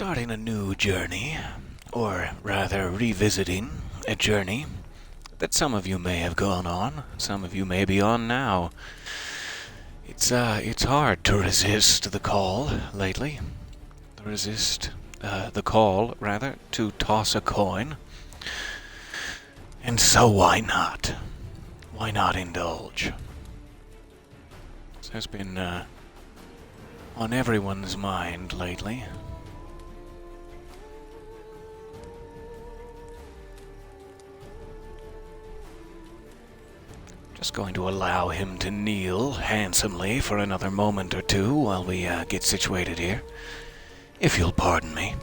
starting a new journey, or rather revisiting a journey that some of you may have gone on, some of you may be on now. It's hard to resist the call lately. The call, rather, to toss a coin. And so why not? Why not indulge? This has been, on everyone's mind lately. Just going to allow him to kneel handsomely for another moment or two while we get situated here, if you'll pardon me.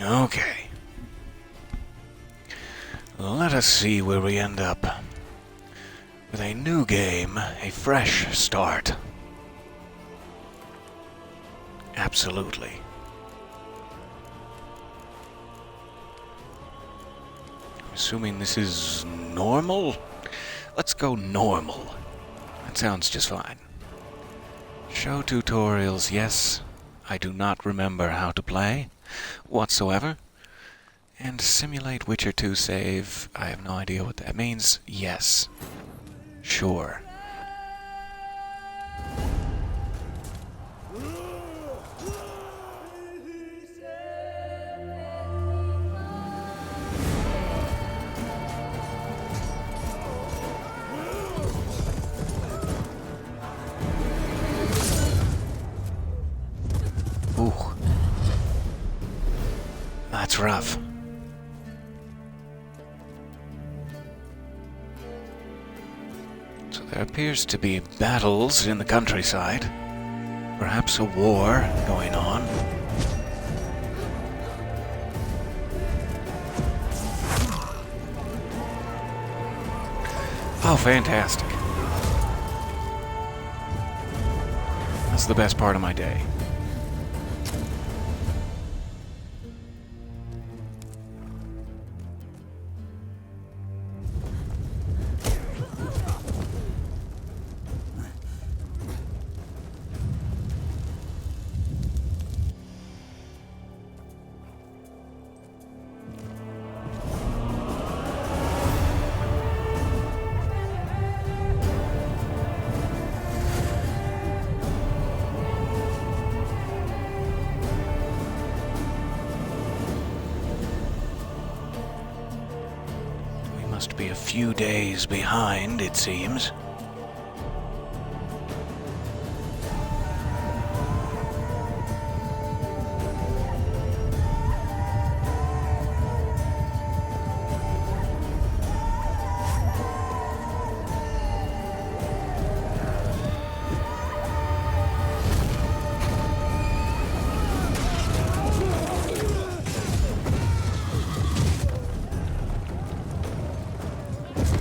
Okay. Let us see where we end up. With a new game, a fresh start. Absolutely. I'm assuming this is normal? Let's go normal. That sounds just fine. Show tutorials, yes. I do not remember how to play whatsoever. And simulate Witcher 2 save. I have no idea what that means. Yes. Sure. Ooh. That's rough. So there appears to be battles in the countryside. Perhaps a war going on. Oh, fantastic. That's the best part of my day. Must be a few days behind, it seems.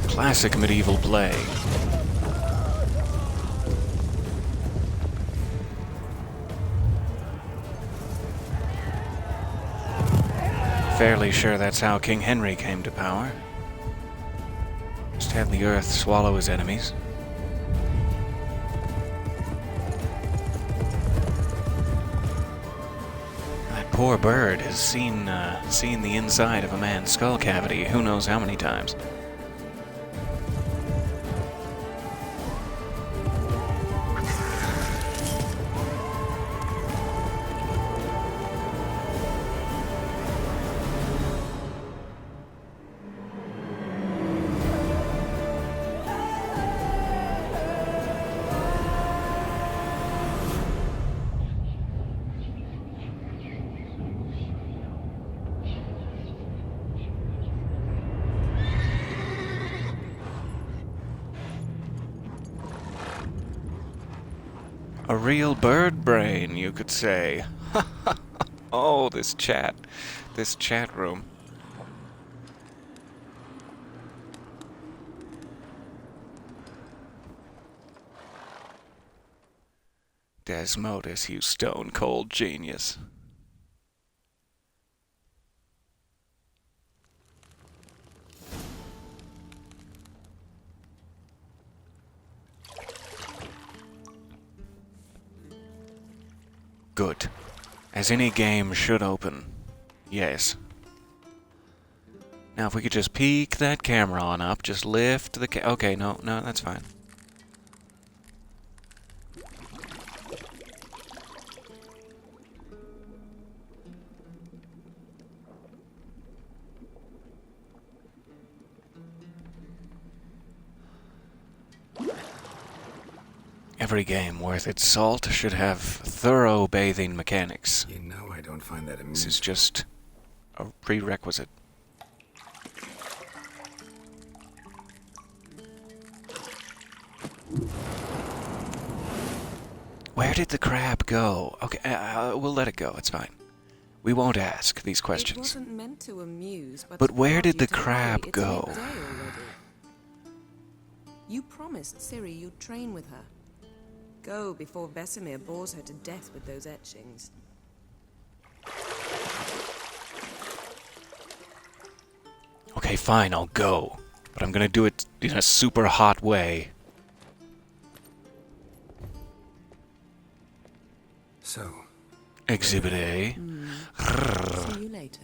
Classic medieval play. Fairly sure that's how King Henry came to power. Just had the earth swallow his enemies. That poor bird has seen the inside of a man's skull cavity who knows how many times. A real bird brain, you could say. Oh, this chat room. Desmodus, you stone-cold genius. Good. As any game should open. Yes. Now if we could just peek that camera on up, just lift the okay, no, that's fine. Every game worth its salt should have thorough bathing mechanics. You know I don't find that amusing. This is just a prerequisite. Where did the crab go? Okay, we'll let it go. It's fine. We won't ask these questions. It wasn't meant to amuse, But where did the crab go? You promised Ciri you'd train with her. Go before Vesemir bores her to death with those etchings. Okay, fine, I'll go. But I'm gonna do it in a super hot way. So, Exhibit A. See you later.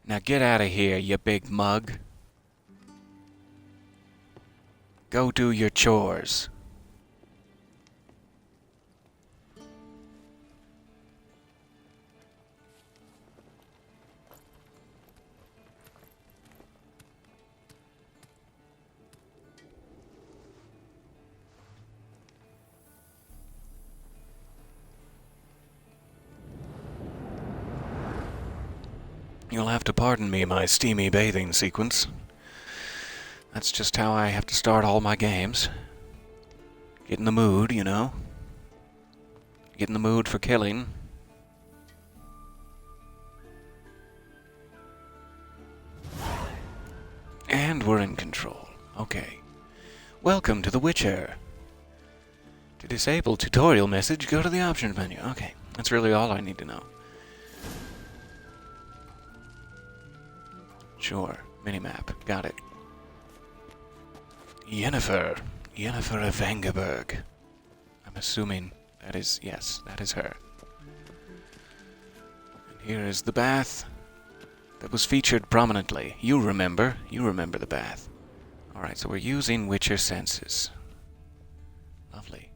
Now get out of here, you big mug. Go do your chores. You'll have to pardon me my steamy bathing sequence. That's just how I have to start all my games. Get in the mood, you know. Get in the mood for killing. And we're in control. Okay. Welcome to The Witcher. To disable tutorial message, go to the options menu. Okay, that's really all I need to know. Sure, minimap, got it. Yennefer of Angerberg. I'm assuming that is, yes, that is her. And here is the bath that was featured prominently. You remember the bath. Alright, so we're using Witcher senses. Lovely.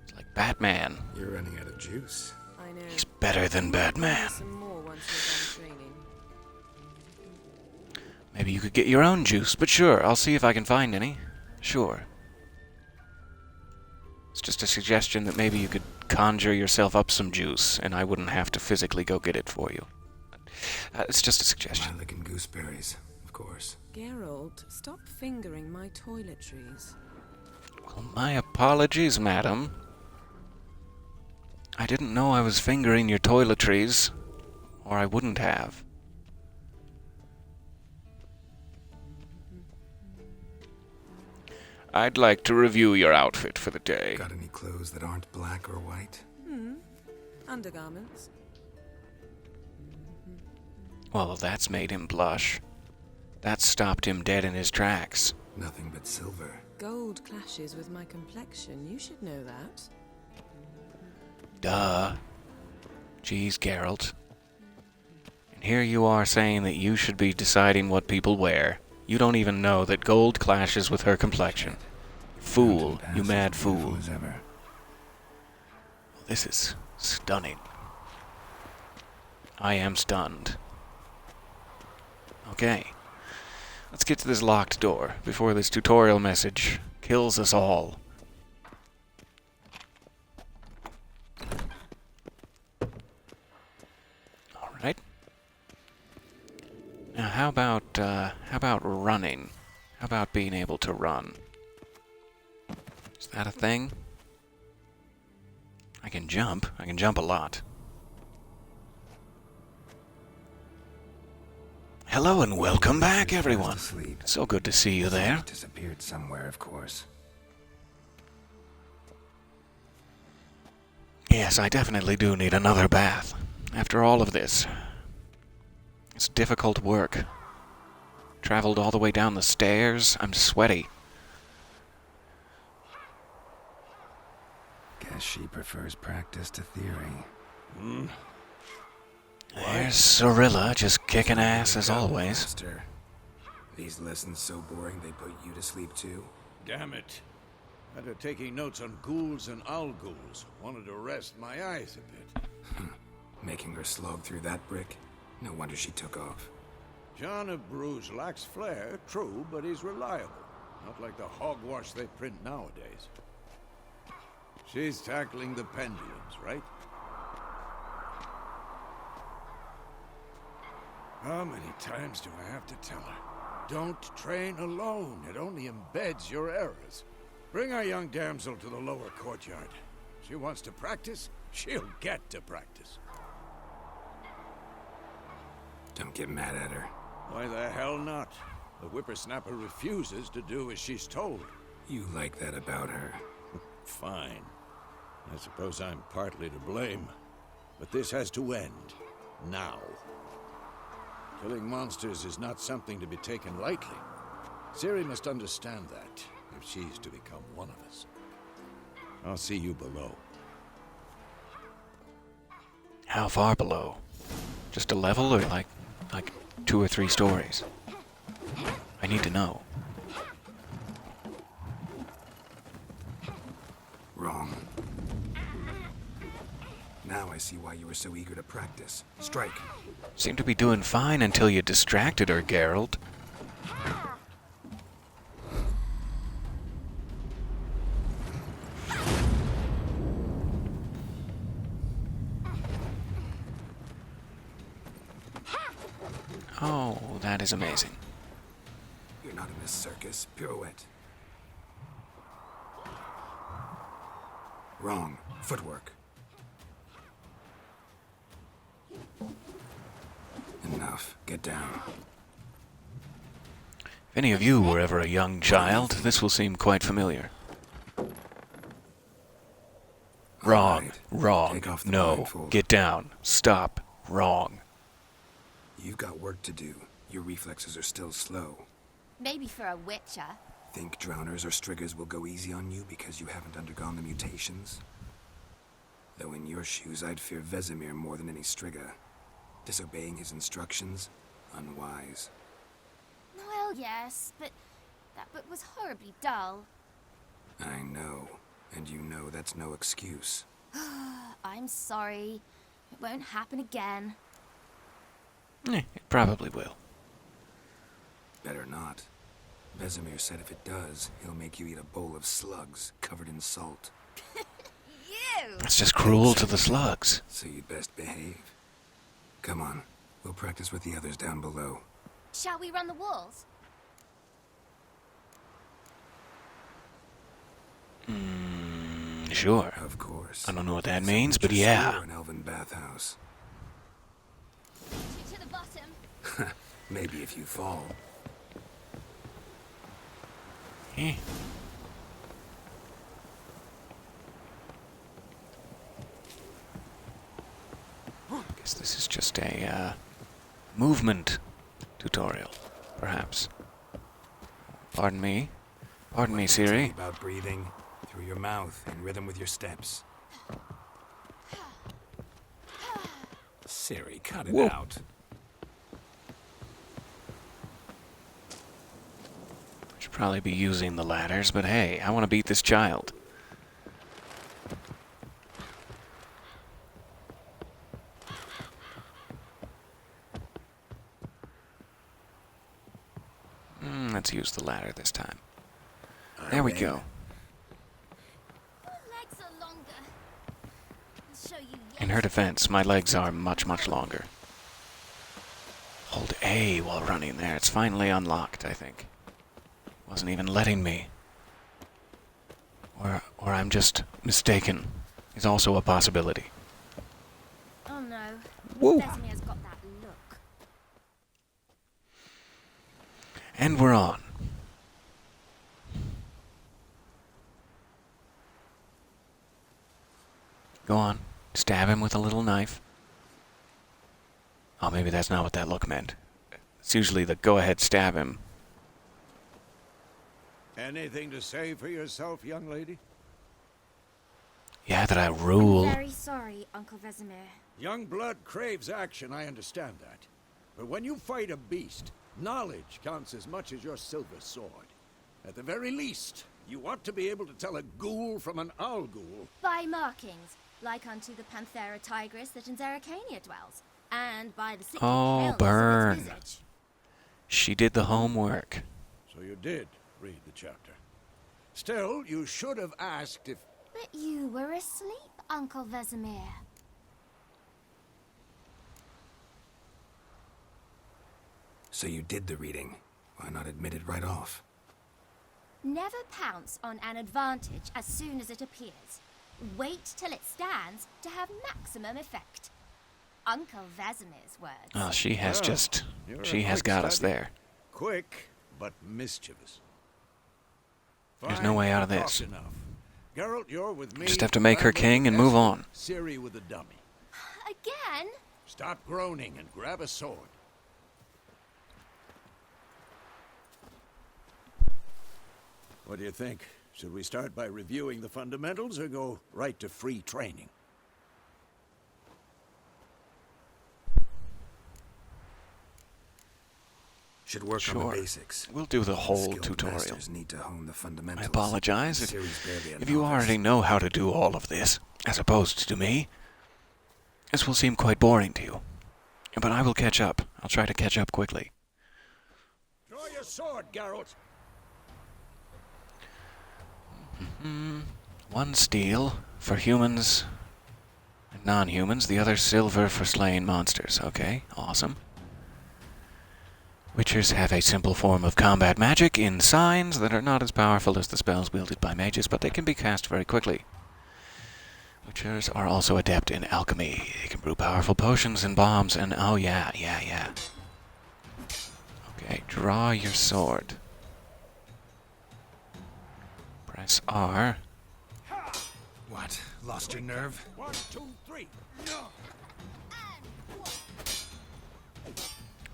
It's like Batman. you're running out of juice. I know. He's better than Batman. Some more once you're done training. Maybe you could get your own juice, but sure, I'll see if I can find any. Sure. It's just a suggestion that maybe you could conjure yourself up some juice, and I wouldn't have to physically go get it for you. It's just a suggestion. Lilac and gooseberries, of course. Geralt, stop fingering my toiletries. Well, my apologies, madam. I didn't know I was fingering your toiletries, or I wouldn't have. I'd like to review your outfit for the day. Got any clothes that aren't black or white? Undergarments. Well, that's made him blush. That stopped him dead in his tracks. Nothing but silver. Gold clashes with my complexion. You should know that. Duh. Geez, Geralt. And here you are saying that you should be deciding what people wear. You don't even know that gold clashes with her complexion. Fool, you mad fool. As ever. This is stunning. I am stunned. Okay. Let's get to this locked door before this tutorial message kills us all. Alright. Now how about running? How about being able to run? Is that a thing? I can jump a lot. Hello and welcome back, Fast everyone. asleep. So good to see you there. Disappeared somewhere, of course. Yes, I definitely do need another bath. After all of this. It's difficult work. Traveled all the way down the stairs. I'm sweaty. Guess she prefers practice to theory. There's Cirilla just kicking ass as always. Master. These lessons so boring they put you to sleep too? Damn it. After taking notes on ghouls and owl-ghouls, wanted to rest my eyes a bit. Making her slog through that brick? No wonder she took off. John of Bruges lacks flair, true, but he's reliable. Not like the hogwash they print nowadays. She's tackling the pendulums, right? How many times do I have to tell her? Don't train alone. It only embeds your errors. Bring our young damsel to the lower courtyard. She wants to practice, she'll get to practice. Don't get mad at her. Why the hell not? The whippersnapper refuses to do as she's told. You like that about her. Fine. I suppose I'm partly to blame. But this has to end. Now. Killing monsters is not something to be taken lightly. Ciri must understand that, if she's to become one of us. I'll see you below. How far below? Just a level or like 2 or 3 stories? I need to know. Wrong. Now I see why you were so eager to practice. Strike. Seemed to be doing fine until you distracted her, Geralt. Oh, that is amazing. You're not in this circus. Pirouette. Wrong. Footwork. Enough. Get down. If any of you were ever a young child, this will seem quite familiar. Wrong. Alright. Wrong. Take off the No. blindfold. Get down. Stop. Wrong. You've got work to do. Your reflexes are still slow. Maybe for a witcher. Think drowners or striggers will go easy on you because you haven't undergone the mutations? Though in your shoes, I'd fear Vesemir more than any strigger. Disobeying his instructions? Unwise. Well, yes, but that book was horribly dull. I know. And you know that's no excuse. I'm sorry. It won't happen again. It probably will. Better not. Vesemir said if it does, he'll make you eat a bowl of slugs covered in salt. You! It's just cruel to the slugs. So you'd best behave. Come on. We'll practice with the others down below. Shall we run the walls? Sure. Of course. I don't know what that means, So but just yeah. screw an elven bathhouse. To the bottom. Maybe if you fall. Eh. Guess this is just a movement tutorial, perhaps. Pardon me. Pardon me, Tell you Ciri. about breathing through your mouth in rhythm with your steps. Ciri, cut it Whoa. out. Should probably be using the ladders, but hey, I want to beat this child. Let's use the ladder this time. There we go. My legs are longer. I'll show you In her defense, my legs are much, much longer. Hold A while running there. It's finally unlocked, I think. Wasn't even letting me. Or I'm just mistaken. Is also a possibility. Oh no. Whoa. Vesemir's got that look. And we're on. Go on. Stab him with a little knife. Oh, maybe that's not what that look meant. It's usually the go ahead, stab him. Anything to say for yourself, young lady? Yeah, that I rule. I'm very sorry, Uncle Vesemir. Young blood craves action, I understand that. But when you fight a beast, knowledge counts as much as your silver sword. At the very least, you ought to be able to tell a ghoul from an owl ghoul. By markings, like unto the Panthera tigris that in Zeracania dwells, and by the sickly Oh, paleness of burn. its visage. She did the homework. So you did read the chapter. Still, you should have asked if... But you were asleep, Uncle Vesemir. So you did the reading. Why not admit it right off? Never pounce on an advantage as soon as it appears. Wait till it stands to have maximum effect. Uncle Vesemir's words. Oh, she has Well, just... you're a She has quick got us study. there. Quick, but mischievous. There's no way out of this. Enough. Geralt, you're with me. Just have to make her Randall king with and move Eskel, on. Ciri with a dummy. Again? Stop groaning and grab a sword. What do you think? Should we start by reviewing the fundamentals or go right to free training? Should work on Sure. the basics. We'll do the whole Skilled tutorial. masters need to hone the I fundamentals. apologize Ciri's barely a if you novice. already know how to do all of this, as opposed to me. This will seem quite boring to you. But I will catch up. I'll try to catch up quickly. Draw your sword, Geralt. One steel for humans and non-humans, the other silver for slaying monsters. Okay, awesome. Witchers have a simple form of combat magic in signs that are not as powerful as the spells wielded by mages, but they can be cast very quickly. Witchers are also adept in alchemy. They can brew powerful potions and bombs, and oh yeah. Okay, draw your sword. Press R. What? Lost your nerve? 1, 2, 3.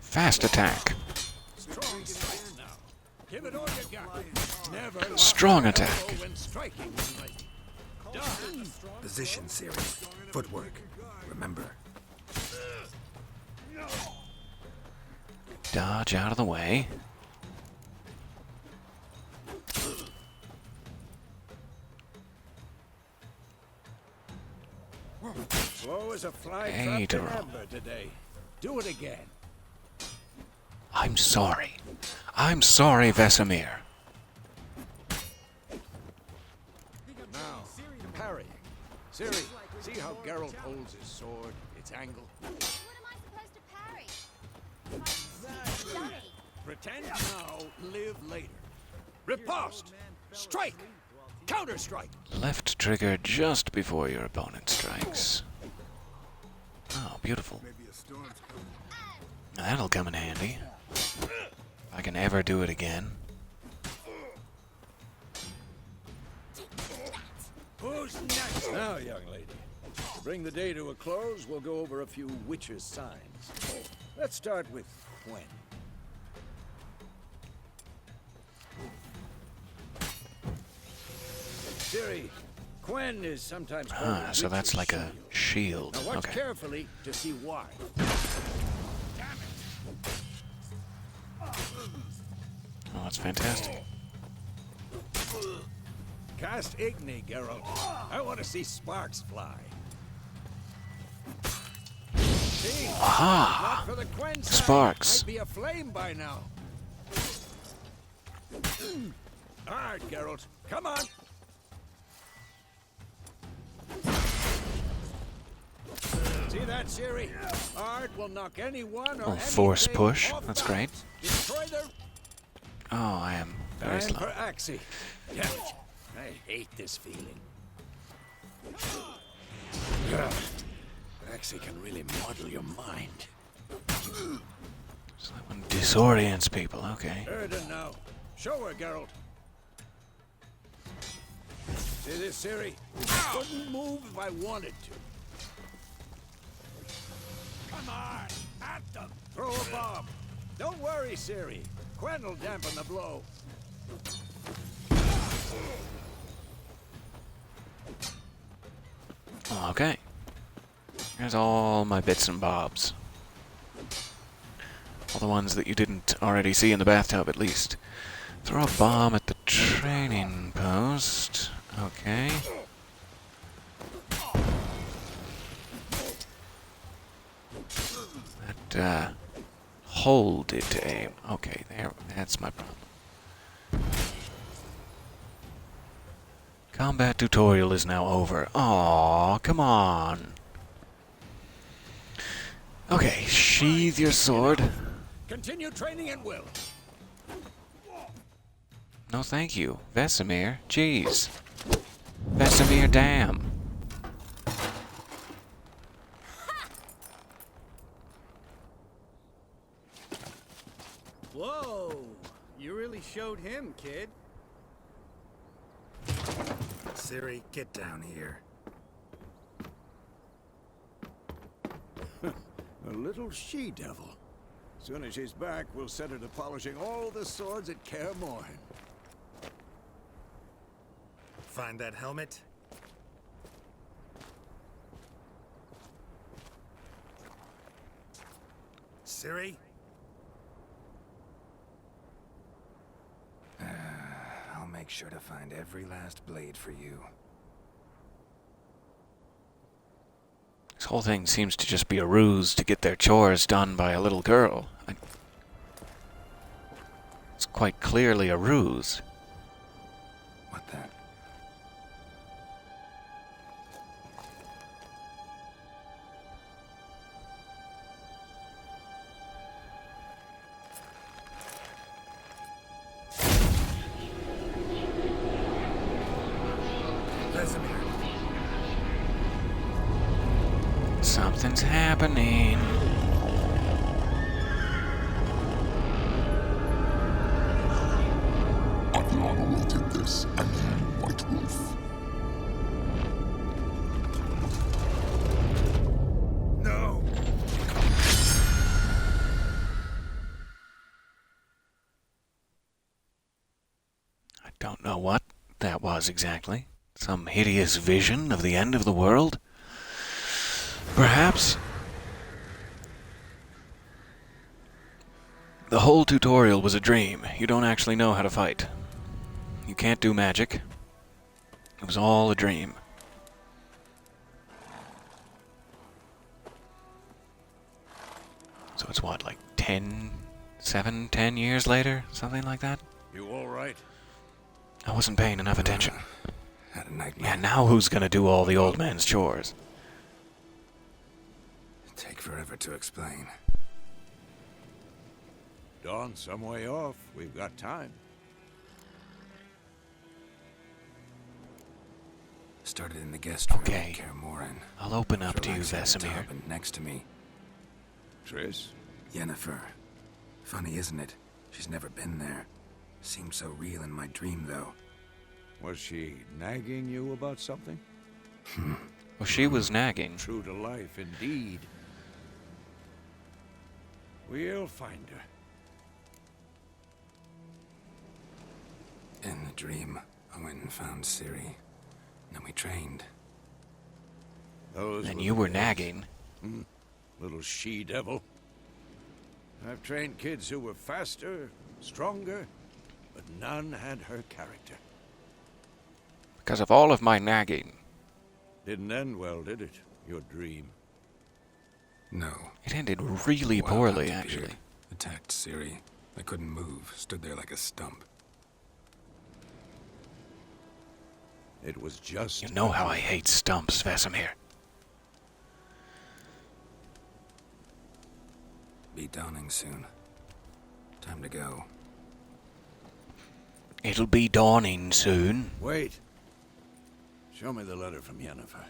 Fast attack. Strong strike now. Give it all you got. Never let Strong go attack. when striking, young lady. Done. Position, Ciri. Footwork. Remember. Dodge out of the way. Slow as a fly Hey, trapped in Darrell. amber today. Do it again. I'm sorry. I'm sorry, Vesemir. Now, parry. Ciri, see how Geralt holds his sword, its angle? What am I supposed to parry? Dummy. Pretend now, live later. Riposte! Strike! Counter-strike! Left trigger just before your opponent strikes. Oh, beautiful. That'll come in handy. If I can ever do it again. Who's next? Now, young lady. To bring the day to a close, we'll go over a few witches' signs. Let's start with Quen. Ciri, Quen is sometimes called a So that's witch's like a shield. shield. Now watch Okay. carefully to see why. Damn it! Oh, that's fantastic. Cast Igni, Geralt. I want to see sparks fly. See? Aha! Not for the Quen side. Sparks. I'd be aflame by now. Hard, Geralt. Come on. See that, Ciri? Art will knock anyone or Oh, force anything push. off That's great. balance. Destroy their... Oh, I am very Time slow. for Axie. Yeah, I hate this feeling. Ugh. Axie can really muddle your mind. So that one disorients people, okay. Erden now. Show her, Geralt. See this, Ciri? I couldn't move if I wanted to. Come on, at them. Throw a bomb. Don't worry, Ciri. Quen will dampen the blow. Okay. Here's all my bits and bobs. All the ones that you didn't already see in the bathtub, at least. Throw a bomb at the training post. Okay. That, hold it to aim. Okay, there, that's my problem. Combat tutorial is now over. Aw, come on. Okay, sheathe your sword. Continue training at will. No, thank you. Vesemir, jeez. Vesemir, damn. Whoa! You really showed him, kid. Ciri, get down here. A little she-devil. Soon as she's back, we'll set her to polishing all the swords at Kaer Morhen. Find that helmet? Ciri? I'll make sure to find every last blade for you. This whole thing seems to just be a ruse to get their chores done by a little girl. It's quite clearly a ruse. What the? Vesemir. Something's happening. Adriana will take this, and you, White Wolf. No! I don't know what that was exactly. Some hideous vision of the end of the world? Perhaps. The whole tutorial was a dream. You don't actually know how to fight. You can't do magic. It was all a dream. So it's what, like 10 years later? Something like that? You all right? I wasn't paying enough attention. Had a nightmare. Yeah, now who's gonna do all the old man's chores? Take forever to explain. Dawn's some way off. We've got time. Started in the guest room Okay. at Kaer Morhen. I'll open up to you, Relaxing at the Vesemir. top and next to me, Triss? Yennefer. Funny, isn't it? She's never been there. Seemed so real in my dream, though. Was she nagging you about something? Well, she was nagging. True to life, indeed. We'll find her. In the dream, I went and found Ciri. Then we trained. Those And were you the were days. nagging. Little she-devil. I've trained kids who were faster, stronger, but none had her character. Because of all of my nagging. Didn't end well, did it? Your dream. No. It ended really Wild poorly, Hunt appeared, actually. Attacked Ciri. I couldn't move. Stood there like a stump. It was just... You know how I hate stumps, Vesemir. Be dawning soon. Time to go. It'll be dawning soon. Wait. Show me the letter from Yennefer.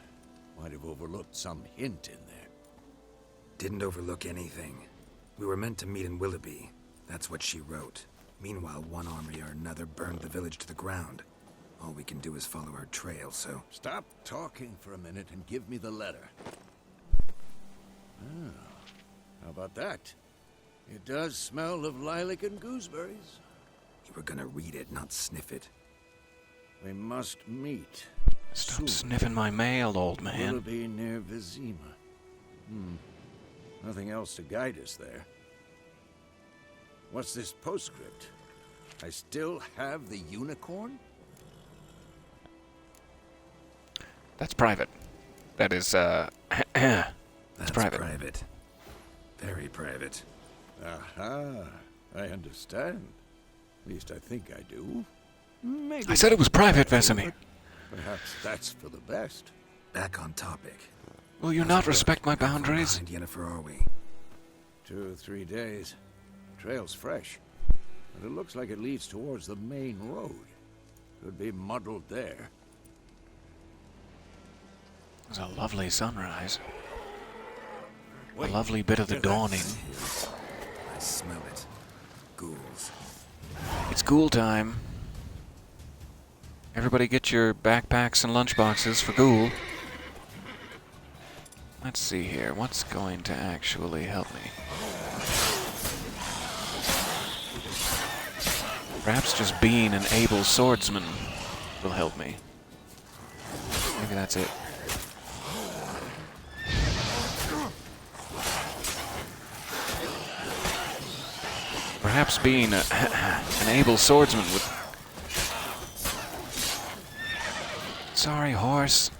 Might have overlooked some hint in there. Didn't overlook anything. We were meant to meet in Willoughby. That's what she wrote. Meanwhile, one army or another burned the village to the ground. All we can do is follow her trail, so... Stop talking for a minute and give me the letter. Ah, how about that? It does smell of lilac and gooseberries. You were gonna read it, not sniff it. We must meet. Stop soon. sniffing my mail, old man. Willoughby near Vizima. Nothing else to guide us there. What's this postscript? I still have the unicorn? That's private. That is, that's private. Very private. Aha, I understand. At least I think I do. Maybe I said it was private, not, Vesemir. but perhaps that's for the best. Back on topic. Will you not respect my How far boundaries? behind Yennefer are we? 2 or 3 days. Trail's fresh, but it looks like it leads towards the main road. Could be muddled there. It was a lovely sunrise. Wait, A lovely bit of the hear that? dawning. I smell it. Ghouls. It's ghoul time. Everybody get your backpacks and lunchboxes for ghoul. Let's see here. What's going to actually help me? Perhaps just being an able swordsman will help me. Maybe that's it. Perhaps being an able swordsman would... Sorry, horse.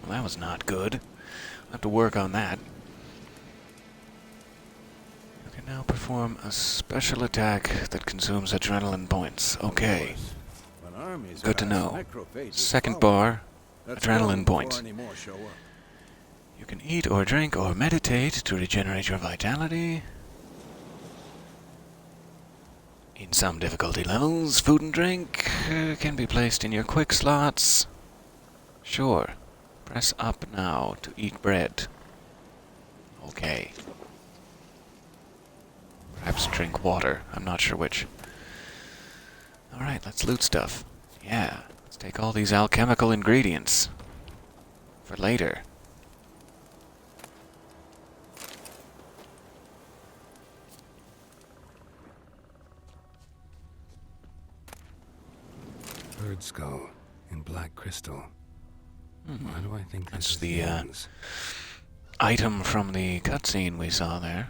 Well, that was not good. I'll have to work on that. You can now perform a special attack that consumes adrenaline points. Okay. When armies Good to pass, know. necrophages Second follow. bar, That's adrenaline long before points. any more show up. You can eat or drink or meditate to regenerate your vitality. In some difficulty levels, food and drink can be placed in your quick slots. Sure. Press up now to eat bread. Okay. Perhaps drink water. I'm not sure which. Alright, let's loot stuff. Yeah, let's take all these alchemical ingredients. For later. Bird skull in black crystal. Why do I think That's this is the, Young's? Item from the cutscene we saw there.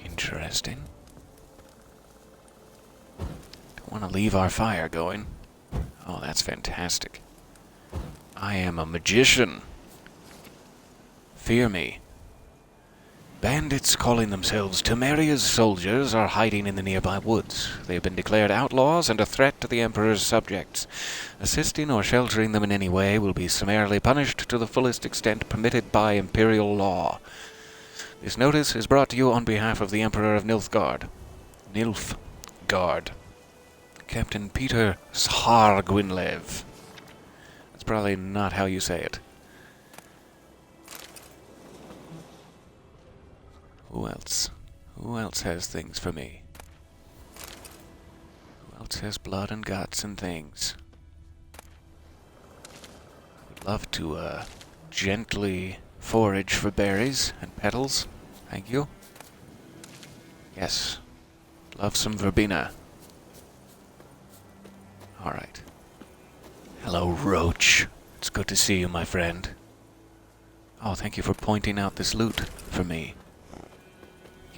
Interesting. Don't want to leave our fire going. Oh, that's fantastic. I am a magician. Fear me. Bandits calling themselves Temeria's soldiers are hiding in the nearby woods. They have been declared outlaws and a threat to the Emperor's subjects. Assisting or sheltering them in any way will be summarily punished to the fullest extent permitted by imperial law. This notice is brought to you on behalf of the Emperor of Nilfgaard. Nilfgaard. Captain Peter Sargwynlev. That's probably not how you say it. Who else? Who else has things for me? Who else has blood and guts and things? I would love to, gently forage for berries and petals. Thank you. Yes. Love some verbena. Alright. Hello, Roach. It's good to see you, my friend. Oh, thank you for pointing out this loot for me.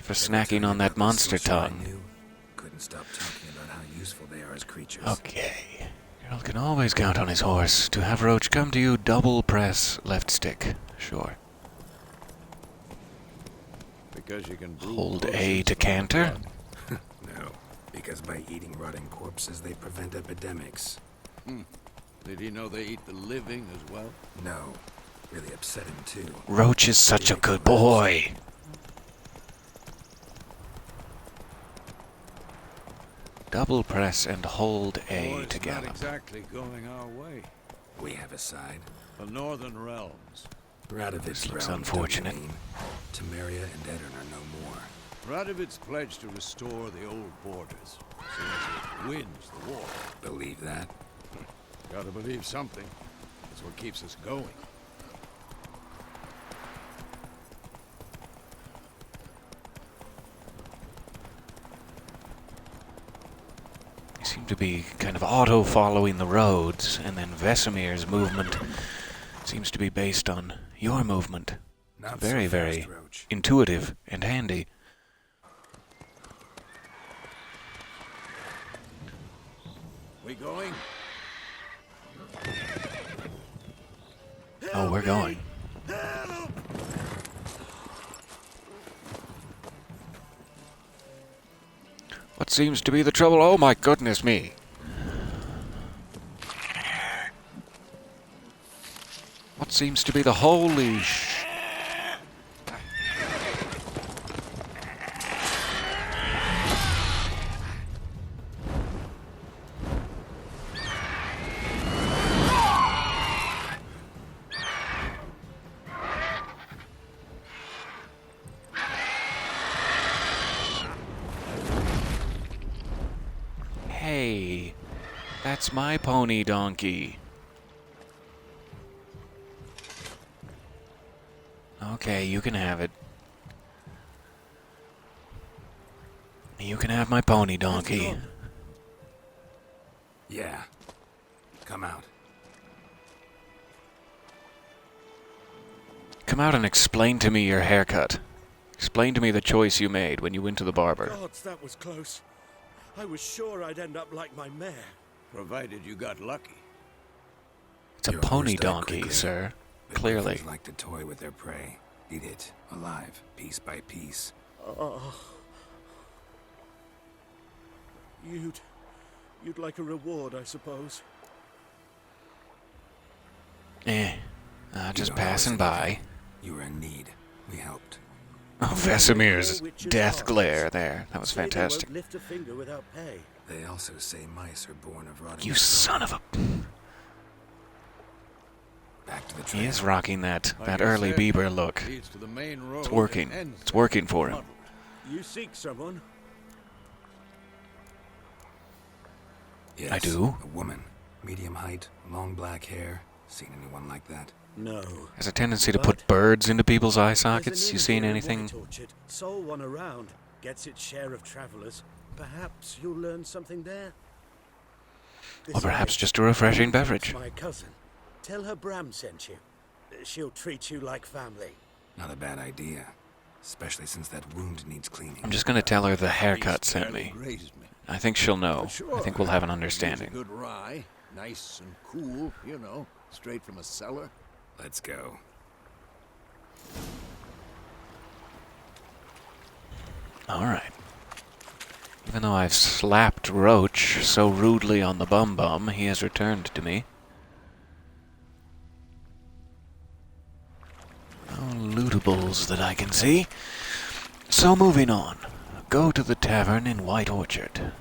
For snacking on that monster tongue. Couldn't stop talking about how useful they are as creatures. Okay. Geralt can always count on his horse. To have Roach come to you, double press left stick. Sure. Because you can brew Hold potions A to from canter. blood. No, because by eating rotting corpses, they prevent epidemics. Did he know they eat the living as well? No, really upset him too. Roach is such a good boy. Double press and hold War A is to not gallop. exactly going our way. We have a side. The Northern Realms. Radovid's This looks realm, unfortunate. don't you mean? Temeria and Edirn are no more. Radovid's pledged to restore the old borders, soon as it wins the war. Believe that? Gotta believe something. That's what keeps us going. You seem to be kind of auto-following the roads, and then Vesemir's movement seems to be based on your movement. Not Very, so very fast, Roach. intuitive and handy. We going? Oh, we're going. What seems to be the trouble? Oh my goodness me. What seems to be the holy Hey, that's my pony donkey. Okay, you can have it. You can have my pony donkey. Yeah. Come out. Come out and explain to me your haircut. Explain to me the choice you made when you went to the barber. Gods, that was close. I was sure I'd end up like my mare. Provided you got lucky. It's a Your pony horse died donkey, quickly. sir. The Clearly. griffins like to toy with their prey. Eat it, alive, piece by piece. You'd like a reward, I suppose. Just You don't owe us passing by. anything. You were in need. We helped. Oh, Vesemir's Witches' death hearts. glare there. That was Say they won't fantastic. lift a finger without pay. They also say mice are born of rotting. You son of a... Back to the trail. He is rocking that Like I early said, Bieber look. Leads to the main road It's working. and ends It's at working for him. Muddle. You seek someone? Yes, I do. A woman. Medium height, long black hair. Seen anyone like that? No. Has a tendency to put birds into people's eye sockets. You seen anything? Sole one around. Gets its share of travelers. Perhaps you'll learn something there. Or perhaps Besides, just a refreshing beverage. my cousin. Tell her Bram sent you. She'll treat you like family. Not a bad idea. Especially since that wound needs cleaning. I'm just gonna tell her the haircut Beast sent barely me. grazed me. I think she'll know. Sure. I think we'll have an Needs understanding. a good rye, nice and cool, you know, straight from a cellar. Let's go. Alright. Even though I've slapped Roach so rudely on the bum-bum, he has returned to me. No lootables that I can see. So moving on. Go to the tavern in White Orchard.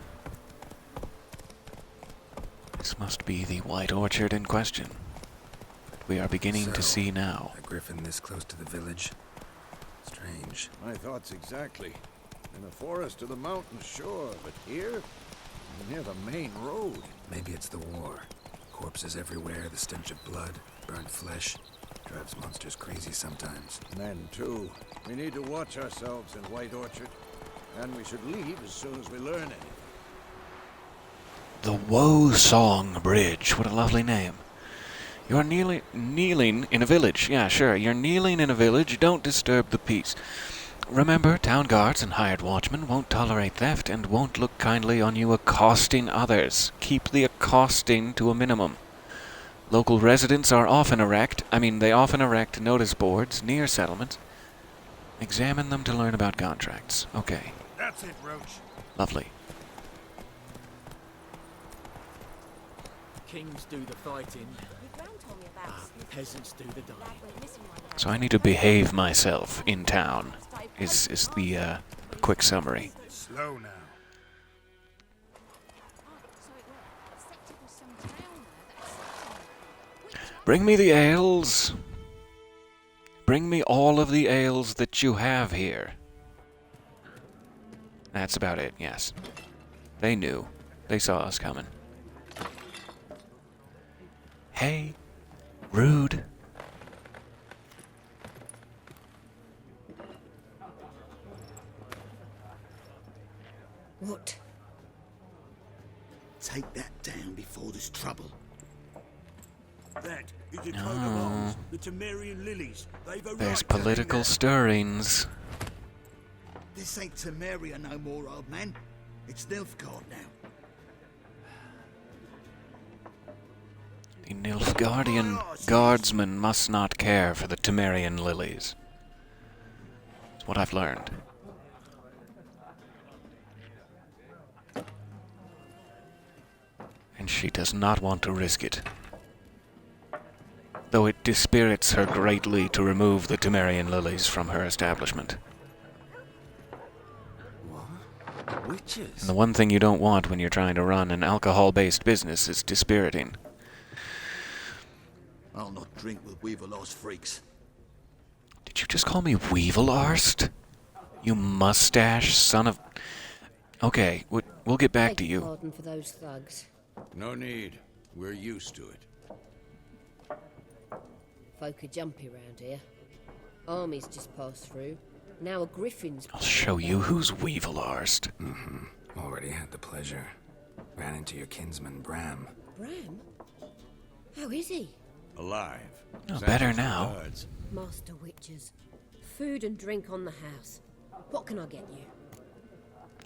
This must be the White Orchard in question. We are beginning to So, see now. A griffin this close to the village? Strange. My thoughts exactly. In the forest or the mountains, sure, but here? Near the main road. Maybe it's the war. Corpses everywhere, the stench of blood, burnt flesh. Drives monsters crazy sometimes. Men, too. We need to watch ourselves in White Orchard. And we should leave as soon as we learn anything. The Woe Song Bridge. What a lovely name. You're kneeling in a village. Yeah, sure. You're kneeling in a village. Don't disturb the peace. Remember, town guards and hired watchmen won't tolerate theft and won't look kindly on you accosting others. Keep the accosting to a minimum. Local residents they often erect notice boards near settlements. Examine them to learn about contracts. Okay, That's it, Roach. lovely. Kings do the fighting, peasants do the dying. So I need to behave myself in town, is the quick summary. Slow now. Bring me the ales. Bring me all of the ales that you have here. That's about it, yes. They knew. They saw us coming. Hey, rude. What? Take that down before there's trouble. That is a No. coat of arms, the Temerian lilies. They've a There's right to hang political there. stirrings. This ain't Temeria no more, old man. It's Nilfgaard now. The Nilfgaardian guardsmen must not care for the Temerian lilies. That's what I've learned. And she does not want to risk it. Though it dispirits her greatly to remove the Temerian lilies from her establishment. What? Witches? And the one thing you don't want when you're trying to run an alcohol-based business is dispiriting. I'll not drink with Weaverlost freaks. Did you just call me Weevil-arsed? You mustache son of... Okay, we'll get back to you. Pardon for those thugs. No need. We're used to it. Folk are jumpy round here. Armies just passed through. Now a griffin's... I'll show you who's Weevil-arsed. Already had the pleasure. Ran into your kinsman, Bram. Bram? How is he? Alive. Oh, better Saddles and now. guards. Master Witches. Food and drink on the house. What can I get you?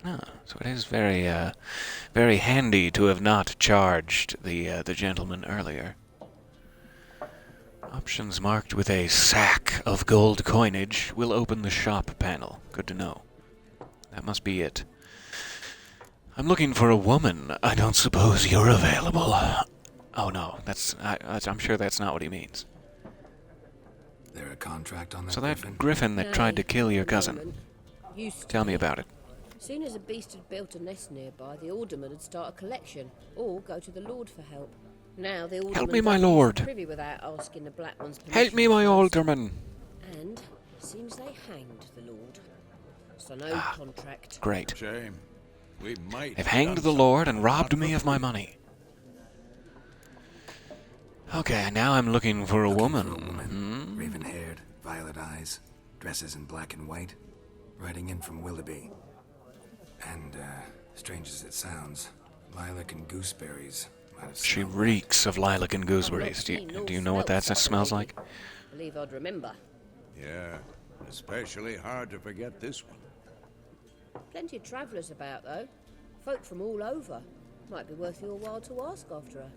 Ah, so it is very, very handy to have not charged the gentleman earlier. Options marked with a sack of gold coinage will open the shop panel. Good to know. That must be it. I'm looking for a woman. I don't suppose you're available. Oh no, I'm sure that's not what he means. There a contract on that So that griffin? griffin that tried to kill your cousin. Used to Tell me be. about it. Soon as a beast had built a nest nearby, the alderman would start a collection, or go to the lord for help. Now the alderman Help me, my doesn't use lord. privy without asking the black one's permission. Help me, my first. alderman. And seems they hanged the lord. So no Ah. contract. Great. Shame. We might. They've have hanged done the something lord and not robbed me for of my free. money. Okay, now I'm looking for a Looking woman. for a woman. Hmm? Raven-haired, violet eyes, dresses in black and white, riding in from Willoughby. And, strange as it sounds, lilac and gooseberries might have She smelled reeks of lilac and gooseberries. Do seen nor you know what that smelt such a smells lady. like? Believe I'd remember. Yeah, especially hard to forget this one. Plenty of travellers about, though. Folk from all over. Might be worth your while to ask after her.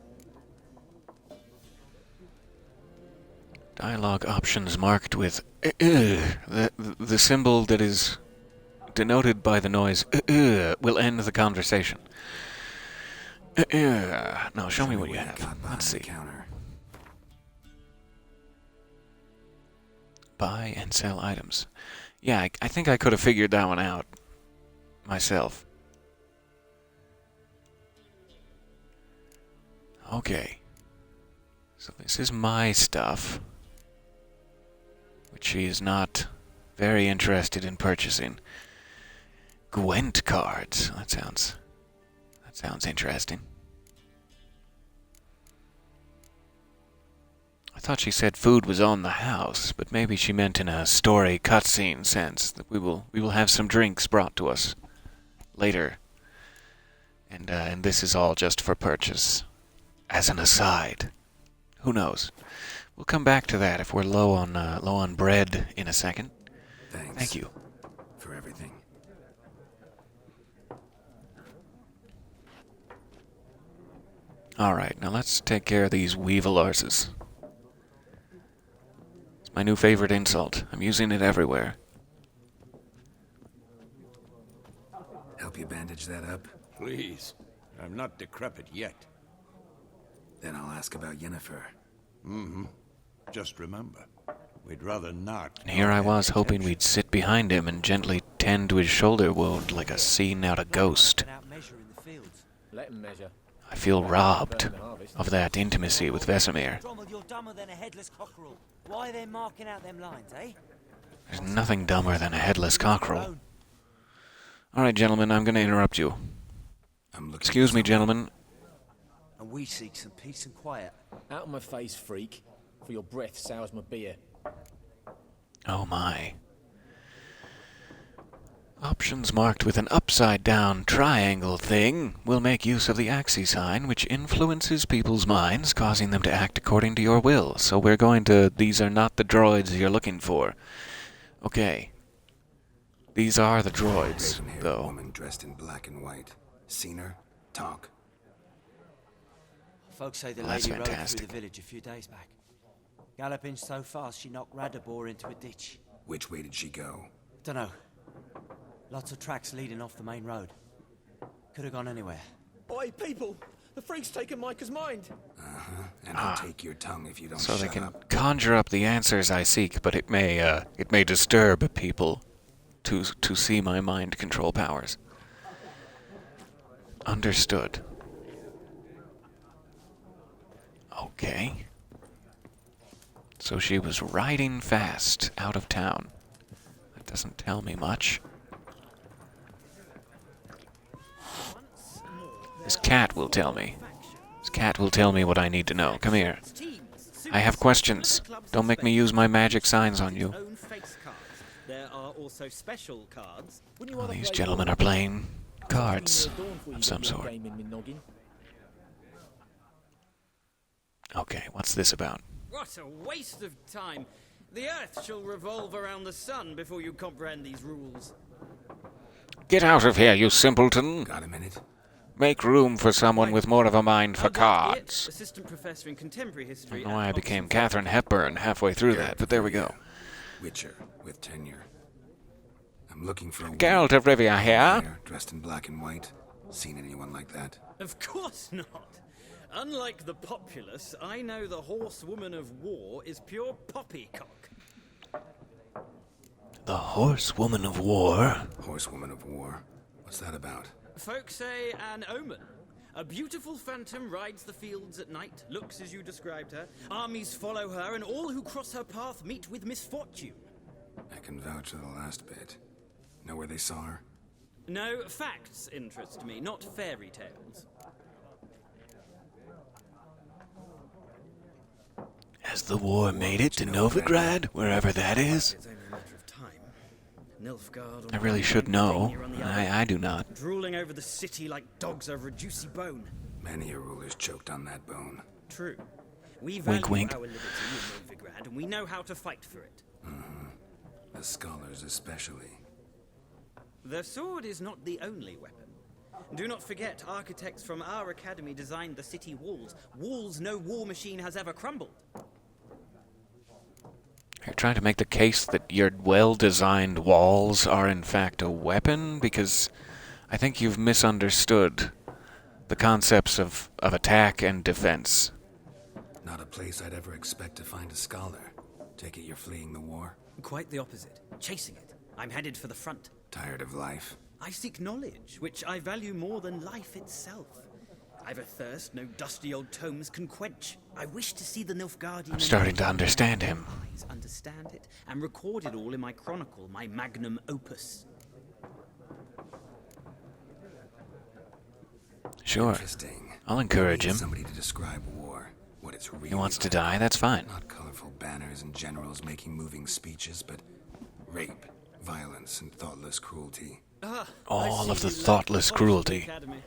Dialogue options marked with the symbol that is denoted by the noise will end the conversation. No, show me what you got have. behind Let's the see. counter. Buy and sell items. Yeah, I think I could have figured that one out myself. Okay. So this is my stuff, which she is not very interested in purchasing. Gwent cards. That sounds interesting. I thought she said food was on the house, but maybe she meant in a story cutscene sense that we will have some drinks brought to us later. And this is all just for purchase, as an aside. Who knows? We'll come back to that if we're low on bread in a second. Thanks. Thank you. For everything. All right, now let's take care of these Weevil-arses. It's my new favorite insult. I'm using it everywhere. Help you bandage that up? Please. I'm not decrepit yet. Then I'll ask about Yennefer. Just remember, we'd rather not. And here I draw was any hoping attention. we'd sit behind him and gently tend to his shoulder wound like a scene out of Ghost. Out measuring the fields. Let him measure. I feel robbed of that intimacy with Vesemir. Drommel, you're dumber than a headless cockerel. Why are they marking out them lines, eh? There's nothing dumber than a headless cockerel. Alright, gentlemen, I'm going to interrupt you. Excuse me, gentlemen. And we seek some peace and quiet. Out of my face, freak. For your breath sours my beer. Oh my. Options marked with an upside-down triangle thing will make use of the Axis sign, which influences people's minds, causing them to act according to your will. So we're going to... These are not the droids you're looking for. Okay. These are the droids, though. Woman dressed in black and white. Seen her? Talk. Folks say the Well, that's lady rode through fantastic. the village a few days back. Galloping so fast she knocked Radabor into a ditch. Which way did she go? Dunno. Lots of tracks leading off the main road. Could have gone anywhere. Oi, people! The freak's taken Micah's mind! And I'll take your tongue if you don't So shut they can up. conjure up the answers I seek, but it may disturb people to see my mind control powers. Understood. Okay. So she was riding fast out of town. That doesn't tell me much. This cat will tell me. This cat will tell me what I need to know. Come here. I have questions. Don't make me use my magic signs on you. There are also special cards. Well, these gentlemen are playing cards of some sort. Okay, what's this about? What a waste of time. The Earth shall revolve around the sun before you comprehend these rules. Get out of here, you simpleton! Got a minute? Make room for someone with more of a mind for cards. Assistant professor in contemporary I history. don't know why I became Catherine Hepburn halfway through that, but there we go. Witcher with tenure. I'm looking for a Geralt of Rivia here. here, dressed in black and white. Seen anyone like that? Of course not. Unlike the populace, I know the horsewoman of war is pure poppycock. The Horsewoman of War? Horsewoman of war. What's that about? Folks say an omen. A beautiful phantom rides the fields at night, looks as you described her. Armies follow her, and all who cross her path meet with misfortune. I can vouch for the last bit. Know where they saw her? No, facts interest me, not fairy tales. Has the war made it to Novigrad, wherever that is? It's only a matter of time. Nilfgaard I really should know. I do not. drooling over the city like dogs over a juicy bone. Many a ruler's choked on that bone. True. We value wink. our liberty in Novigrad, and we know how to fight for it. As scholars especially. The sword is not the only weapon. Do not forget, architects from our academy designed the city walls. Walls no war machine has ever crumbled. You're trying to make the case that your well-designed walls are in fact a weapon? Because I think you've misunderstood the concepts of attack and defense. Not a place I'd ever expect to find a scholar. Take it you're fleeing the war? Quite the opposite. Chasing it. I'm headed for the front. Tired of life? I seek knowledge, which I value more than life itself. I've a thirst no dusty old tomes can quench. I wish to see the Nilfgaardian... I'm starting to understand him. Eyes understand it, and record it all in my chronicle, my magnum opus. Sure. Interesting. I'll encourage Need him. Somebody to describe war. What it's really He wants to like. die, that's fine. Not colorful banners and generals making moving speeches, but rape, violence, and thoughtless cruelty. All of the thoughtless cruelty. Academy.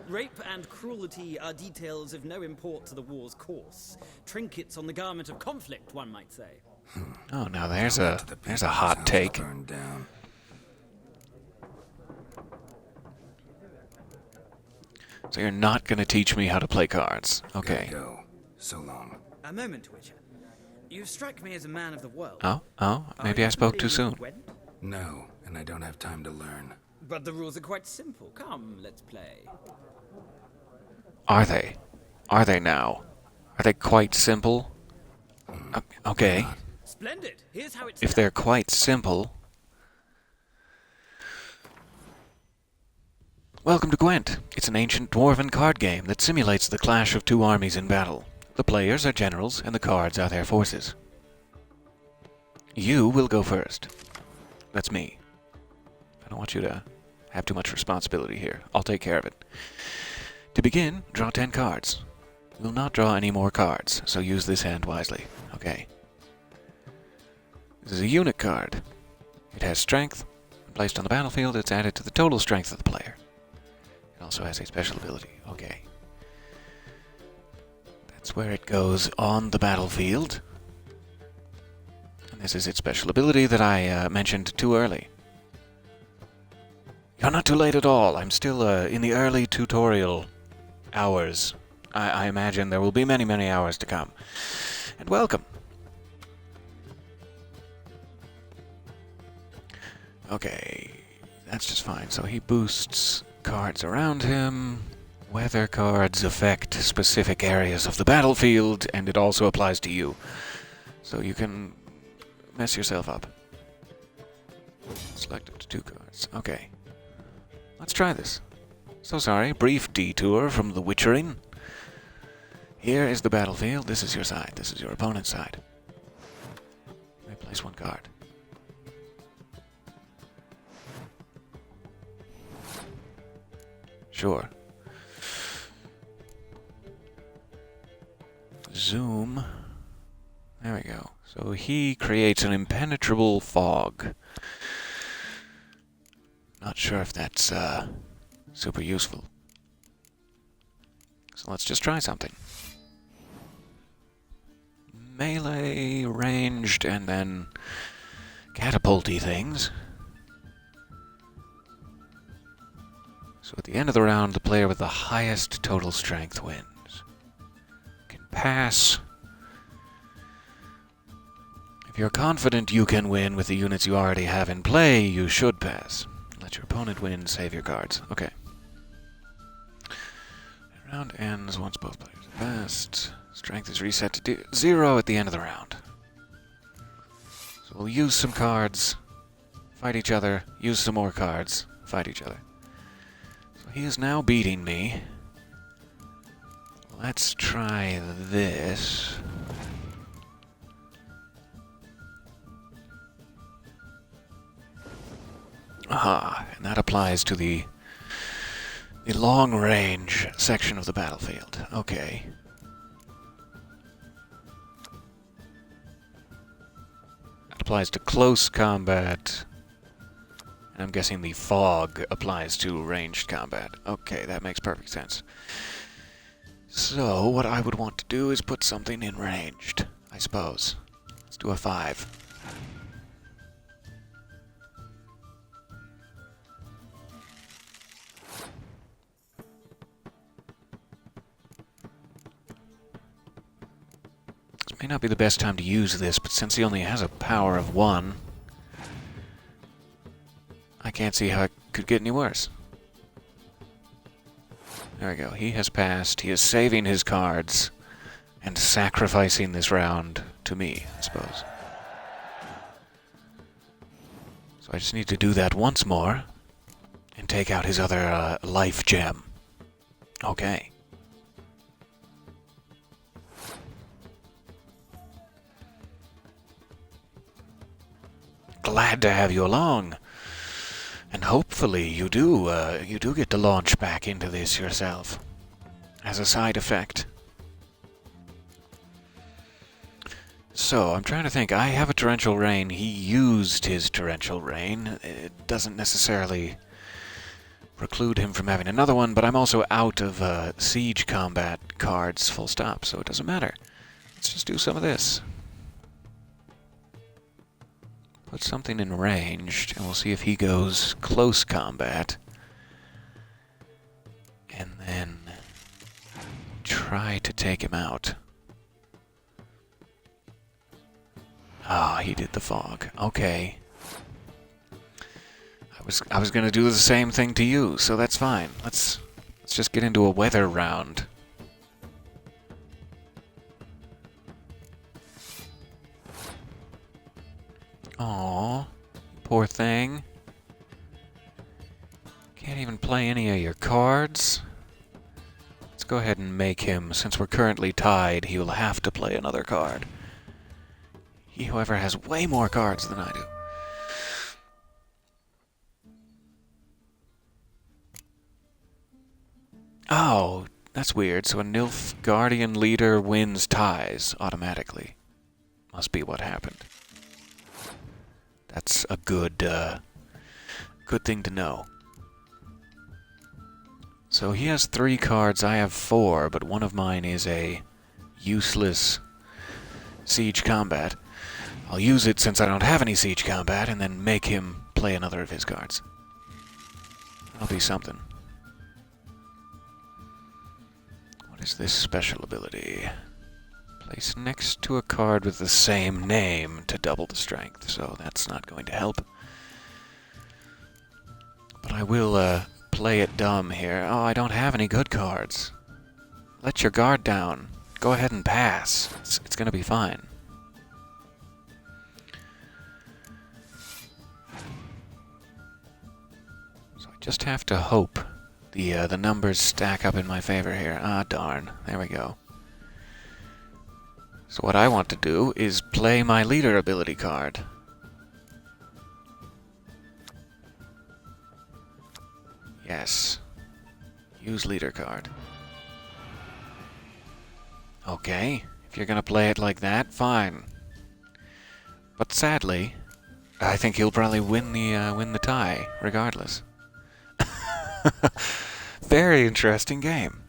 Rape and cruelty are details of no import to the war's course. Trinkets on the garment of conflict, one might say. Oh, now there's a To the there's a people hot whose take. houses burned down. So you're not going to teach me how to play cards. Okay. Gotta go. So long. A moment, Witcher. You strike me as a man of the world. Oh, maybe I spoke too soon. No, and I don't have time to learn. But the rules are quite simple. Come, let's play. Are they? Are they now? Are they quite simple? Okay. Splendid. Here's how it's If they're quite simple, Welcome to Gwent. It's an ancient dwarven card game that simulates the clash of two armies in battle. The players are generals, and the cards are their forces. You will go first. That's me. I don't want you to have too much responsibility here. I'll take care of it. To begin, draw 10 cards. You will not draw any more cards, so use this hand wisely. Okay. This is a unit card. It has strength. When placed on the battlefield, it's added to the total strength of the player. It also has a special ability. Okay. That's where it goes on the battlefield. And this is its special ability that I mentioned too early. You're not too late at all. I'm still in the early tutorial hours. I imagine there will be many, many hours to come. And welcome. Okay, that's just fine. So he boosts cards around him. Weather cards affect specific areas of the battlefield, and it also applies to you. So you can mess yourself up. Select up to 2 cards. Okay. Let's try this. So sorry, brief detour from the Witchering. Here is the battlefield. This is your side. This is your opponent's side. You may place 1 card. Sure. Zoom. There we go. So he creates an impenetrable fog. Not sure if that's super useful. So let's just try something. Melee, ranged, and then catapulty things. So at the end of the round, the player with the highest total strength wins. Can pass. If you're confident you can win with the units you already have in play, you should pass. Let your opponent win, save your cards. Okay. The round ends once both players have passed. Strength is reset to 0 at the end of the round. So we'll use some cards, fight each other, use some more cards, fight each other. So he is now beating me. Let's try this. Aha, and that applies to the long-range section of the battlefield. Okay. That applies to close combat. And I'm guessing the fog applies to ranged combat. Okay, that makes perfect sense. So, what I would want to do is put something in ranged, I suppose. Let's do a 5. May not be the best time to use this, but since he only has a power of 1, I can't see how it could get any worse. There we go. He has passed. He is saving his cards and sacrificing this round to me, I suppose. So I just need to do that once more and take out his other life gem. Okay. Glad to have you along, and hopefully you do get to launch back into this yourself as a side effect. So I'm trying to think. I have a torrential rain. He used his torrential rain. It doesn't necessarily preclude him from having another one, but I'm also out of siege combat cards, full stop. So it doesn't matter. Let's just do some of this. Put something in ranged, and we'll see if he goes close combat. And then try to take him out. Ah, he did the fog. Okay. I was gonna do the same thing to you, so that's fine. Let's just get into a weather round. Aww, poor thing. Can't Can't even play any of your cards. Let's go ahead and make him, since we're currently tied, he will have to play another card. He, however, has way more cards than I do. Oh, that's weird. So a Nilfgaardian leader wins ties automatically. Must be what happened. That's a good thing to know. So he has 3 cards, I have 4, but one of mine is a useless siege combat. I'll use it since I don't have any siege combat, and then make him play another of his cards. That'll be something. What is this special ability? Place next to a card with the same name to double the strength, so that's not going to help. But I will play it dumb here. Oh, I don't have any good cards. Let your guard down. Go ahead and pass. It's going to be fine. So I just have to hope the numbers stack up in my favor here. Ah, darn. There we go. So what I want to do is play my leader ability card. Yes. Use leader card. Okay, if you're gonna play it like that, fine. But sadly, I think he'll probably win the tie, regardless. Very interesting game.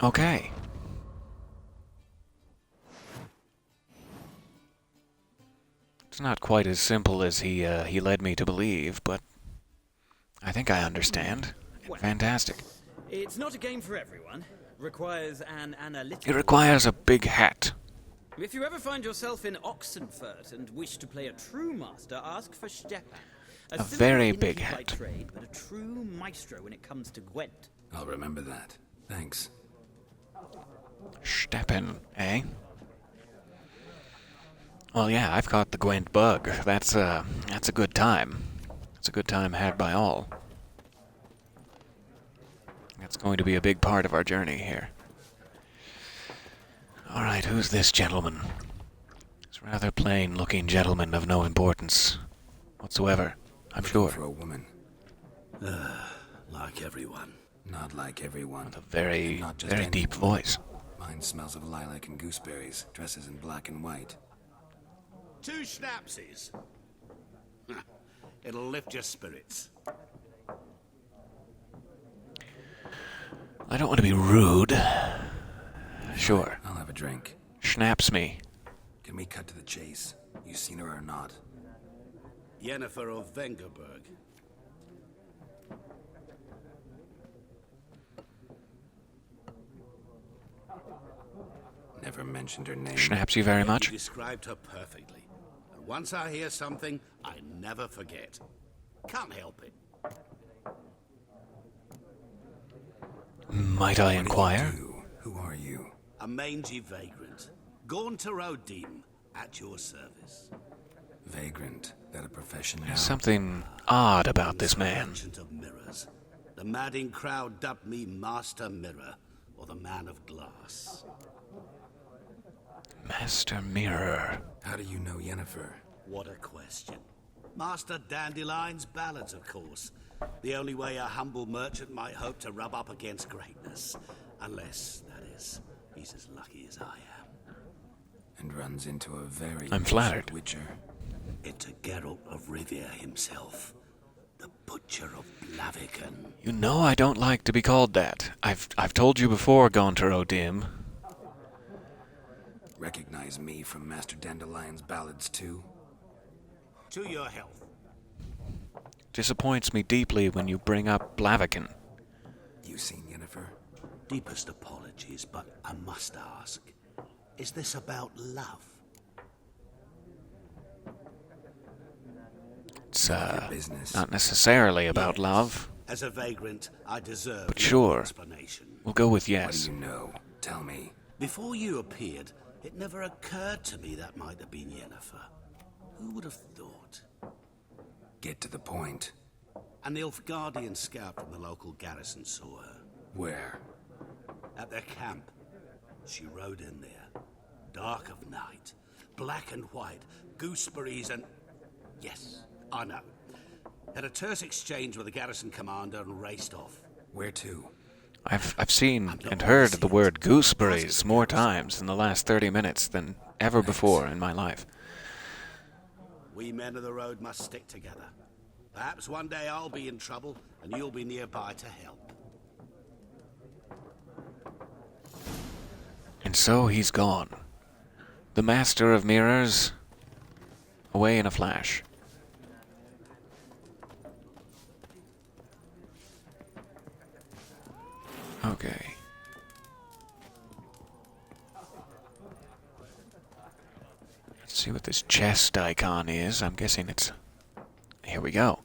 Okay. It's not quite as simple as he led me to believe, but I think I understand. Fantastic. It's not a game for everyone. Requires an analytical... It requires a big hat. If you ever find yourself in Oxenfurt and wish to play a true master, ask for Stepan. A very big by hat. trade, but a true maestro when it comes to Gwent. I'll remember that. Thanks. Stepan, eh? Well, yeah, I've caught the Gwent bug. That's a good time. It's a good time had by all. That's going to be a big part of our journey here. Alright, who's this gentleman? It's a rather plain-looking gentleman of no importance whatsoever, I'm sure. For a woman. Like everyone. Not like everyone. With a very, Not just very any deep woman. voice. Mine smells of lilac and gooseberries, dresses in black and white. 2 schnapsies. It'll lift your spirits. I don't want to be rude. Sure. I'll have a drink. Schnaps me. Can we cut to the chase? You seen her or not? Yennefer of Vengerberg. Never mentioned her name. Schnaps you very much. You described her perfectly. And once I hear something, I never forget. Can't help it. Might I inquire? Who are you? A mangy vagrant. Gone to Rodim, at your service. Vagrant. That a profession now? There's something odd about this man. Merchant of mirrors. The madding crowd dubbed me Master Mirror, or the Man of Glass. Master Mirror. How do you know Yennefer? What a question. Master Dandelion's ballads, of course. The only way a humble merchant might hope to rub up against greatness. Unless, that is, he's as lucky as I am. And runs into a very I'm flattered. Witcher. Into Geralt of Rivia himself. The Butcher of Blaviken. You know I don't like to be called that. I've told you before, Gaunter O'Dim. Recognize me from Master Dandelion's ballads too? To your health. Disappoints me deeply when you bring up Blaviken. You seen Yennefer? Deepest apologies, but I must ask. Is this about love? It's, not necessarily about love. As a vagrant, I deserve But no sure. explanation. We'll go with yes. What do you know? Tell me. Before you appeared, it never occurred to me that might have been Yennefer. Who would have thought? Get to the point. An Nilfgaardian scout from the local garrison saw her. Where? At their camp. She rode in there. Dark of night. Black and white. Gooseberries and... Yes, I know. Had a terse exchange with the garrison commander and raced off. Where to? I've seen and heard the word gooseberries more times in the last 30 minutes than ever before in my life. We men of the road must stick together. Perhaps one day I'll be in trouble and you'll be nearby to help. And so he's gone. The master of mirrors, away in a flash. Okay. Let's see what this chest icon is. I'm guessing it's... Here we go.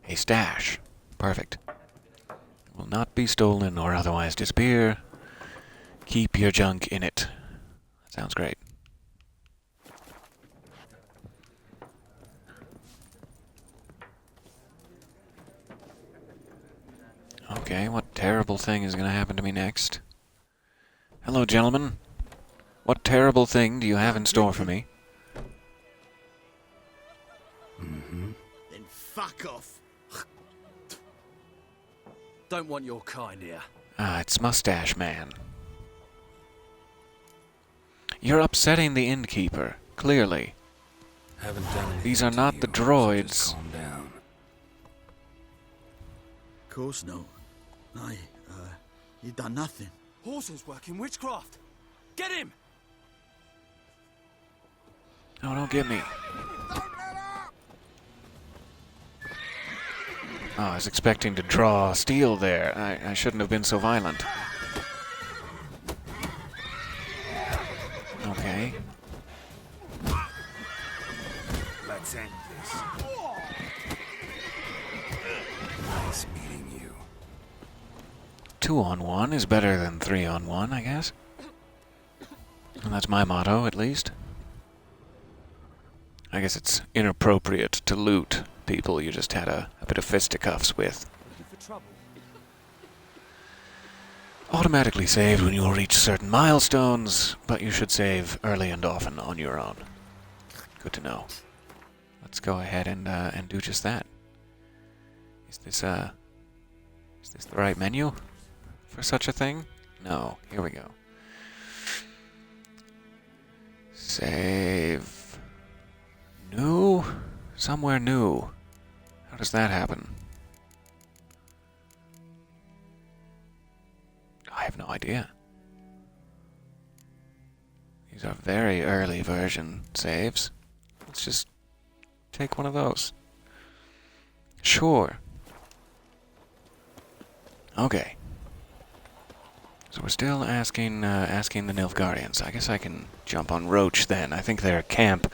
A stash. Perfect. Will not be stolen or otherwise disappear. Keep your junk in it. That sounds great. Okay, what terrible thing is going to happen to me next? Hello, gentlemen. What terrible thing do you have in store for me? Mm-hmm. Then fuck off. Don't want your kind here. Ah, it's Mustache Man. You're upsetting the innkeeper, clearly. Haven't done anything. These are to not you, the so droids. just calm down. Of course no. You done nothing. Horses working witchcraft. Get him! No, don't get me. Oh, I was expecting to draw steel there. I shouldn't have been so violent. Okay. Let's end this. Nice meeting you. 2-on-1 is better than 3-on-1, I guess. And that's my motto, at least. I guess it's inappropriate to loot people you just had a bit of fisticuffs with. Automatically saved when you reach certain milestones, but you should save early and often on your own. Good to know. Let's go ahead and do just that. Is this the right menu for such a thing? No. Here we go. Save. New? Somewhere new. How does that happen? I have no idea. These are very early version saves. Let's just take one of those. Sure. Okay. So we're still asking the Nilfgaardians. I guess I can jump on Roach then. I think their camp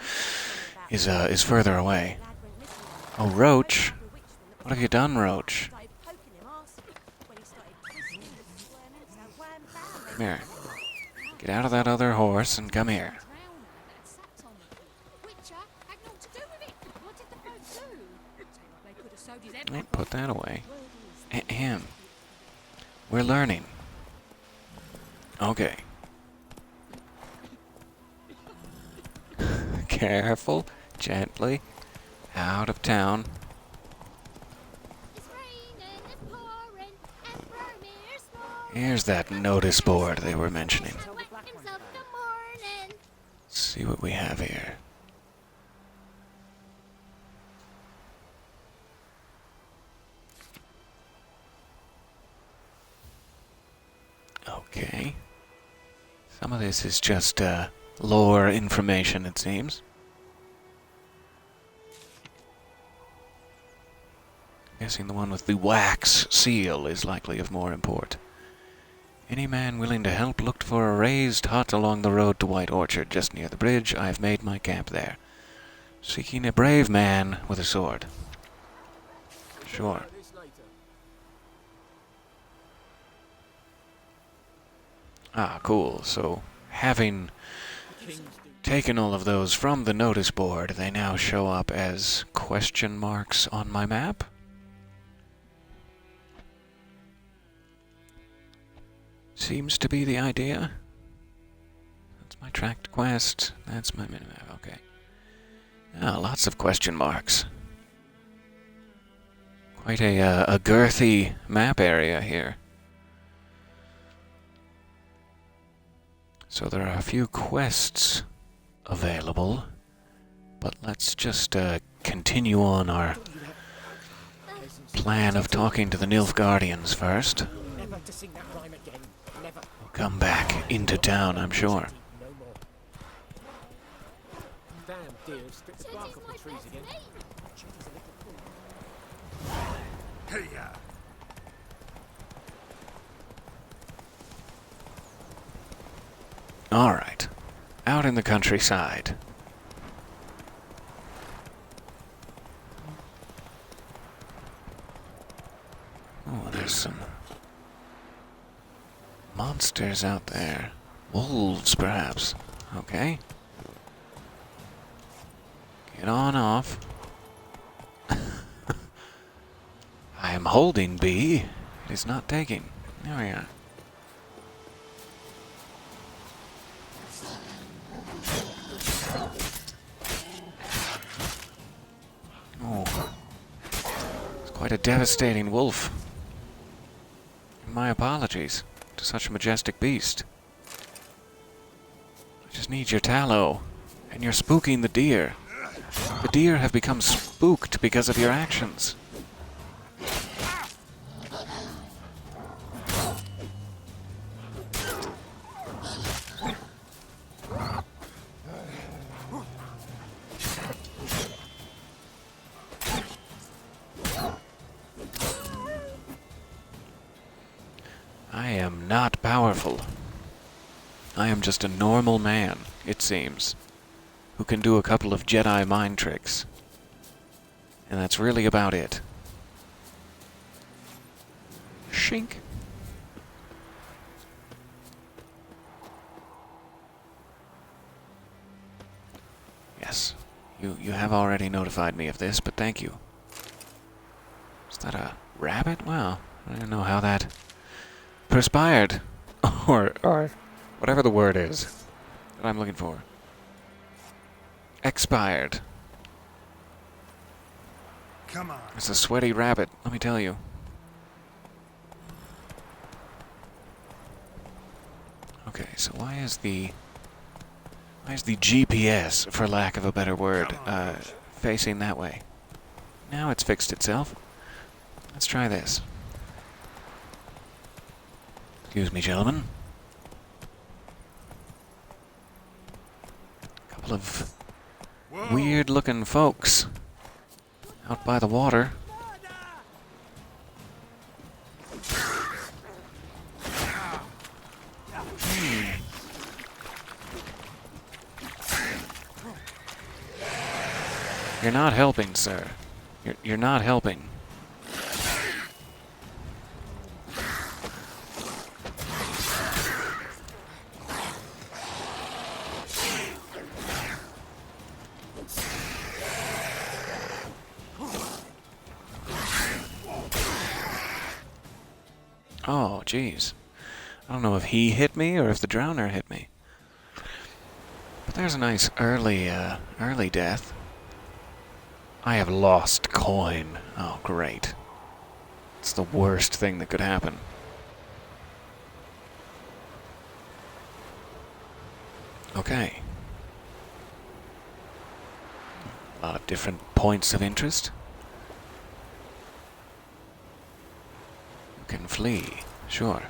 is further away. Oh, Roach? What have you done, Roach? Come here. Get out of that other horse and come here. Put that away. Him. We're learning. Okay. Careful. Gently. Out of town. Here's that notice board they were mentioning. Let's see what we have here. Okay. Some of this is just lore information, it seems. Guessing the one with the wax seal is likely of more import. Any man willing to help looked for a raised hut along the road to White Orchard, just near the bridge. I have made my camp there. Seeking a brave man with a sword. Sure. Ah, cool. So, having taken all of those from the notice board, they now show up as question marks on my map? Seems to be the idea. That's my tracked quest. That's my minimap. Okay. Ah, lots of question marks. Quite a girthy map area here. So there are a few quests available, but let's just continue on our plan of talking to the Nilfgaardians first. Never to sing that rhyme again. Never. We'll come back into town, I'm sure. No more. Damn, dear, stick the bark off the trees again. Hey-ya! All right, out in the countryside. Oh, there's some monsters out there. Wolves, perhaps. Okay. Get on off. I am holding B. It is not taking. There we are. Oh. It's quite a devastating wolf. My apologies to such a majestic beast. I just need your tallow. And you're spooking the deer. The deer have become spooked because of your actions. I am not powerful. I am just a normal man, it seems, who can do a couple of Jedi mind tricks. And that's really about it. Shink. Yes, you have already notified me of this, but thank you. Is that a rabbit? Wow, I don't know how that perspired, or whatever the word is that I'm looking for. Expired. Come on. It's a sweaty rabbit, let me tell you. Okay, so why is the GPS, for lack of a better word, facing that way? Now it's fixed itself. Let's try this. Excuse me, gentlemen. Couple of weird-looking folks out by the water. You're not helping, sir. You're not helping. Oh, jeez. I don't know if he hit me or if the drowner hit me. But there's a nice early death. I have lost coin. Oh, great. It's the worst thing that could happen. Okay. A lot of different points of interest. You can flee, sure.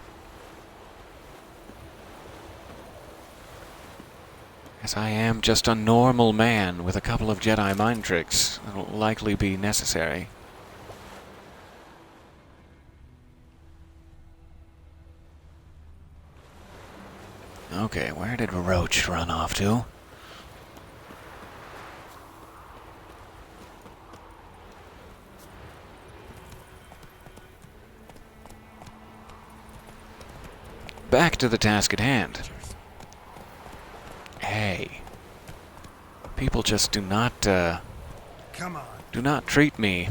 Yes, I am just a normal man with a couple of Jedi mind tricks that'll likely be necessary. Okay, where did Roach run off to? Back to the task at hand. Hey. People just do not Come on. do not treat me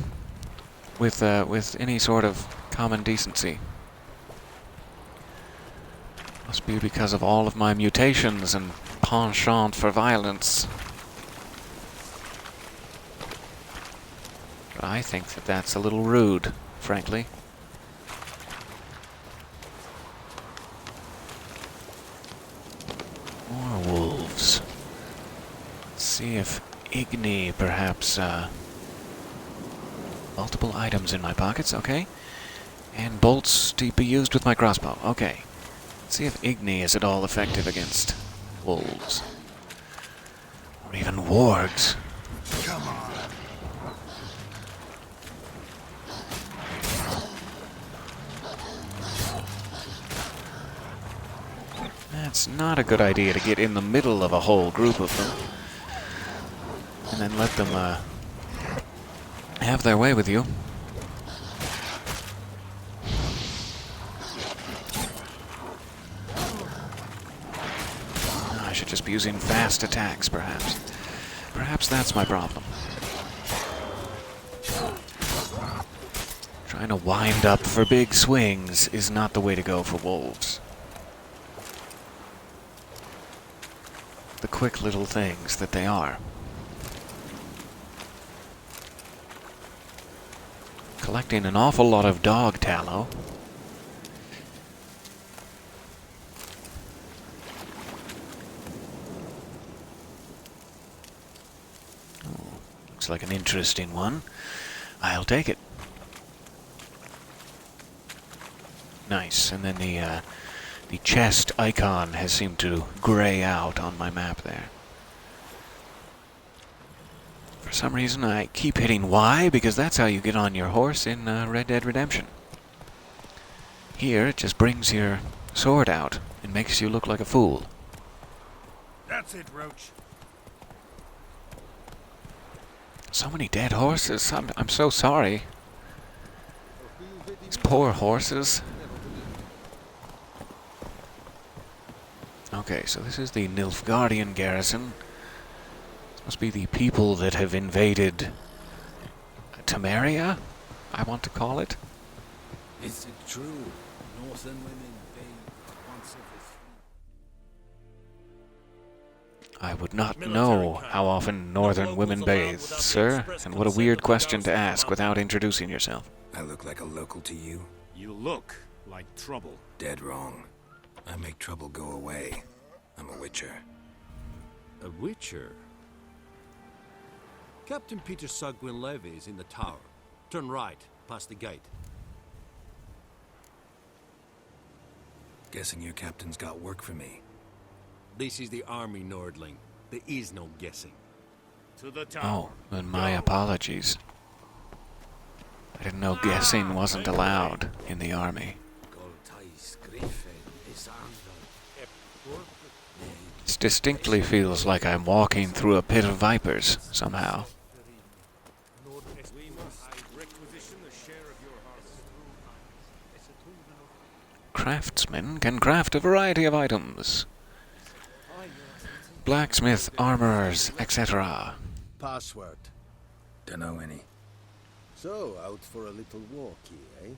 with any sort of common decency. Must be because of all of my mutations and penchant for violence. But I think that that's a little rude, frankly. More wolves. Let's see if Igni perhaps, multiple items in my pockets, okay. And bolts to be used with my crossbow, okay. Let's see if Igni is at all effective against wolves. Or even wargs. Come on. That's not a good idea to get in the middle of a whole group of them. And then let them, have their way with you. I should just be using fast attacks, perhaps. Perhaps that's my problem. Trying to wind up for big swings is not the way to go for wolves. The quick little things that they are. Collecting an awful lot of dog tallow. Oh, looks like an interesting one. I'll take it. Nice, and then the chest icon has seemed to gray out on my map there. For some reason, I keep hitting Y because that's how you get on your horse in Red Dead Redemption. Here, it just brings your sword out and makes you look like a fool. That's it, Roach. So many dead horses. I'm so sorry. These poor horses. Okay, so this is the Nilfgaardian garrison. This must be the people that have invaded Temeria, I want to call it. Is it true? Northern women bathe once every I would not know how often northern women bathe, sir, and what a weird question to ask without introducing yourself. I look like a local to you? You look like trouble. Dead wrong. I make trouble go away. I'm a witcher. A witcher? Captain Peter Sugwin Levy is in the tower. Turn right, past the gate. Guessing your captain's got work for me. This is the army, Nordling. There is no guessing. To the tower. Oh, then my apologies. I didn't know guessing wasn't allowed in the army. This distinctly feels like I'm walking through a pit of vipers, somehow. Craftsmen can craft a variety of items. Blacksmith, armorers, etc. Password. Dunno any. So, out for a little walk here, eh?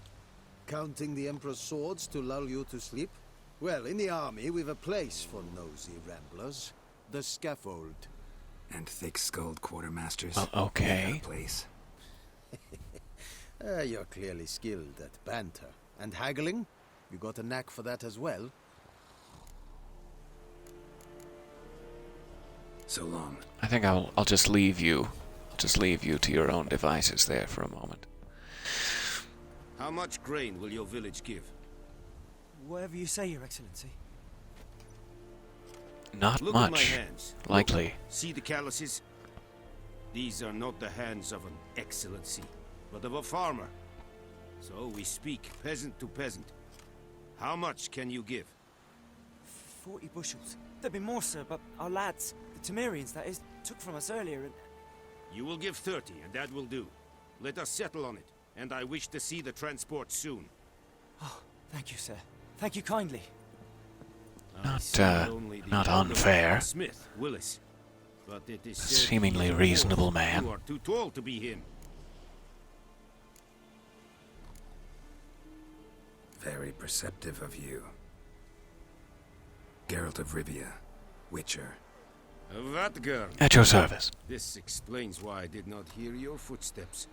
Counting the Emperor's swords to lull you to sleep? Well, in the army, we've a place for nosy ramblers. The scaffold. And thick-skulled quartermasters. Okay. That place. You're clearly skilled at banter. And haggling? You got a knack for that as well? So long. I think I'll just leave you. Just leave you to your own devices there for a moment. How much grain will your village give? Whatever you say, Your Excellency. Not Look much. at my hands. Likely. Look. See the calluses? These are not the hands of an excellency, but of a farmer. So we speak peasant to peasant. How much can you give? 40 bushels. There'd be more, sir, but our lads, the Temerians, that is, took from us earlier and... You will give 30, and that will do. Let us settle on it, and I wish to see the transport soon. Oh, thank you, sir. Thank you kindly. Not unfair. Smith, Willis. But it is Seemingly reasonable man. You are too tall to be him. Very perceptive of you. Geralt of Rivia, Witcher. Vatgern. At your service. This explains why I did not hear your footsteps.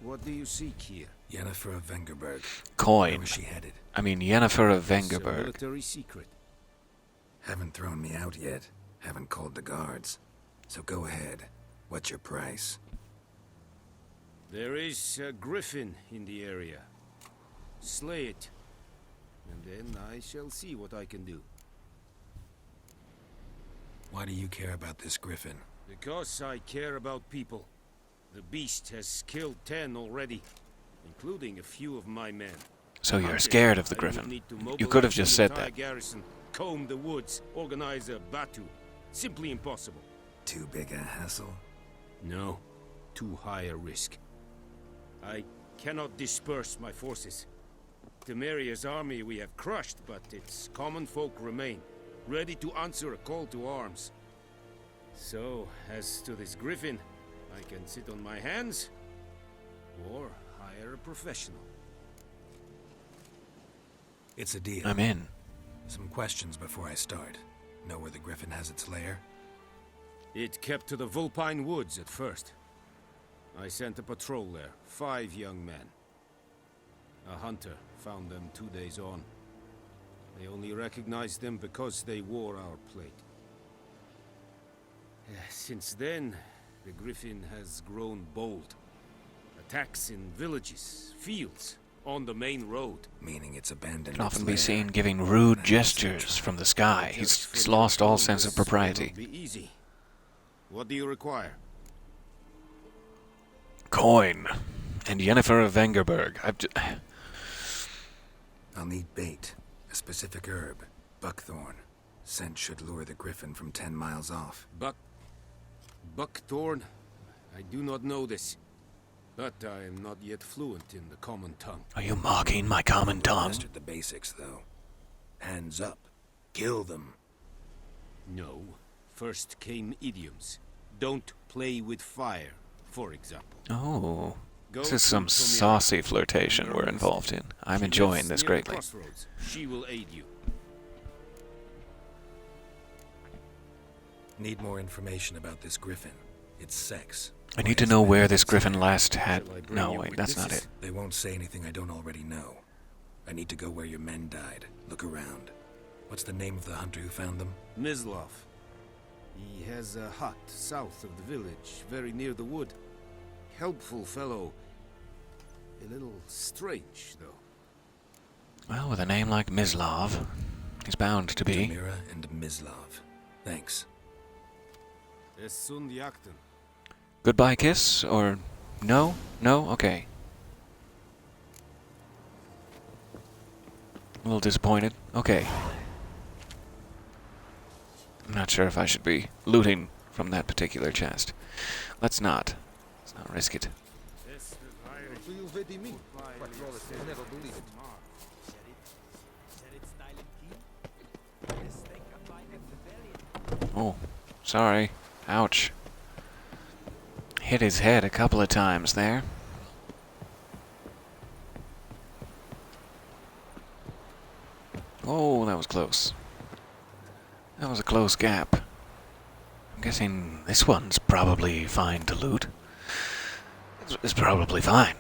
What do you seek here? Yennefer of Vengerberg. Coin. Where was she headed? I mean, Yennefer of It's a Vengerberg. military secret. Haven't thrown me out yet. Haven't called the guards. So go ahead. What's your price? There is a griffin in the area. Slay it, and then I shall see what I can do. Why do you care about this griffin? Because I care about people. The beast has killed 10 already, including a few of my men. So you're Hunted, scared of the I would griffin. need to You could have mobilize just the said entire that. Garrison, comb the woods, organize a batu. Simply impossible. Too big a hassle? No, too high a risk. I cannot disperse my forces. Temeria's army we have crushed, but its common folk remain, ready to answer a call to arms. So, as to this griffin, I can sit on my hands, or hire a professional. It's a deal. I'm in. Some questions before I start. Know where the griffin has its lair? It kept to the Vulpine Woods at first. I sent a patrol there, 5 young men. A hunter found them 2 days on. They only recognized them because they wore our plate. Since then, the griffin has grown bold. Attacks in villages, fields, on the main road. Meaning it's abandoned. Can often be seen giving rude gestures from the sky. He's lost all sense of propriety. Be easy. What do you require? Coin. And Yennefer of Vengerberg. I'll need bait. A specific herb. Buckthorn. Scent should lure the griffin from 10 miles off. Buckthorn? I do not know this. But I am not yet fluent in the common tongue. Are you mocking my common tongue? Mastered the basics, though. Hands up. Kill them. No. First came idioms. Don't play with fire, for example. Oh. This Go is some to saucy flirtation we're involved in. I'm She enjoying lives this near the greatly. crossroads. She will aid you. Need more information about this griffin. Its sex. I need to know where this griffin last had... No, wait, that's not it. They won't say anything I don't already know. I need to go where your men died. Look around. What's the name of the hunter who found them? Mislav. He has a hut south of the village, very near the wood. Helpful fellow. A little strange, though. Well, with a name like Mislav, he's bound to be. Demira and Mislav. Thanks. Essundiakten. Goodbye kiss, or no? No? Okay. A little disappointed. Okay. I'm not sure if I should be looting from that particular chest. Let's not. Let's not risk it. Oh, sorry. Ouch. Hit his head a couple of times there. Oh, that was close. That was a close gap. I'm guessing this one's probably fine to loot. It's probably fine.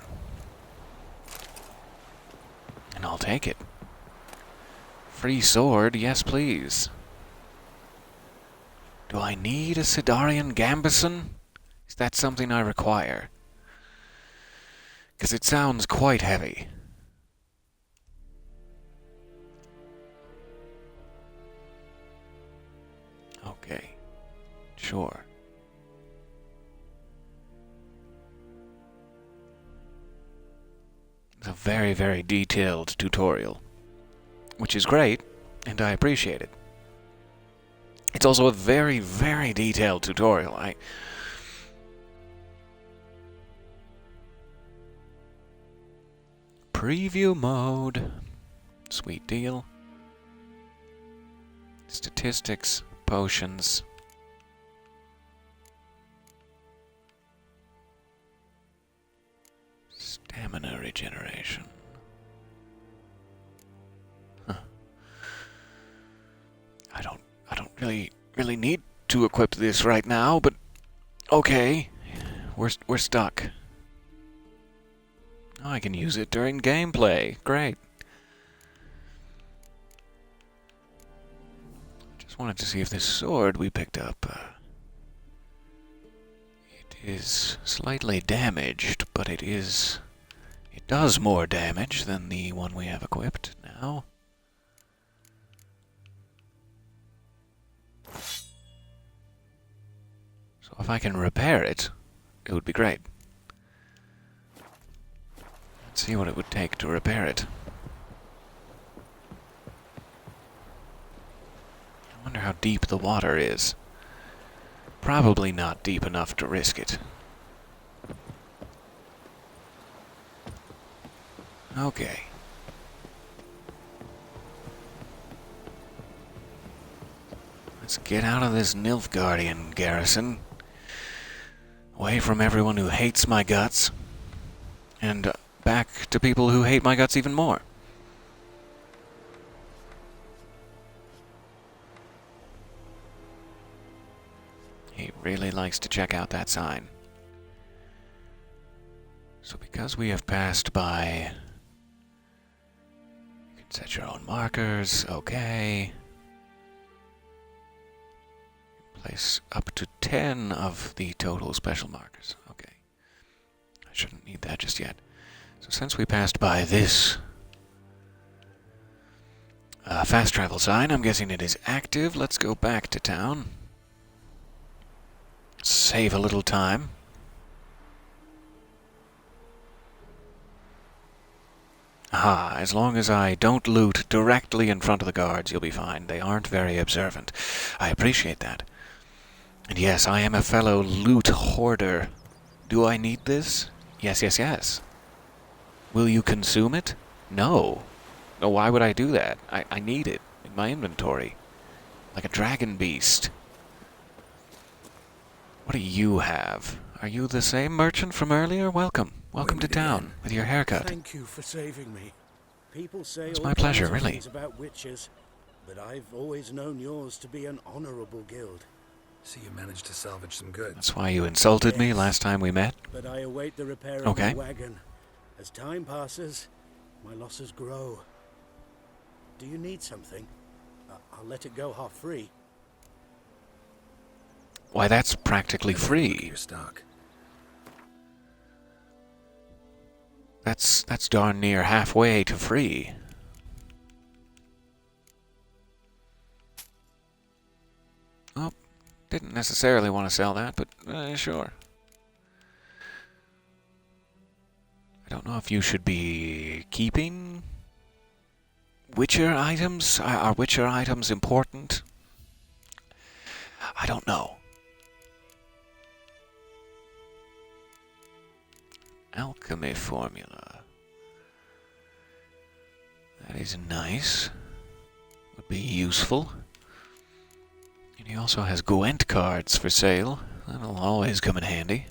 And I'll take it. Free sword, yes please. Do I need a Sidarian Gambison? Is that something I require? Because it sounds quite heavy. Okay. Sure. It's a very, very detailed tutorial. Which is great, and I appreciate it. It's also a very, very detailed tutorial. Preview mode. Sweet deal. Statistics, potions. Stamina regeneration. Huh. I don't really need to equip this right now, but okay. We're stuck. Oh, I can use it during gameplay. Great. Just wanted to see if this sword we picked up, it is slightly damaged, but it does more damage than the one we have equipped now. So if I can repair it, it would be great. Let's see what it would take to repair it. I wonder how deep the water is. Probably not deep enough to risk it. Okay. Let's get out of this Nilfgaardian garrison. Away from everyone who hates my guts. And back to people who hate my guts even more. He really likes to check out that sign. So because we have passed by... You can set your own markers, okay. Place up to 10 of the total special markers, okay. I shouldn't need that just yet. So since we passed by this fast travel sign, I'm guessing it is active. Let's go back to town. Save a little time. Aha, as long as I don't loot directly in front of the guards, you'll be fine. They aren't very observant. I appreciate that. And yes, I am a fellow loot hoarder. Do I need this? Yes, yes, yes. Will you consume it? No. No, why would I do that? I need it in my inventory. Like a dragon beast. What do you have? Are you the same merchant from earlier? Welcome. Welcome to town with your haircut. Thank you for saving me. People say It's all my pleasure, kinds of really. things about witches, but I've always known yours to be an honorable guild. So you managed to salvage some goods. That's why you insulted me last time we met? But I await the repair of Okay. my wagon. As time passes, my losses grow. Do you need something? I'll let it go half free. Why, that's practically Look at free. your stock. That's darn near halfway to free. Oh, didn't necessarily want to sell that, but sure. I don't know if you should be keeping Witcher items. Are Witcher items important? I don't know. Alchemy formula. That is nice. Would be useful. And he also has Gwent cards for sale. That'll always come in handy.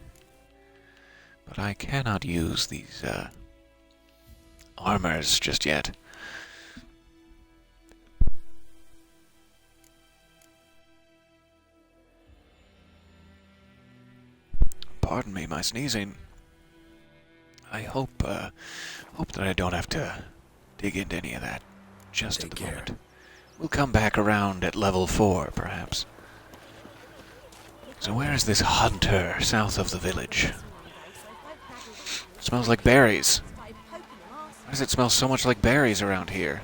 But I cannot use these armors just yet. Pardon me, my sneezing. I hope that I don't have to dig into any of that just at the moment. We'll come back around at level 4, perhaps. So where is this hunter south of the village? It smells like berries. Why does it smell so much like berries around here?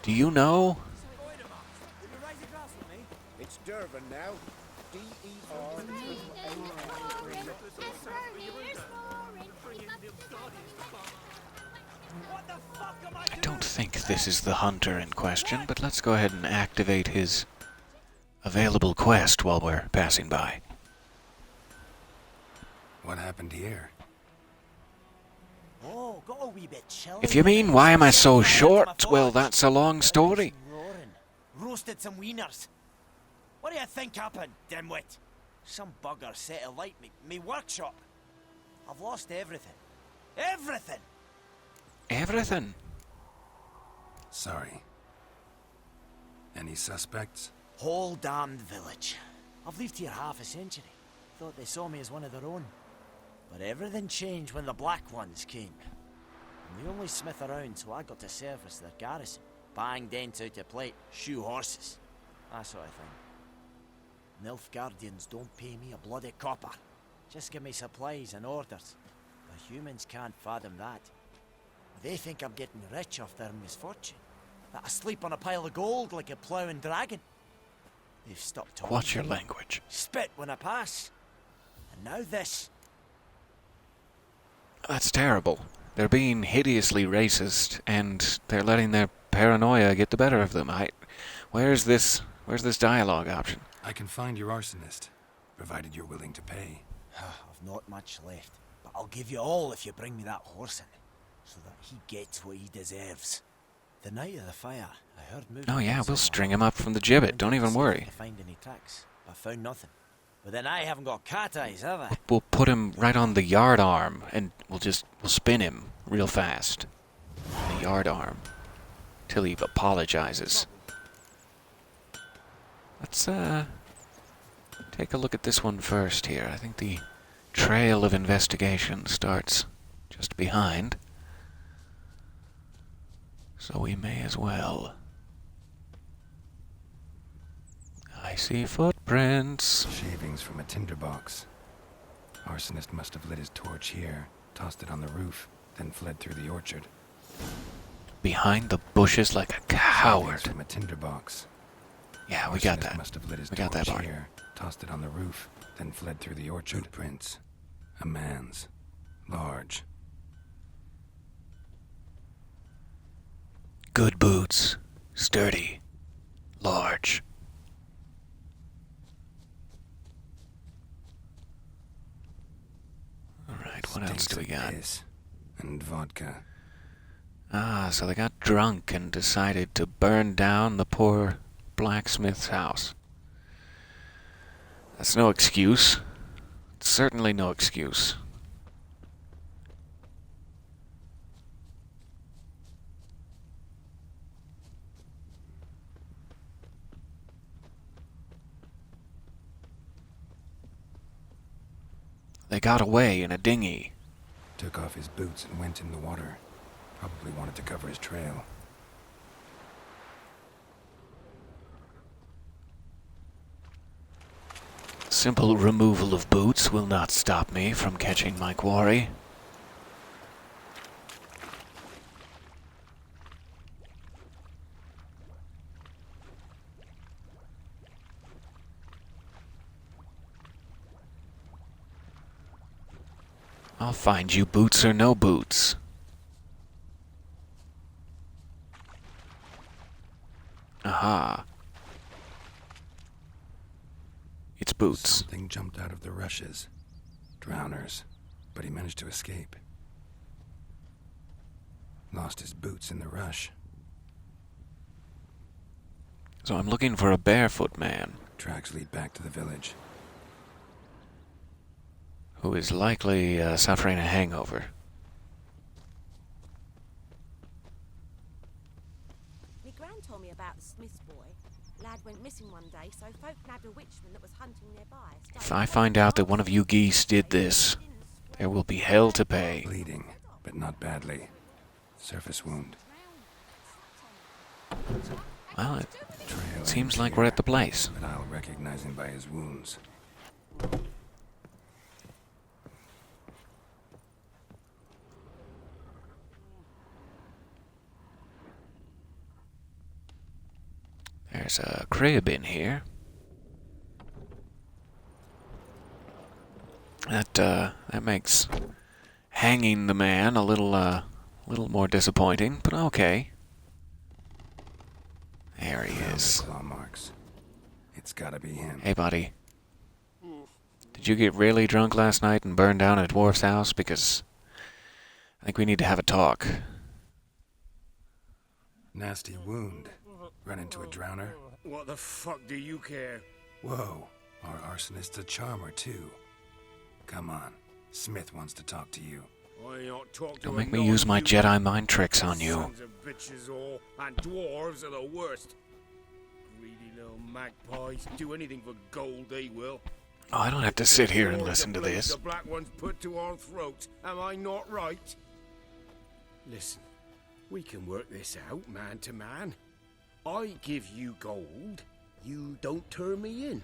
Do you know? It's Durban now. I don't think this is the hunter in question, but let's go ahead and activate his available quest while we're passing by. What happened here? Oh, got a wee bit chilly. If you mean why am I so short, well, that's a long story. Roasted some wieners. What do you think happened, dimwit? Some bugger set alight me workshop. I've lost everything. Everything! Everything? Sorry. Any suspects? Whole damned village. I've lived here half a century. Thought they saw me as one of their own. But everything changed when the Black Ones came. I'm the only smith around, so I got to service their garrison. Bang dents out of plate, shoe horses. That sort of thing. Nilfgaardians don't pay me a bloody copper. Just give me supplies and orders. The humans can't fathom that. They think I'm getting rich off their misfortune. That I sleep on a pile of gold like a ploughing dragon. They've stopped talking. Watch your language. Spit when I pass. And now this. That's terrible. They're being hideously racist, and they're letting their paranoia get the better of them. Where's this dialogue option? I can find your arsonist, provided you're willing to pay. I've not much left, but I'll give you all if you bring me that horse in, so that he gets what he deserves. The night of the fire, I heard movement. Oh yeah, we'll string him up from the gibbet. Don't even worry. To find any tracks, but found nothing. But then I haven't got cat eyes, have I? We'll put him right on the yard arm, and we'll spin him real fast. The yard arm. Till he apologizes. Let's, take a look at this one first here. I think the trail of investigation starts just behind. So we may as well. I see footprints. Shavings from a tinderbox. Arsonist must have lit his torch here, tossed it on the roof, then fled through the orchard. Behind the bushes like a coward. Shavings from a tinderbox. Yeah, we got that. Must have lit his We got that torch part. here, tossed it on the roof, then fled through the orchard. Footprints. A man's. Large. Good boots. Sturdy. Large. Alright, what else do we got? Piss and vodka. Ah, so they got drunk and decided to burn down the poor blacksmith's house. That's no excuse. It's certainly no excuse. They got away in a dinghy. Took off his boots and went in the water. Probably wanted to cover his trail. Simple removal of boots will not stop me from catching my quarry. I'll find you boots or no boots. Aha. It's boots. Something jumped out of the rushes. Drowners. But he managed to escape. Lost his boots in the rush. So I'm looking for a barefoot man. Tracks lead back to the village. Who is likely suffering a hangover. Me gran told me about the Smith's boy. Lad went missing one day, so folk nabbed a witchman that was hunting nearby. If I find out that one of you geese did this, there will be hell to pay. Bleeding, but not badly. Surface wound. Well, it seems like we're at the place. But I'll recognize him by his wounds. There's a crib in here. That makes hanging the man a little more disappointing, but okay. There he is. Claw marks. It's gotta be him. Hey, buddy. Did you get really drunk last night and burn down a dwarf's house? Because I think we need to have a talk. Nasty wound. Run into a drowner. What the fuck do you care? Whoa, our arsonist's a charmer too. Come on, Smith wants to talk to you. Don't make me use my Jedi mind tricks on you. Sons of bitches all, and dwarves are the worst. Greedy little magpies. Do anything for gold, they will. Oh, I don't have to sit here and Lord, listen the to place this. The black ones put to our throats. Am I not right? Listen, we can work this out, man to man. I give you gold, you don't turn me in.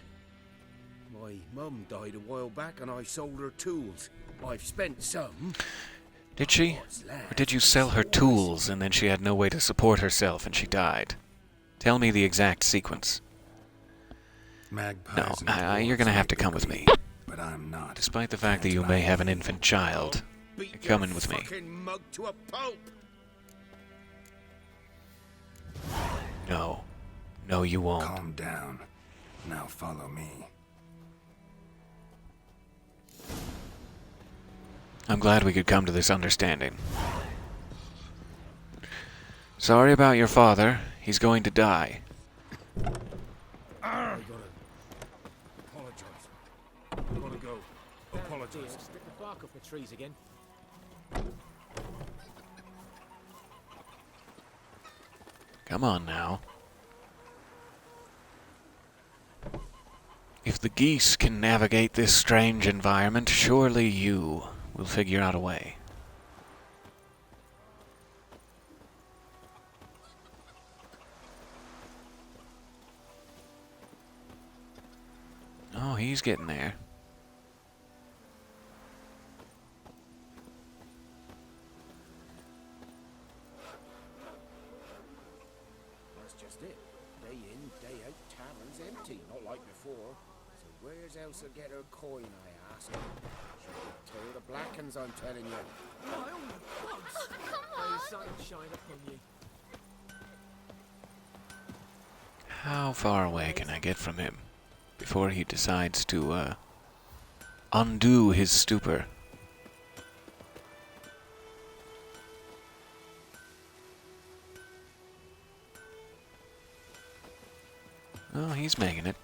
My mum died a while back and I sold her tools. I've spent some. Did she? Or did you sell her tools and then she had no way to support herself and she died? Tell me the exact sequence. Magpies No, you're gonna have to come with me. But I'm not. Despite the fact that you may have an infant child, you're coming with me. Fucking mug to a pulp. No. No, you won't. Calm down. Now follow me. I'm glad we could come to this understanding. Sorry about your father. He's going to die. I gotta apologize. I gotta go. Apologize. Stick the bark off the trees again. Come on now. If the geese can navigate this strange environment, surely you will figure out a way. Oh, he's getting there. That's just it. Day in, day out, tavern's empty, not like before. So where's Elsa get her coin, I ask? She'll tell the black uns, I'm telling you. May the sun shine upon you. How far away can I get from him before he decides to, undo his stupor? Oh, he's making it.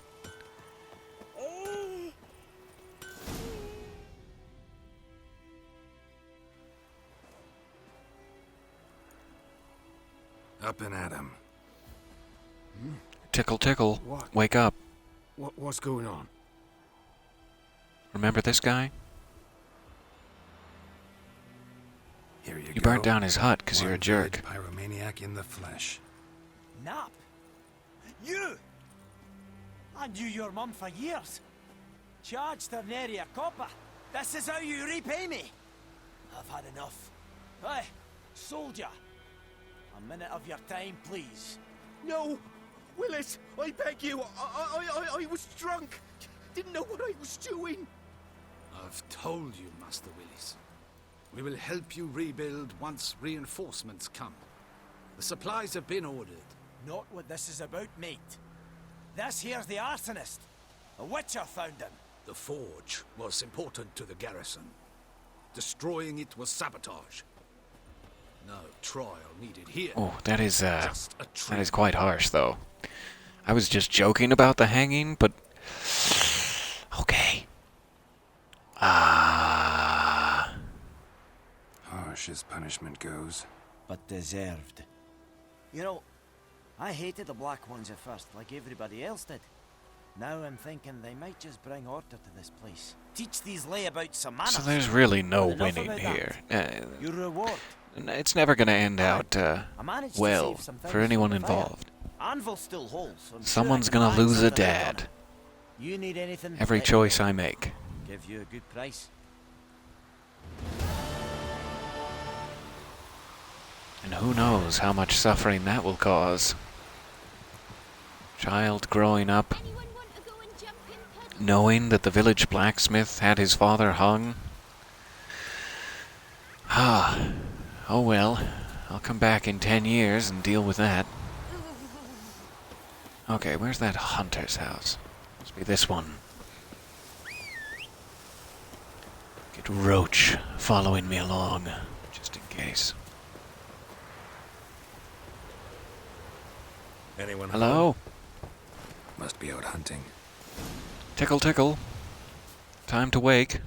Up and at him. Tickle, tickle. What? Wake up. What's going on? Remember this guy? Here you You go. burnt down his hut because you're a One jerk. village pyromaniac in the flesh. Nap? You? I knew your mum for years. Charged her nary a copper. This is how you repay me. I've had enough. Hey, soldier. A minute of your time, please. No! Willis, I beg you. I was drunk. Didn't know what I was doing. I've told you, Master Willis. We will help you rebuild once reinforcements come. The supplies have been ordered. Not what this is about, mate. This here's the arsonist. A witcher found him. The forge was important to the garrison. Destroying it was sabotage. No trial needed here. Oh, that is Just a that is quite harsh, though. I was just joking about the hanging, but okay. Harsh as punishment goes. But deserved. You know, I hated the Black Ones at first, like everybody else did. Now I'm thinking they might just bring order to this place. Teach these layabouts some manners. So there's really no But enough winning about here. Your reward. It's never going to end out I managed to well save some for things anyone from the fire. involved. Anvil still holds. So I'm sure Someone's I can going to buy lose a something out on dad. it. You need anything? Every let me choice know. I make. Give you a good price. And who knows how much suffering that will cause. Child growing up, knowing that the village blacksmith had his father hung. Ah, oh well. I'll come back in 10 years and deal with that. Okay, where's that hunter's house? Must be this one. Get Roach following me along, just in case. Anyone Hello? home? Must be out hunting. Tickle, tickle. Time to wake.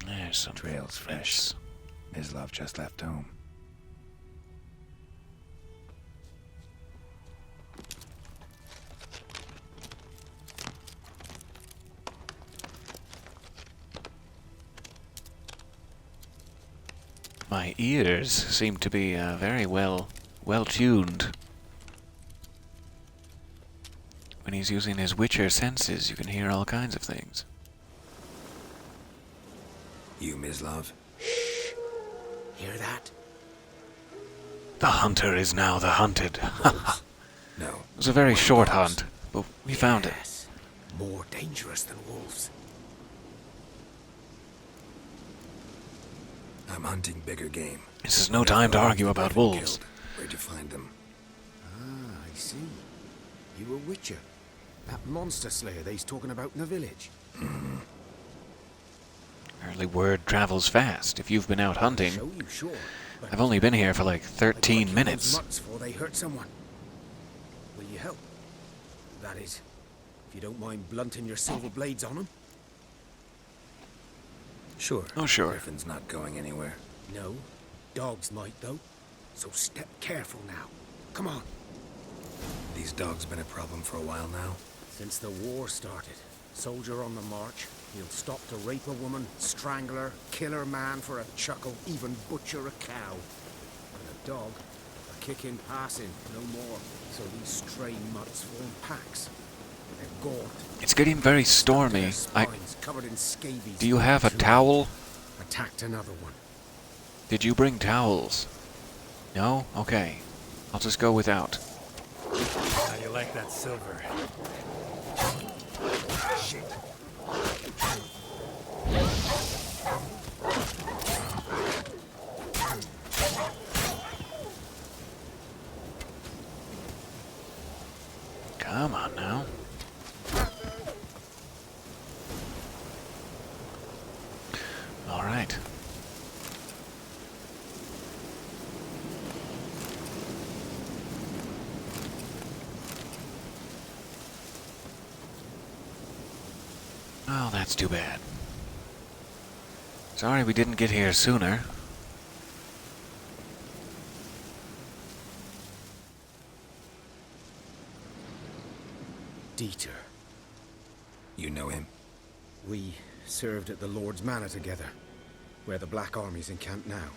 There's some Trail's fresh. Mislav just left home. My ears seem to be very well tuned. When he's using his Witcher senses, you can hear all kinds of things. You, Mislav? Hear that? The hunter is now the hunted. No. It was a very short hunt, but we found it. More dangerous than wolves. I'm hunting bigger game. This is no time to argue about wolves. Where'd you find them? Ah, I see. You a Witcher. That monster slayer they's talking about in the village. Mm-hmm. Apparently word travels fast. If you've been out hunting, Show you, sure. But I've only been here for like 13 minutes. Mutts before they hurt someone. Will you help? That is, if you don't mind blunting your silver blades on them. Sure. Oh, sure. Griffin's not going anywhere. No. Dogs might, though. So step careful now. Come on. These dogs been a problem for a while now? Since the war started. Soldier on the march. He'll stop to rape a woman, strangle her, kill her man for a chuckle, even butcher a cow. And a dog, a kick in passing, no more. So these stray mutts form packs. They're gaunt. It's getting very stormy. Covered in scabies. Do you have a towel? Attacked another one. Did you bring towels? No? Okay. I'll just go without. How do you like that silver? Shit. Come on now. All right. Oh, that's too bad. Sorry we didn't get here sooner. Dieter. You know him? We served at the Lord's Manor together, where the Black Army's encamped now.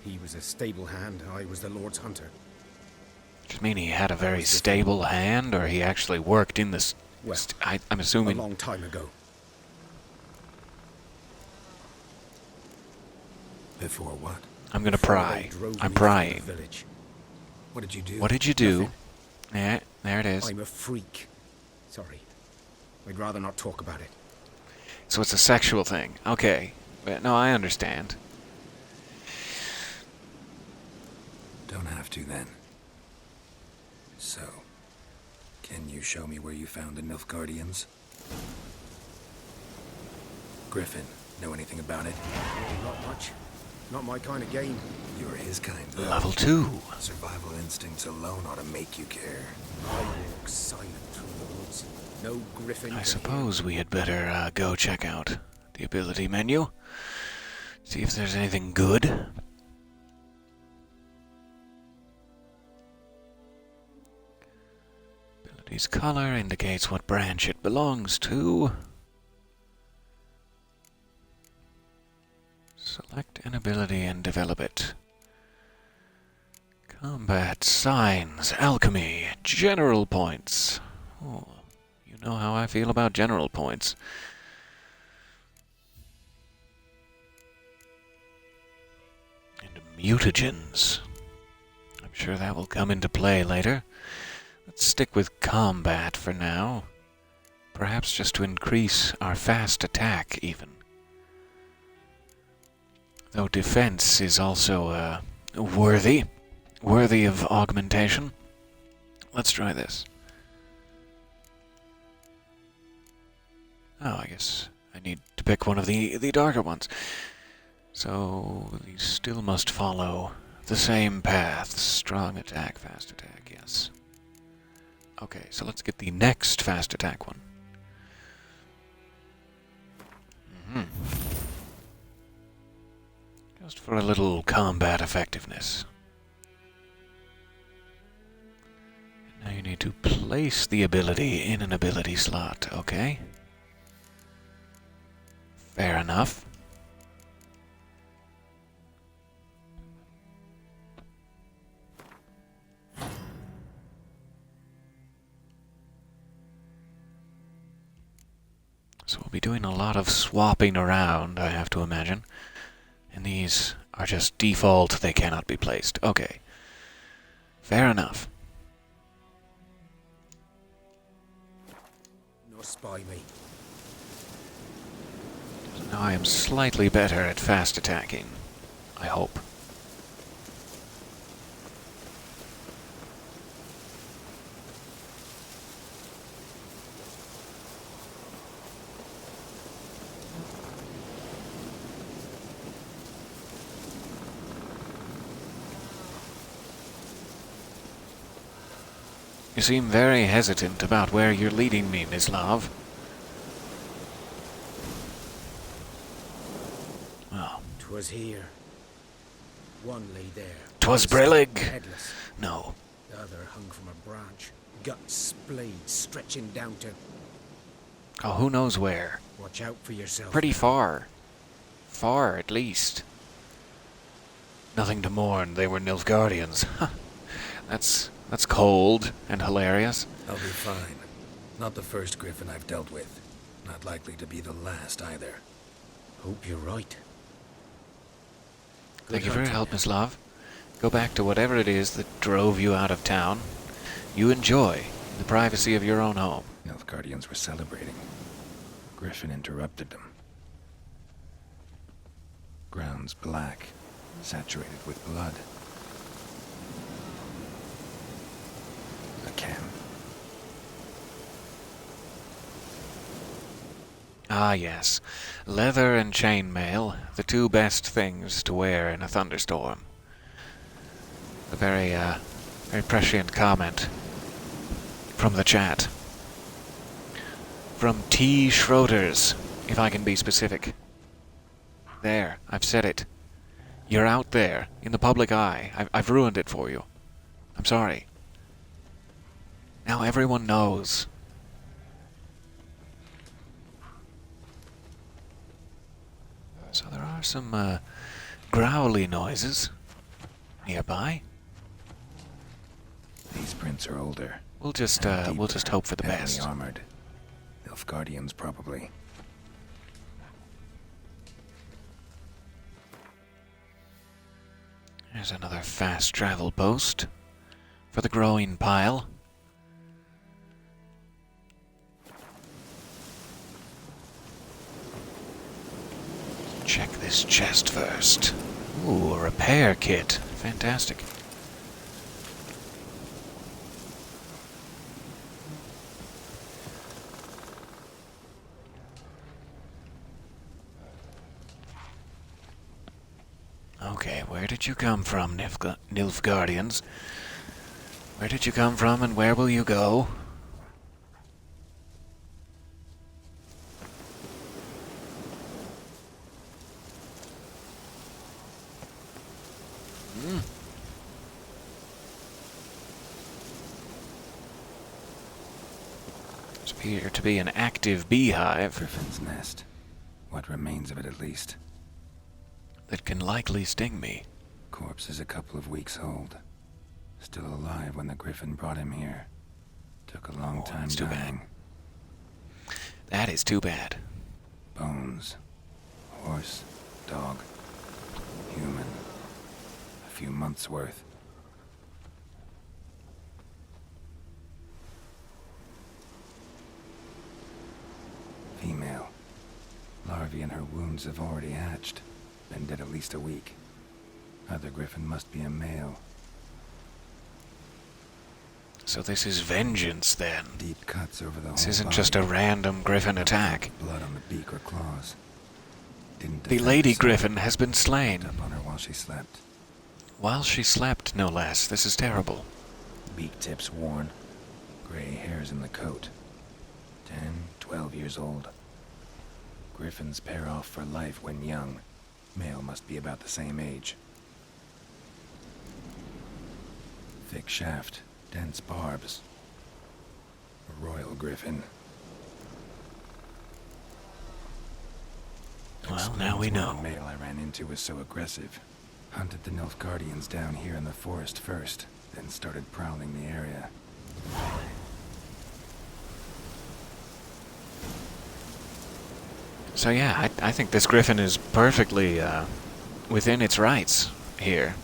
He was a stable hand, I was the Lord's hunter. Does it mean he had a very stable hand, or he actually worked in this? Well, I'm assuming. A long time ago. Before what? I'm gonna pry. I'm prying. What did you do? What did you do? Nothing. Yeah, there it is. I'm a freak. Sorry. I'd rather not talk about it. So it's a sexual thing. Okay. But no, I understand. Don't have to then. So, can you show me where you found the Nilfgaardians? Griffin, know anything about it? Not much. Not my kind of game. You're his kind, though. Level 2. Survival instincts alone ought to make you care. I walk silent through the woods. No Griffin. I suppose we had better go check out the ability menu. See if there's anything good. Ability's color indicates what branch it belongs to. Select an ability and develop it. Combat, signs, alchemy, general points. Oh, you know how I feel about general points. And mutagens. I'm sure that will come into play later. Let's stick with combat for now. Perhaps just to increase our fast attack, even. Though defense is also worthy of augmentation. Let's try this. Oh, I guess I need to pick one of the darker ones. So these still must follow the same path. Strong attack, fast attack, yes. Okay, so let's get the next fast attack one. Just for a little combat effectiveness. Now you need to place the ability in an ability slot, okay? Fair enough. So we'll be doing a lot of swapping around, I have to imagine. And these are just default, they cannot be placed. Okay. Fair enough. No spy me. Now I am slightly better at fast attacking. I hope. You seem very hesitant about where you're leading me, Mislav. Well. 'Twas here. One lay there. 'Twas Brillig. Headless. No. The other hung from a branch. Guts splayed, stretching down to... Oh, who knows where? Watch out for yourself. Pretty far. Far, at least. Nothing to mourn, they were Nilfgaardians. That's cold and hilarious. I'll be fine. Not the first Griffin I've dealt with. Not likely to be the last either. Hope you're right. Thank you for your help, Mislav. Go back to whatever it is that drove you out of town. You enjoy the privacy of your own home. Nilfgaardians were celebrating. Griffin interrupted them. Grounds black, saturated with blood. A cam. Ah, yes. Leather and chainmail, the two best things to wear in a thunderstorm. A very prescient comment from the chat. From T. Schroeder's, if I can be specific. There, I've said it. You're out there, in the public eye. I've ruined it for you. I'm sorry. Now everyone knows. So there are some growly noises nearby. These prints are older. We'll just hope for the best. Armored. Nilfgaardians, probably. There's another fast travel post for the growing pile. Check this chest first. Ooh, a repair kit. Fantastic. Okay, where did you come from, Nilfgaardians? Where did you come from and where will you go? Appear to be an active beehive. Griffin's nest. What remains of it, at least. That can likely sting me. Corpse is a couple of weeks old. Still alive when the Griffin brought him here. Took a long time that's too dying. bad. That is too bad. Bones. Horse. Dog. Human. A few months' worth. Female. Larvae in her wounds have already hatched. Been dead at least a week. Other Griffin must be a male. So this is vengeance, then. Deep cuts over the This whole isn't body. just a random Griffin attack. Blood on the beak or claws. Didn't The defend Lady herself. Griffin has been slain. Up on her while she slept. While she slept, no less. This is terrible. Beak tips worn. Gray hairs in the coat. 10, 12 years old. Griffins pair off for life when young. Male must be about the same age. Thick shaft, dense barbs. A royal griffin. Well, now we know. The male I ran into was so aggressive. Hunted the Nilfgaardians down here in the forest first, then started prowling the area. So yeah, I think this griffin is perfectly within its rights here.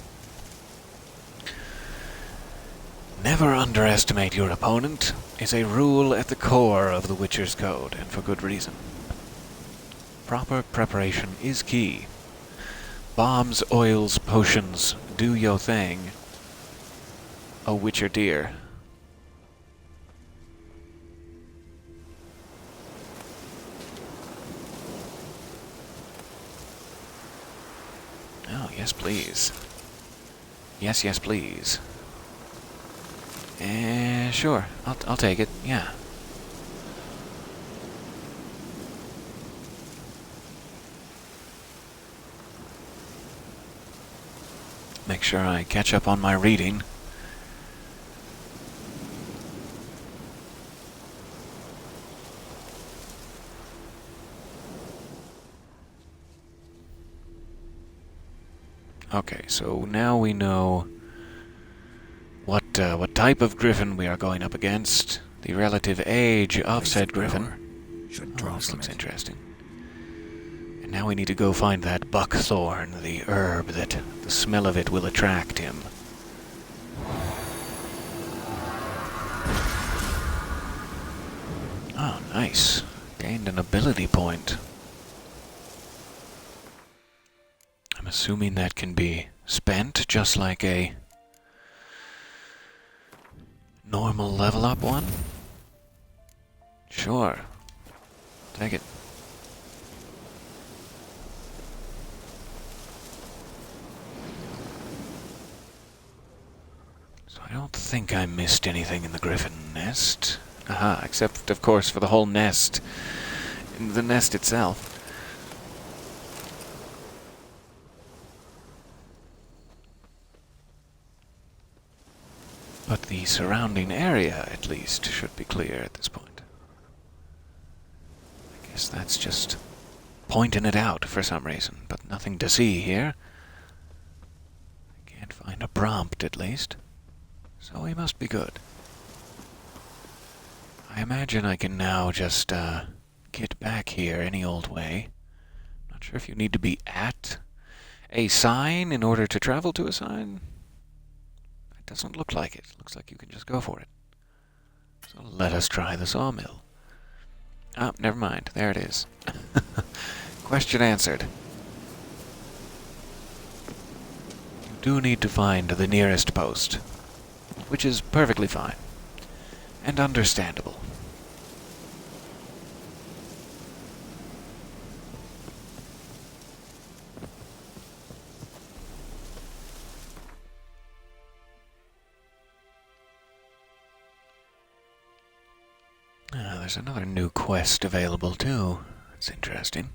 Never underestimate your opponent is a rule at the core of the Witcher's Code, and for good reason. Proper preparation is key. Bombs, oils, potions, do your thing. Oh, Witcher dear. Oh, yes, please. Yes, yes, please. Sure. I'll take it. Yeah. Make sure I catch up on my reading. Okay, so now we know what type of griffin we are going up against, the relative age of said griffin. Oh, this looks interesting. And now we need to go find that buckthorn, the herb that the smell of it will attract him. Oh, nice. Gained an ability point. I'm assuming that can be spent just like a normal level up one? Sure. Take it. So I don't think I missed anything in the griffin nest. Aha, except of course for the whole nest. The nest itself. But the surrounding area, at least, should be clear at this point. I guess that's just pointing it out for some reason, but nothing to see here. I can't find a prompt, at least. So we must be good. I imagine I can now just, get back here any old way. Not sure if you need to be at a sign in order to travel to a sign. Doesn't look like it. Looks like you can just go for it. So let us try the sawmill. Oh, never mind. There it is. Question answered. You do need to find the nearest post, which is perfectly fine and understandable. There's another new quest available too. It's interesting.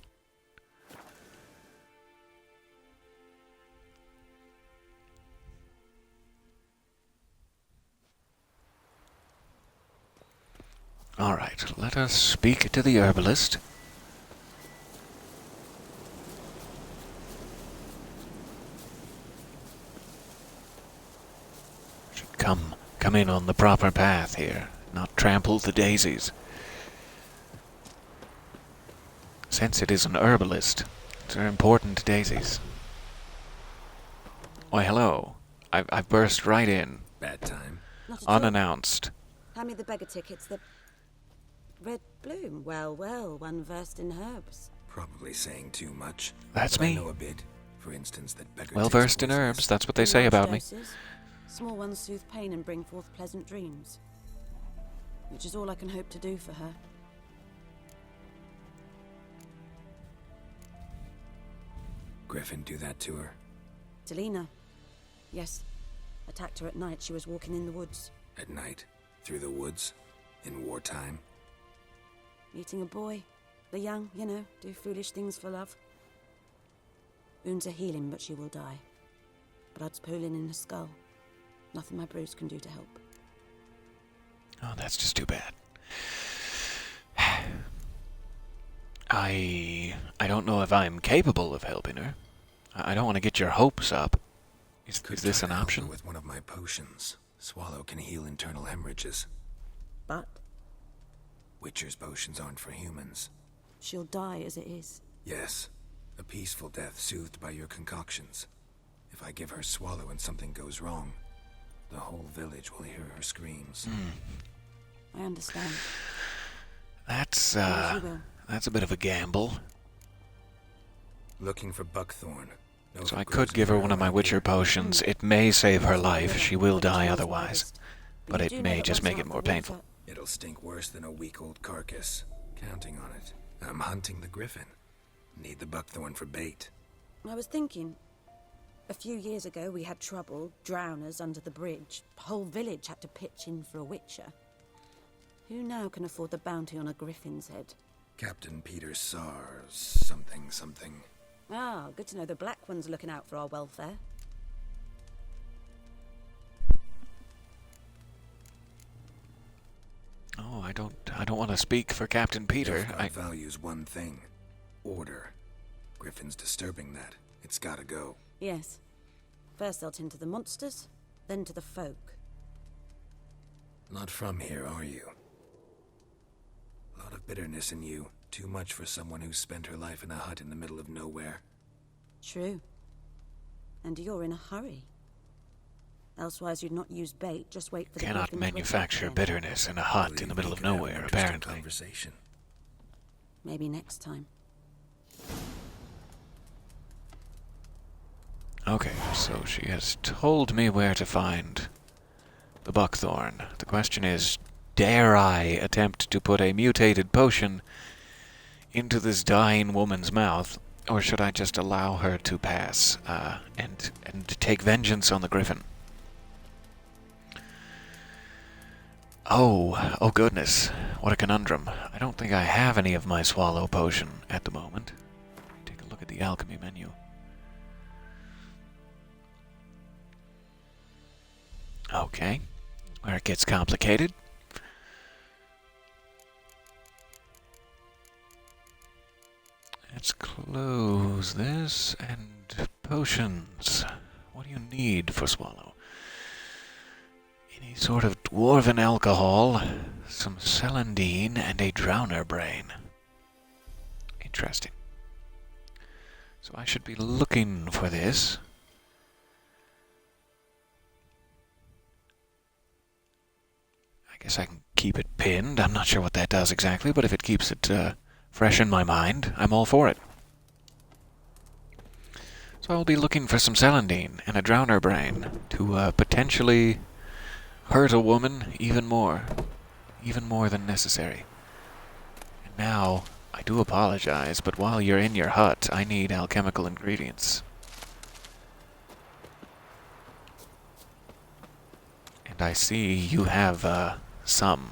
Alright, let us speak to the herbalist. Should come in on the proper path here, not trample the daisies. Since it is an herbalist, they're important daisies. Why, hello. I've burst right in. Bad time. Unannounced. Hand me the beggar tickets. The red bloom. Well, well, one versed in herbs. Probably saying too much. That's but me. I know a bit. For instance, that beggar Well takes versed in poisons. herbs, that's what they In say large about me. doses, small ones soothe pain and bring forth pleasant dreams. Which is all I can hope to do for her. Griffin do that to her? Delina. Yes. Attacked her at night. She was walking in the woods. At night? Through the woods? In wartime? Meeting a boy. The young, you know, do foolish things for love. Wounds are healing, but she will die. Blood's pooling in her skull. Nothing my bruise can do to help. Oh, that's just too bad. I don't know if I'm capable of helping her. I don't want to get your hopes up. Is this an option? With one of my potions, Swallow can heal internal hemorrhages. But? Witcher's potions aren't for humans. She'll die as it is. Yes, a peaceful death soothed by your concoctions. If I give her Swallow and something goes wrong, the whole village will hear her screams. I understand. That's, As you will. that's a bit of a gamble. Looking for buckthorn. So I could give her one of my Witcher potions. It may save her life. She will die otherwise. But it may just make it more painful. It'll stink worse than a week-old carcass. Counting on it. I'm hunting the griffin. Need the buckthorn for bait. I was thinking, a few years ago we had trouble, drowners under the bridge. The whole village had to pitch in for a Witcher. Who now can afford the bounty on a griffin's head? Captain Peter Sars, something. Ah, good to know the Black One's looking out for our welfare. Oh, I don't want to speak for Captain Peter. I values one thing. Order. Griffin's disturbing that. It's gotta go. Yes. First they'll tend to the monsters, then to the folk. Not from here, are you? A lot of bitterness in you. Too much for someone who spent her life in a hut in the middle of nowhere. True. And you're in a hurry. Elsewise you'd not use bait, just wait for the Cannot griffin to manufacture attack. bitterness in a hut in the middle of nowhere, apparently. Conversation. Maybe next time. Okay, so she has told me where to find the buckthorn. The question is, dare I attempt to put a mutated potion into this dying woman's mouth, or should I just allow her to pass and take vengeance on the griffin? Oh goodness, what a conundrum. I don't think I have any of my Swallow potion at the moment. Take a look at the alchemy menu. Okay, where it gets complicated. Let's close this and potions. What do you need for Swallow? Any sort of dwarven alcohol, some celandine, and a drowner brain. Interesting. So I should be looking for this. I guess I can keep it pinned. I'm not sure what that does exactly, but if it keeps it fresh in my mind, I'm all for it. So I'll be looking for some celandine and a drowner brain to potentially hurt a woman even more than necessary. And now, I do apologize, but while you're in your hut, I need alchemical ingredients. And I see you have some.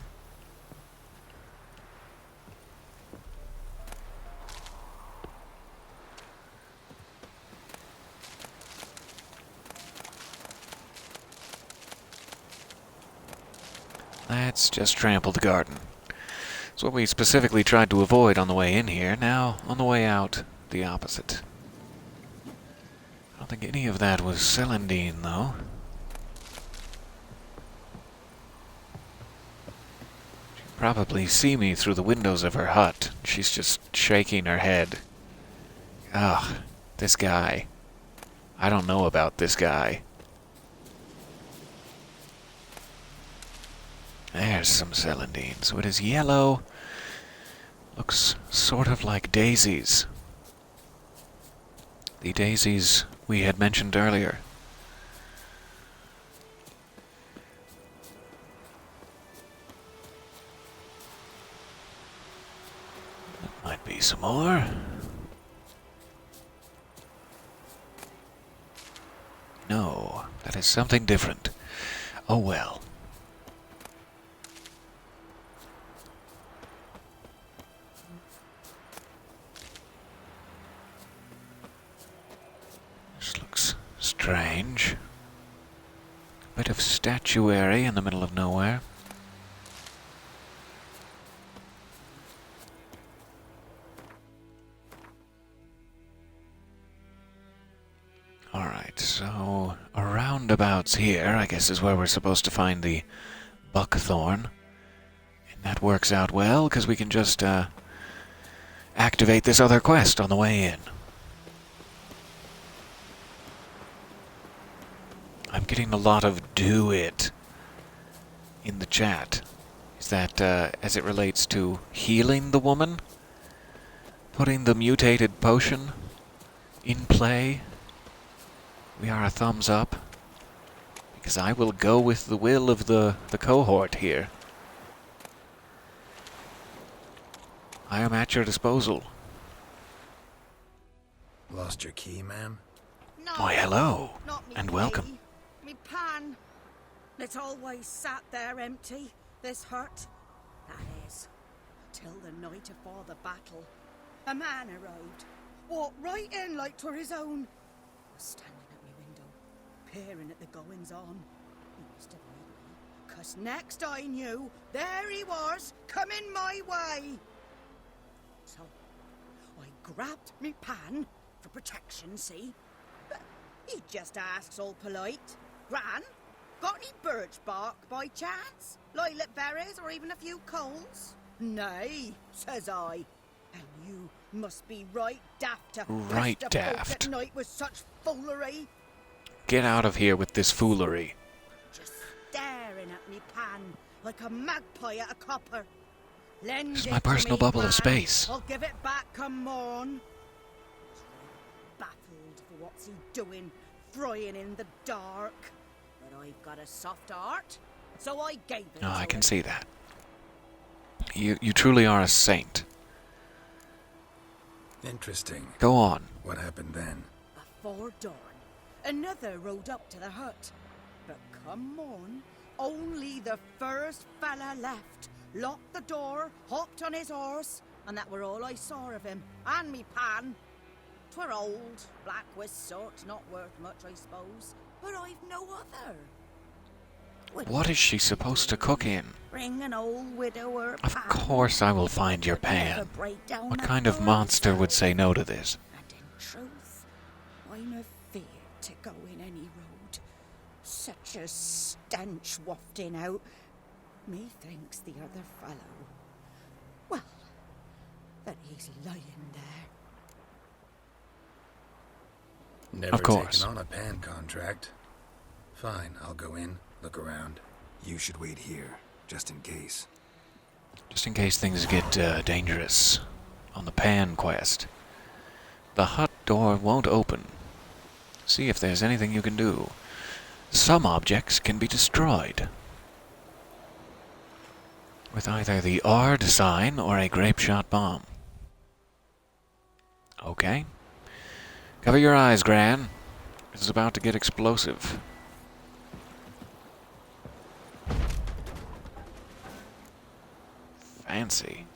Let's just trample the garden. It's what we specifically tried to avoid on the way in here. Now, on the way out, the opposite. I don't think any of that was celandine, though. She can probably see me through the windows of her hut. She's just shaking her head. Ugh, this guy. I don't know about this guy. There's some celandine. So it is yellow. Looks sort of like daisies. The daisies we had mentioned earlier. That might be some more. No, that is something different. Oh well. strange. Bit of statuary in the middle of nowhere. Alright, so roundabouts here, I guess, is where we're supposed to find the buckthorn. And that works out well, because we can just activate this other quest on the way in. I'm getting a lot of do it in the chat. Is that as it relates to healing the woman? Putting the mutated potion in play? We are a thumbs up. Because I will go with the will of the cohort here. I am at your disposal. Lost your key, ma'am? No, Why, hello, not me and key. welcome. Me pan. It's always sat there empty, this hut. That is, till the night afore the battle. A man arrived, walked right in like 'twere his own. Was standing at me window, peering at the goings-on. He must have read me, 'cause next I knew, there he was, coming my way. So, I grabbed me pan, for protection, see? But he just asks all polite, Gran, got any birch bark by chance? Lilac berries or even a few coals? Nay, says I. And you must be right daft to Right pester folk daft. at night with such foolery. Get out of here with this foolery. Just staring at me pan like a magpie at a copper. Lend This is it my to personal me, bubble of Gran. space. I'll give it back come morn. Baffled for what's he doing, frying in the dark. But I've got a soft heart, so I gave it Oh, to I can him. see that. You truly are a saint. Interesting. Go on. What happened then? Before dawn, another rode up to the hut. But come morn, only the first fella left. Locked the door, hopped on his horse, and that were all I saw of him. And me pan. 'Twere old, black with soot, not worth much, I suppose. But I've no other. What is she supposed to cook in? Bring an old widower Of pan. course I will find your pan. What kind of monster would say no to this? Truth, I'm afeard to go in any road. Such a stench wafting out. Methinks the other fellow, well, that he's lying there. Never Of course. taken on a pan contract. Fine, I'll go in, look around. You should wait here, just in case. Just in case things get dangerous on the pan quest. The hut door won't open. See if there's anything you can do. Some objects can be destroyed. With either the Ard sign or a grape shot bomb. Okay. Cover your eyes, Gran. This is about to get explosive. Fancy.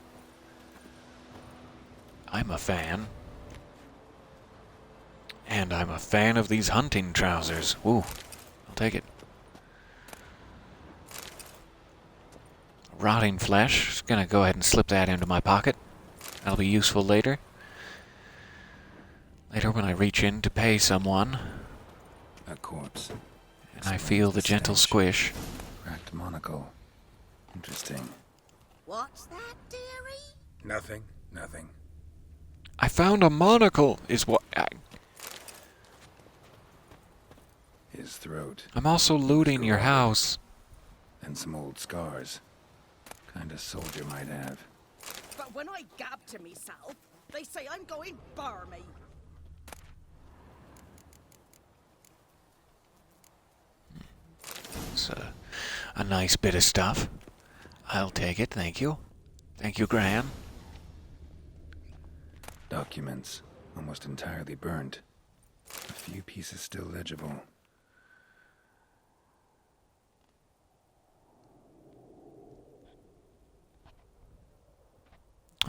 I'm a fan. And I'm a fan of these hunting trousers. Ooh, I'll take it. Rotting flesh. Just gonna go ahead and slip that into my pocket. That'll be useful later. Later when I reach in to pay someone. A corpse. And I feel the gentle squish. Cracked monocle. Interesting. What's that, dearie? Nothing. Nothing. I found a monocle, is what... His throat. I'm also looting your house. And some old scars. Kind of soldier might have. But when I gab to myself, they say I'm going barmy. It's a nice bit of stuff. I'll take it, thank you. Thank you, Gran. Documents. Almost entirely burned. A few pieces still legible.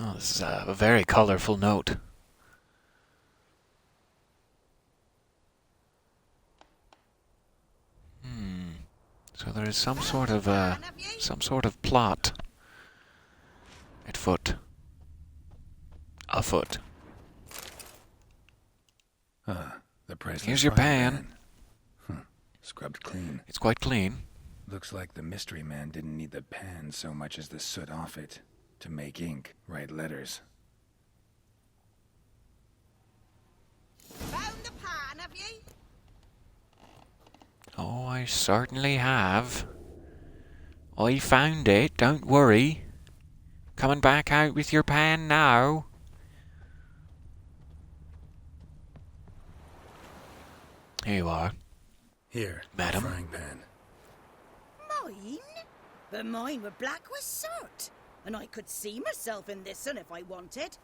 Oh, this is a very colorful note. So there is some sort of plot at foot. Afoot. The priceless Here's your frying pan. Scrubbed clean. It's quite clean. Looks like the mystery man didn't need the pan so much as the soot off it to make ink, write letters. Found the pan, have ye? Oh, I certainly have. I found it, don't worry. Coming back out with your pan now. Here you are. Here, Madam. frying pan. Mine? But mine were black with soot, and I could see myself in this one if I wanted.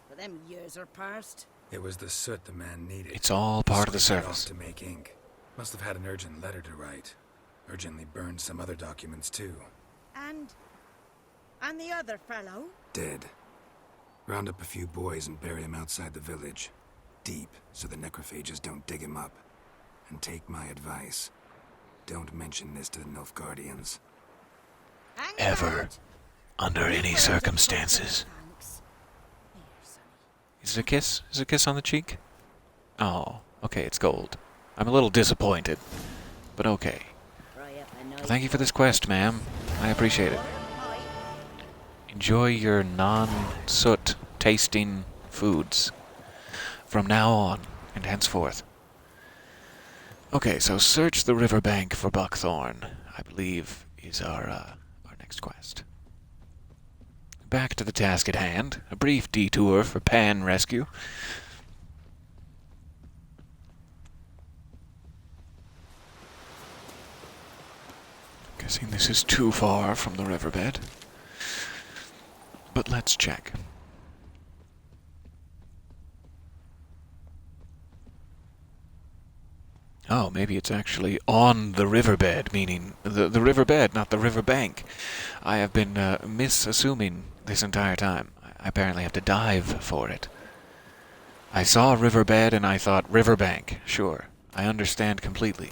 But them years are past. It was the soot the man needed. It's all part of the Squeezed it service. off to make ink. Must have had an urgent letter to write. Urgently burned some other documents too. And the other fellow? Dead. Round up a few boys and bury him outside the village. Deep, so the necrophages don't dig him up. And take my advice. Don't mention this to the Nilfgaardians. Ever. Under any circumstances. Is it a kiss? Is it a kiss on the cheek? Oh, okay, it's gold. I'm a little disappointed, but okay. Well, thank you for this quest, ma'am. I appreciate it. Enjoy your non-soot tasting foods from now on and henceforth. Okay, so search the riverbank for buckthorn, I believe, is our next quest. Back to the task at hand. A brief detour for pan rescue. Guessing this is too far from the riverbed. But let's check. Oh, maybe it's actually on the riverbed, meaning the riverbed, not the riverbank. I have been misassuming this entire time. I apparently have to dive for it. I saw riverbed and I thought riverbank. Sure, I understand completely.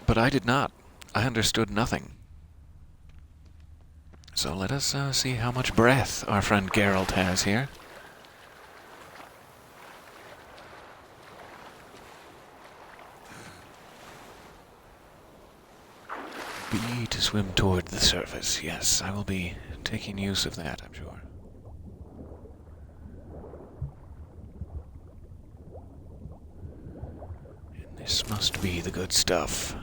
But I did not. I understood nothing. So let us see how much breath our friend Geralt has here. B to swim toward the surface. Yes, I will be taking use of that, I'm sure. And this must be the good stuff.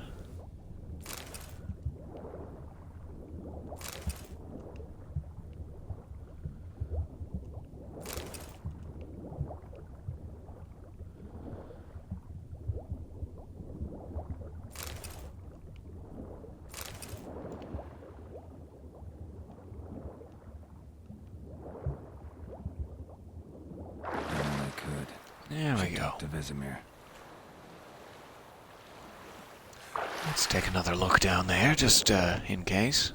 There we go. To Vesemir. Let's take another look down there, just in case.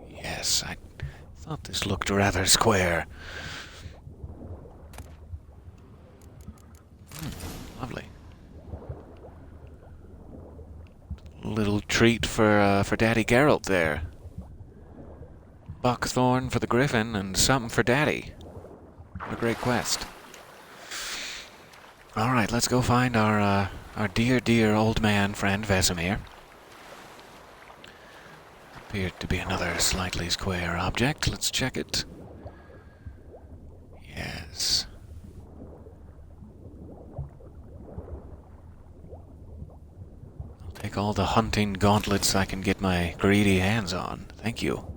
Yes, I thought this looked rather square. Lovely. Little treat for Daddy Geralt there. Buckthorn for the Griffin and something for Daddy. What a great quest. Alright, let's go find our dear, dear old man friend Vesemir. Appeared to be another slightly square object. Let's check it. Yes. I'll take all the hunting gauntlets I can get my greedy hands on. Thank you.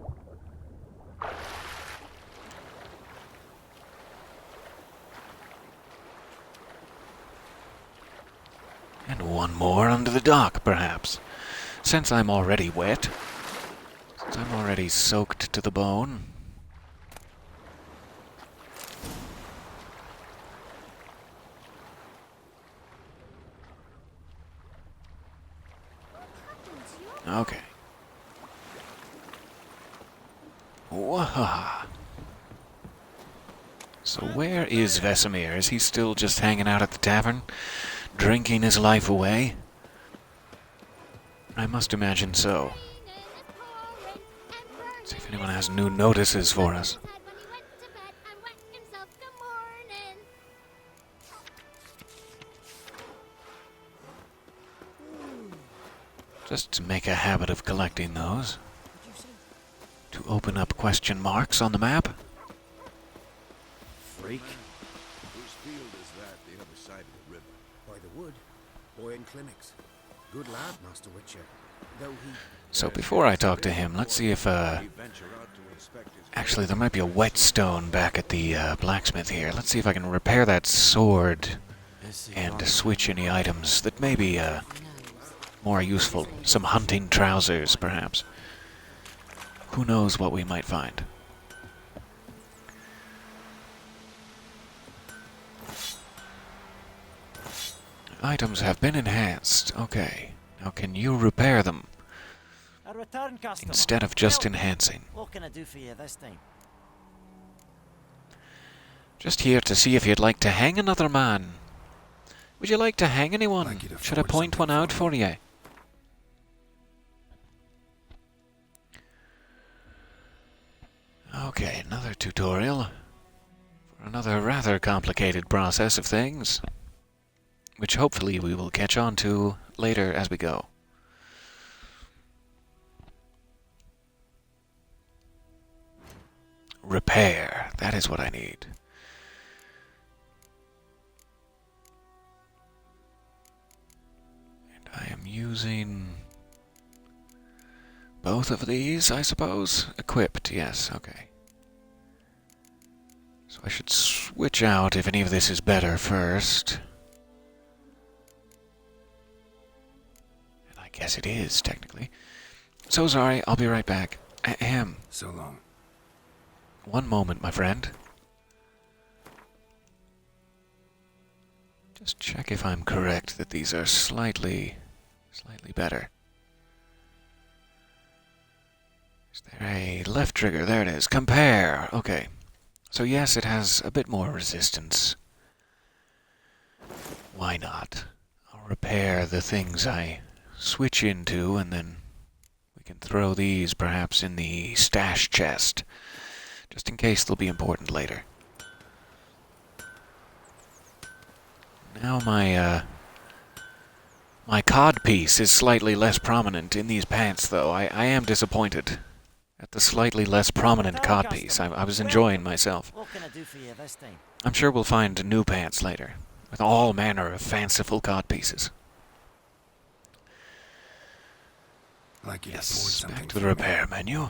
And one more under the dock, perhaps. Since I'm already wet. Since I'm already soaked to the bone. Okay. Wahaha. So where is Vesemir? Is he still just hanging out at the tavern? drinking his life away? I must imagine so. See if anyone has new notices for us. Just to make a habit of collecting those. To open up question marks on the map. Freak. Whose field is that, the other side of the river? By the wood. Boy in clinics. Good lad, Master Witcher. Though he... So before I talk to him, let's see if, actually, there might be a whetstone back at the blacksmith here. Let's see if I can repair that sword and switch any items that may be more useful. Some hunting trousers, perhaps. Who knows what we might find. Items have been enhanced. Okay. Now can you repair them? A return customer. Instead of just Well, enhancing. What can I do for you this time? Just here to see if you'd like to hang another man. Would you like to hang anyone? Should I point one out for you? Okay, another tutorial for another rather complicated process of things, which hopefully we will catch on to later as we go. Repair, that is what I need. And I am using both of these, I suppose? Equipped, yes, okay. So I should switch out if any of this is better first. And I guess it is, technically. So sorry, I'll be right back. Ahem. So long. One moment, my friend. Just check if I'm correct that these are slightly better. Is there a left trigger? There it is. Compare. Okay. So yes, it has a bit more resistance. Why not? I'll repair the things I switch into, and then we can throw these perhaps in the stash chest, just in case they'll be important later. Now my codpiece is slightly less prominent in these pants, though. I am disappointed at the slightly less prominent codpiece. I was enjoying myself. What can I do for you this time? I'm sure we'll find new pants later, with all manner of fanciful codpieces. Like you Yes, back to the repair menu.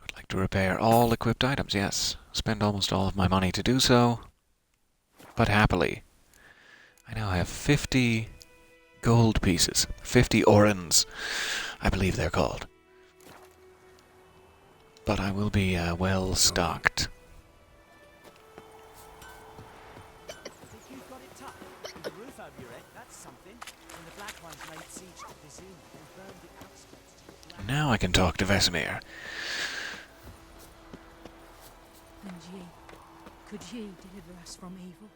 I'd like to repair all equipped items, yes. Spend almost all of my money to do so, but happily. I now have 50 gold pieces, 50 orens, I believe they're called. But I will be well stocked. Now I can talk to Vesemir. And ye, could ye deliver us from evil?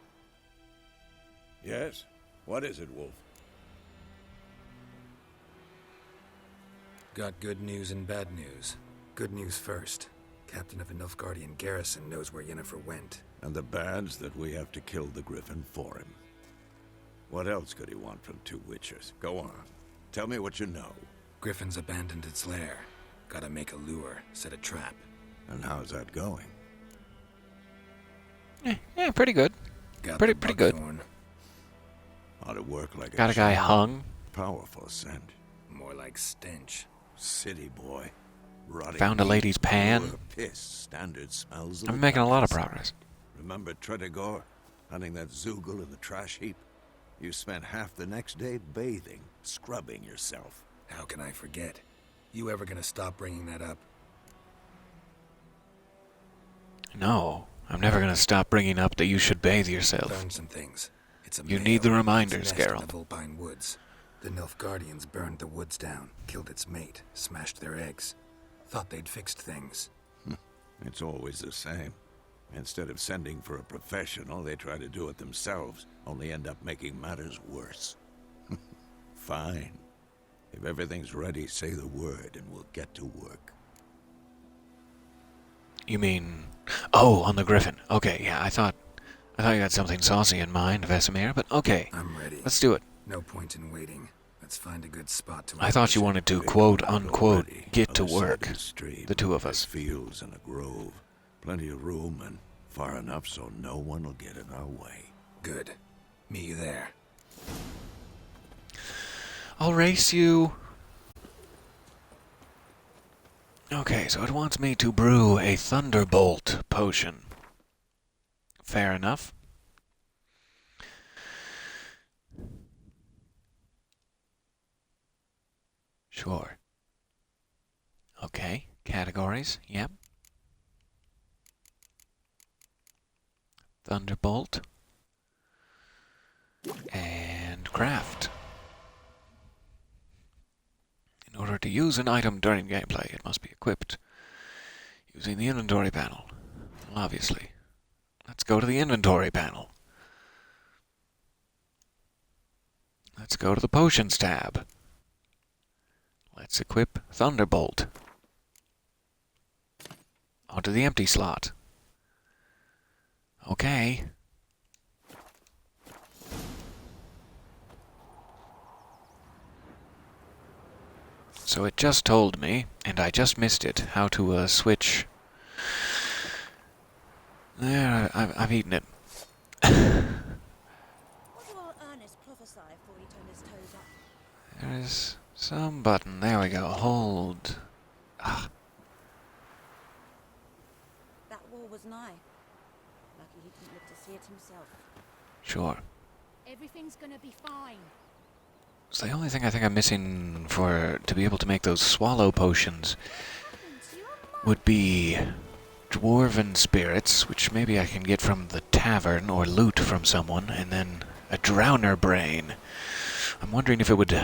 Yes? What is it, Wolf? Got good news and bad news. Good news first. Captain of the Nilfgaardian garrison knows where Yennefer went. And the bad's that we have to kill the Griffin for him. What else could he want from two Witchers? Go on. Tell me what you know. Griffin's abandoned its lair. Gotta make a lure, set a trap. And how's that going? Yeah, pretty good. Pretty good. Ought to work like Got a guy hung. Powerful scent. More like stench. City boy. Rotting Found a meat, lady's pan. manure, Piss. Standard smells. I'm making a lot of progress. Remember Tredegor? Hunting that Zoogle in the trash heap? You spent half the next day bathing, scrubbing yourself. How can I forget? You ever gonna stop bringing that up? No, I'm never gonna stop bringing up that you should bathe yourself. Learn some things. It's a You male. need the It's reminders, nest in Geralt. the Vulpine Woods. The Nilfgaardians burned the woods down, killed its mate, smashed their eggs. Thought they'd fixed things. It's always the same. Instead of sending for a professional, they try to do it themselves, only end up making matters worse. Fine. If everything's ready, say the word and we'll get to work. You mean... Oh, on the Griffin. Okay, yeah, I thought you had something saucy in mind, Vesemir, but okay. I'm ready. Let's do it. No point in waiting. Let's find a good spot to... I thought you wanted to, quote, unquote, get to work. The two of us. Fields and a grove. Plenty of room and far enough so no one will get in our way. Good. Meet you there. I'll race you. Okay, so it wants me to brew a Thunderbolt potion. Fair enough. Sure. Okay, categories, yep. Thunderbolt. And craft. In order to use an item during gameplay, it must be equipped using the inventory panel. Well, obviously. Let's go to the inventory panel. Let's go to the Potions tab. Let's equip Thunderbolt. Onto the empty slot. Okay. So it just told me, and I just missed it, how to switch. There, I've eaten it. What do our Ernest prophesy before he turned his toes up? There is some button. There we go. Hold. Ah. That war was nigh. Lucky he didn't live to see it himself. Sure. Everything's gonna be fine. So the only thing I think I'm missing to be able to make those swallow potions would be dwarven spirits, which maybe I can get from the tavern or loot from someone, and then a drowner brain. I'm wondering if it would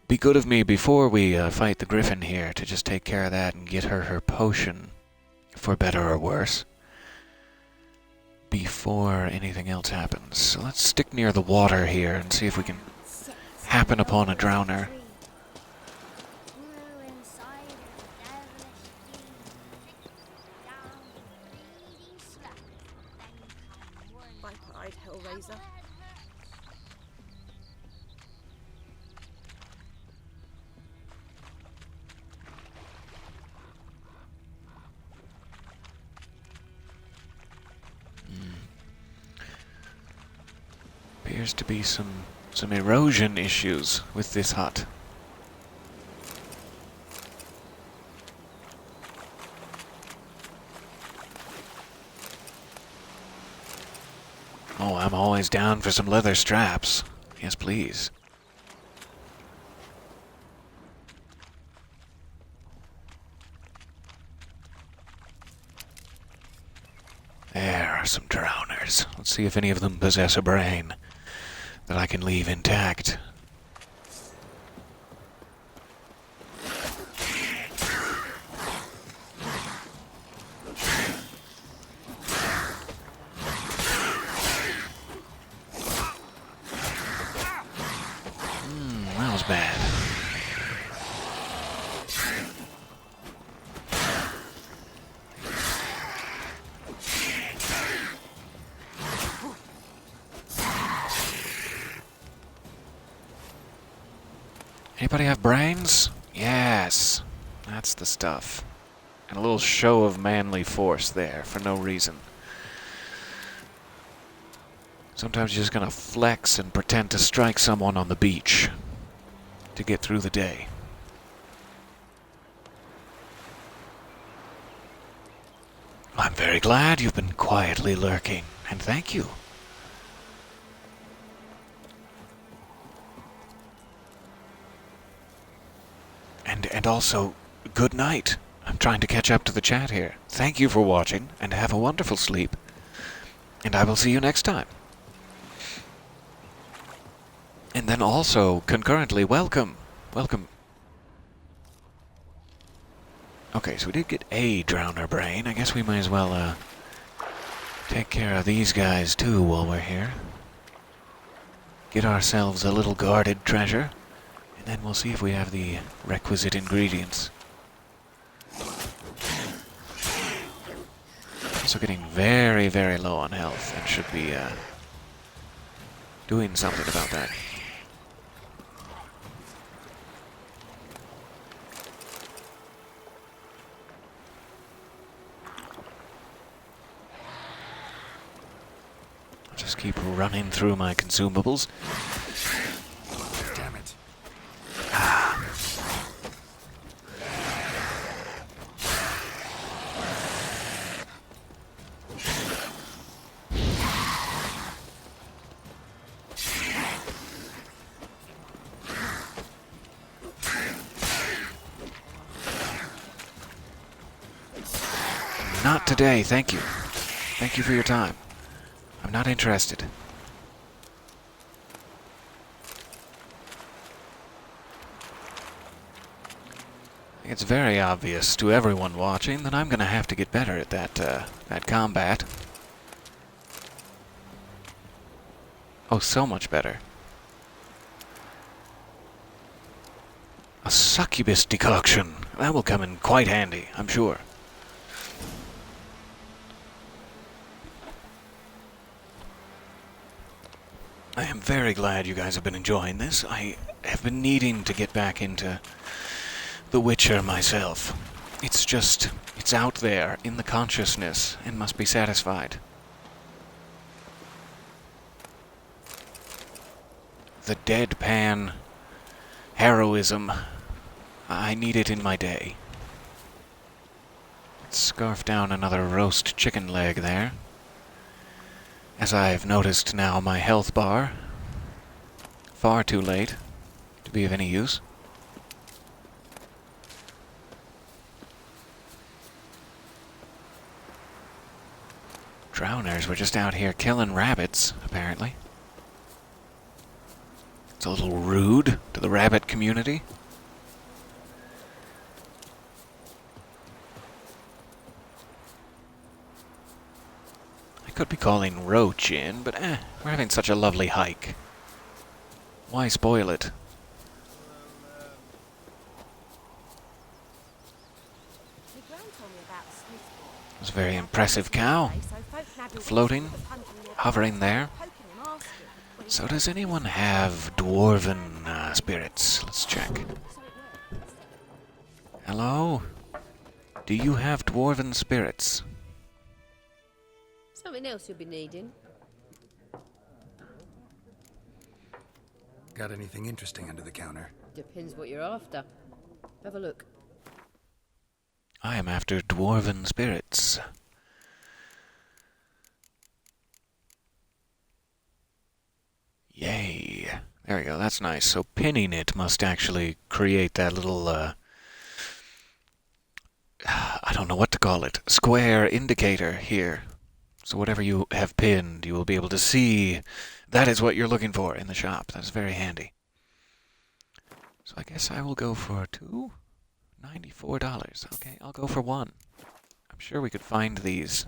be good of me before we fight the Griffin here to just take care of that and get her potion, for better or worse, before anything else happens. So let's stick near the water here and see if we can happen upon a drowner. Viper-eyed Hellraiser. Appears to be some erosion issues with this hut. Oh, I'm always down for some leather straps. Yes, please. There are some drowners. Let's see if any of them possess a brain that I can leave intact. That was bad. Anybody have brains? Yes. That's the stuff. And a little show of manly force there for no reason. Sometimes you're just gonna flex and pretend to strike someone on the beach to get through the day. I'm very glad you've been quietly lurking, and thank you. And also, good night. I'm trying to catch up to the chat here. Thank you for watching, and have a wonderful sleep. And I will see you next time. And then also, concurrently, welcome. Welcome. Okay, so we did get a drowner brain. I guess we might as well take care of these guys too while we're here. Get ourselves a little guarded treasure, and then we'll see if we have the requisite ingredients. Also getting very, very low on health, and should be doing something about that. Just keep running through my consumables. Damn it. Not today, thank you. Thank you for your time. I'm not interested. It's very obvious to everyone watching that I'm going to have to get better at that combat. Oh, so much better. A succubus decoction. That will come in quite handy, I'm sure. I am very glad you guys have been enjoying this. I have been needing to get back into The Witcher myself. It's just, it's out there in the consciousness and must be satisfied. The deadpan heroism, I need it in my day. Let's scarf down another roast chicken leg there. As I've noticed now, my health bar, far too late to be of any use. Drowners were just out here killing rabbits, apparently. It's a little rude to the rabbit community. Could be calling Roach in, but we're having such a lovely hike. Why spoil it? It was a very impressive cow. Floating, hovering there. So does anyone have dwarven spirits? Let's check. Hello? Do you have dwarven spirits? Something else you'll be needing. Got anything interesting under the counter? Depends what you're after. Have a look. I am after dwarven spirits. Yay. There we go, that's nice. So pinning it must actually create that little, I don't know what to call it, square indicator here. So whatever you have pinned, you will be able to see that is what you're looking for in the shop. That's very handy. So I guess I will go for two? $94. Okay, I'll go for one. I'm sure we could find these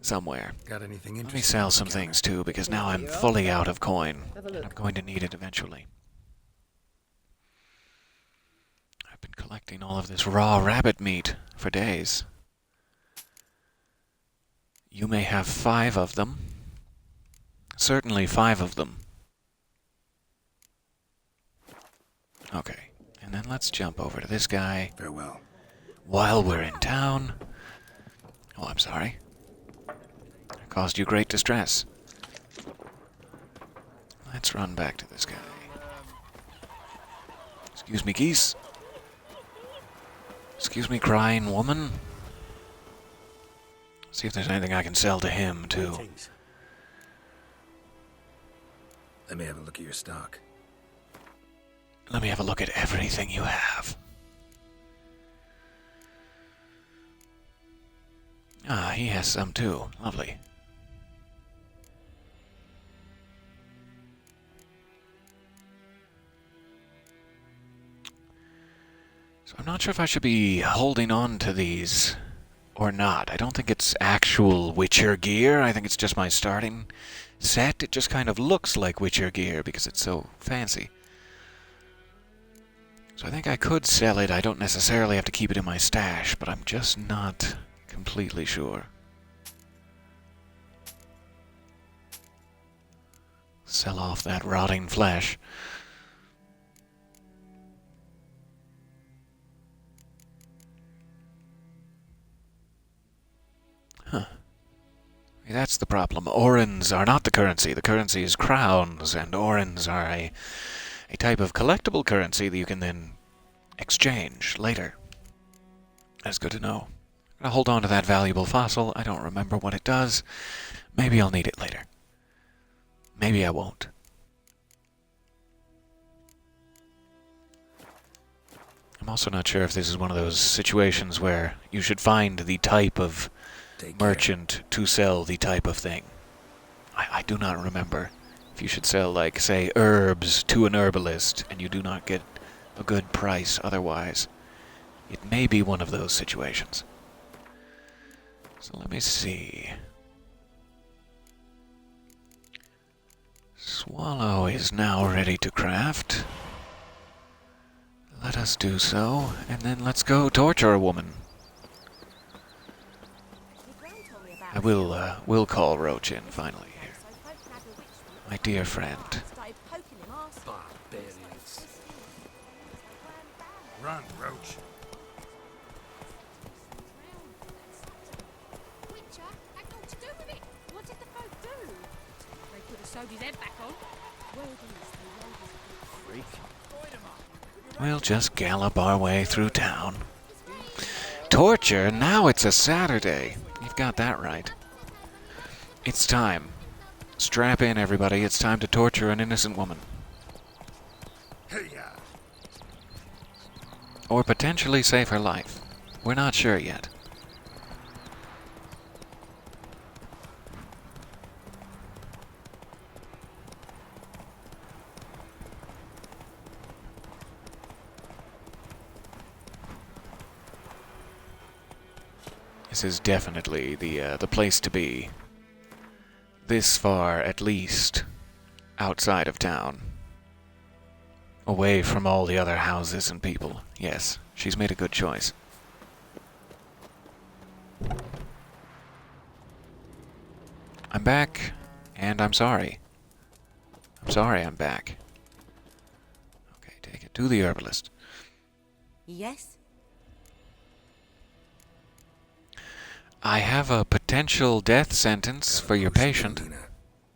somewhere. Got anything interesting? Let me sell some things too, because now I'm fully out of coin. And I'm going to need it eventually. I've been collecting all of this raw rabbit meat for days. You may have 5 of them. Certainly 5 of them. Okay, and then let's jump over to this guy. Farewell. While we're in town. Oh, I'm sorry. I caused you great distress. Let's run back to this guy. Excuse me, geese. Excuse me, crying woman. See if there's anything I can sell to him, too. Let me have a look at your stock. Let me have a look at everything you have. Ah, he has some, too. Lovely. So So I'm not sure if I should be holding on to these or not. I don't think it's actual Witcher gear. I think it's just my starting set. It just kind of looks like Witcher gear because it's so fancy. So I think I could sell it. I don't necessarily have to keep it in my stash, but I'm just not completely sure. Sell off that rotting flesh. Huh. That's the problem. Orens are not the currency. The currency is crowns, and orens are a type of collectible currency that you can then exchange later. That's good to know. I'm gonna hold on to that valuable fossil. I don't remember what it does. Maybe I'll need it later. Maybe I won't. I'm also not sure if this is one of those situations where you should find the type of merchant to sell the type of thing. I do not remember if you should sell, like, say, herbs to an herbalist and you do not get a good price otherwise. It may be one of those situations. So let me see. Swallow is now ready to craft. Let us do so, and then let's go torture a woman. I will call Roach in finally here. My dear friend. Barbarians. Run, Roach. Witcher had naught to do with it. What did the folk do? They could have sewed his head back on. Freak. We'll just gallop our way through town. Torture? Now it's a Saturday. You've got that right. It's time. Strap in, everybody. It's time to torture an innocent woman. Or potentially save her life. We're not sure yet. This is definitely the place to be. This far, at least, outside of town. Away from all the other houses and people. Yes, she's made a good choice. I'm back, and I'm sorry. I'm sorry I'm back. Okay, take it to the herbalist. Yes? I have a potential death sentence for your patient.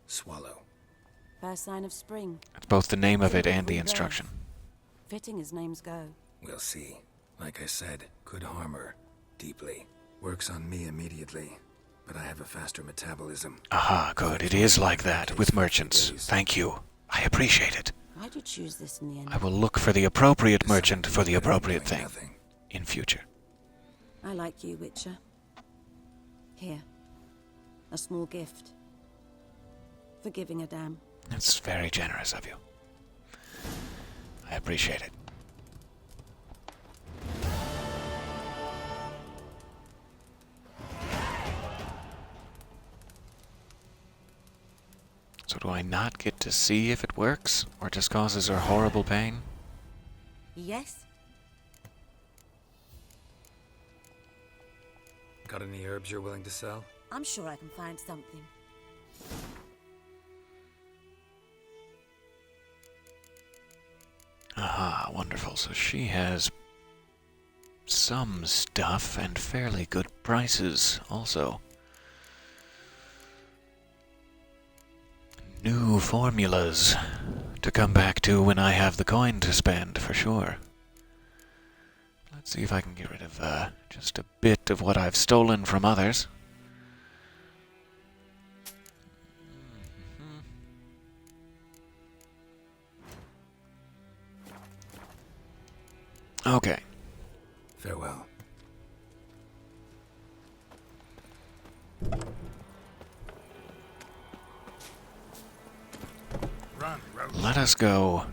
Swallow. First sign of spring. That's both the name of it and the instruction. Fitting as names go. We'll see. Like I said, could harm her. Deeply. Works on me immediately. But I have a faster metabolism. Aha, good. It is like that with merchants. Thank you. I appreciate it. Why'd you choose this in the end? I will look for the appropriate merchant for the appropriate thing in future. I like you, Witcher. Here. A small gift. For giving a damn. That's very generous of you. I appreciate it. So do I not get to see if it works, or just causes her horrible pain? Yes? Got any herbs you're willing to sell? I'm sure I can find something. Aha, wonderful. So she has some stuff and fairly good prices also. New formulas to come back to when I have the coin to spend, for sure. Let's see if I can get rid of just a bit of what I've stolen from others. Okay. Farewell. Let us go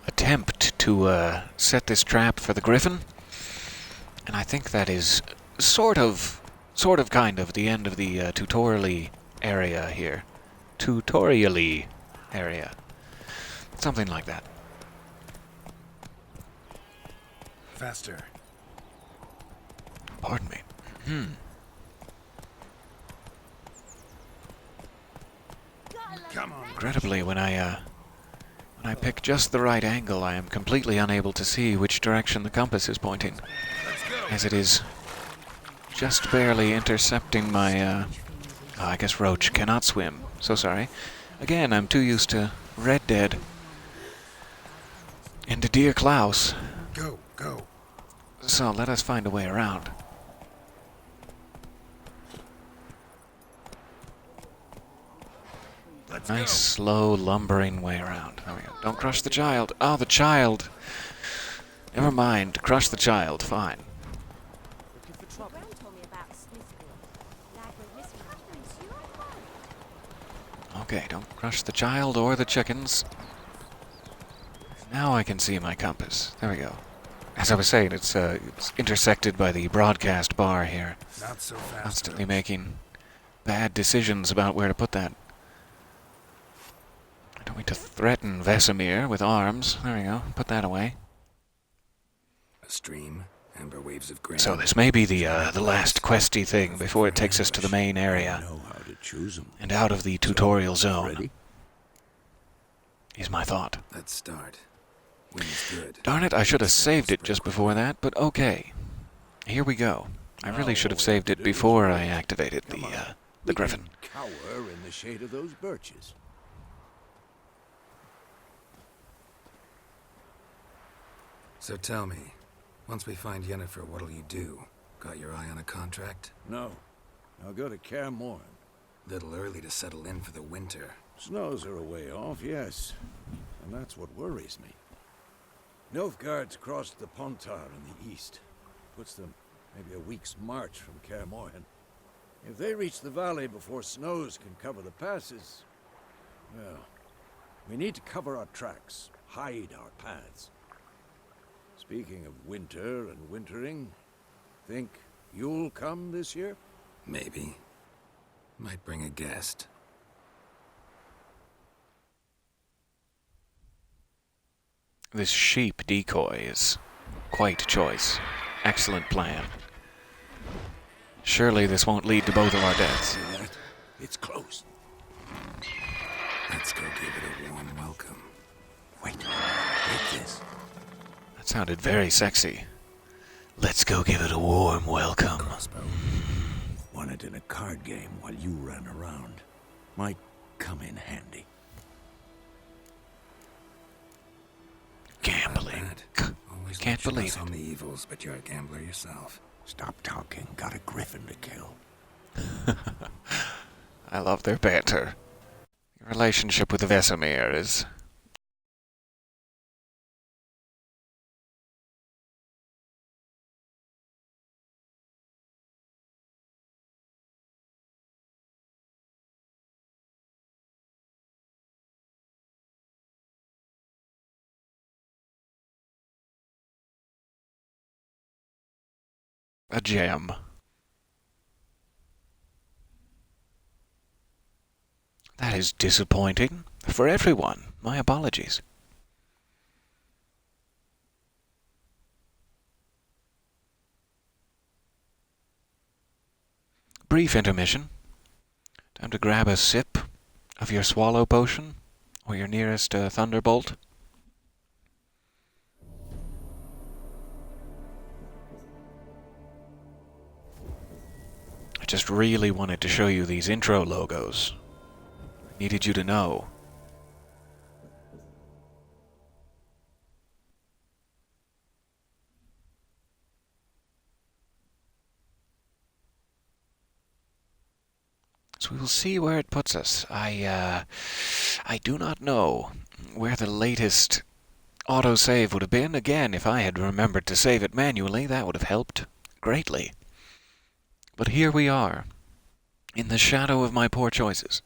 attempt to set this trap for the griffin. I think that is sort of, kind of the end of the tutorially area here. Tutorially area. Something like that. Faster. Pardon me. Come on. Incredibly, when I pick just the right angle, I am completely unable to see which direction the compass is pointing, as it is just barely intercepting my, oh, I guess Roach cannot swim. So sorry. Again, I'm too used to Red Dead and to Dear Klaus. Go. So let us find a way around. Nice, slow, lumbering way around. There we go. Don't crush the child. Oh, the child! Never mind. Crush the child. Fine. Okay, don't crush the child or the chickens. Now I can see my compass. There we go. As I was saying, it's intersected by the broadcast bar here. Not so fast. Constantly making bad decisions about where to put that. I don't need to threaten Vesemir with arms. There we go. Put that away. A stream, amber waves of grain. So this may be the last questy thing before it takes us to the main area and out of the tutorial zone. Is my thought. Let's start. Wind's good. Darn it, I should have saved it just before that, but okay. Here we go. I really should have saved it before I activated the griffin. Cower in the shade of those birches. So tell me, once we find Yennefer, what'll you do? Got your eye on a contract? No. I'll go to Kaer Morhen. Little early to settle in for the winter. Snows are a way off, yes. And that's what worries me. Nilfgaard's crossed the Pontar in the east. Puts them maybe a week's march from Kaer Morhen. If they reach the valley before snows can cover the passes, well, we need to cover our tracks, hide our paths. Speaking of winter and wintering, think you'll come this year? Maybe. Might bring a guest. This sheep decoy is quite a choice. Excellent plan. Surely this won't lead to both of our deaths. It's close. Let's go give it a warm welcome. Wait. Take this. That sounded very sexy. Let's go give it a warm welcome. Crossbow. Won it in a card game while you ran around. Might come in handy. Gambling. Always Can't lecture believe us it. on the evils, but you're a gambler yourself. Stop talking. Got a griffin to kill. I love their banter. Your relationship with Vesemir is... a gem. That is disappointing for everyone. My apologies. Brief intermission. Time to grab a sip of your swallow potion or your nearest thunderbolt. I just really wanted to show you these intro logos. Needed you to know. So we will see where it puts us. I do not know where the latest autosave would have been. Again, if I had remembered to save it manually, that would have helped greatly. But here we are, in the shadow of my poor choices.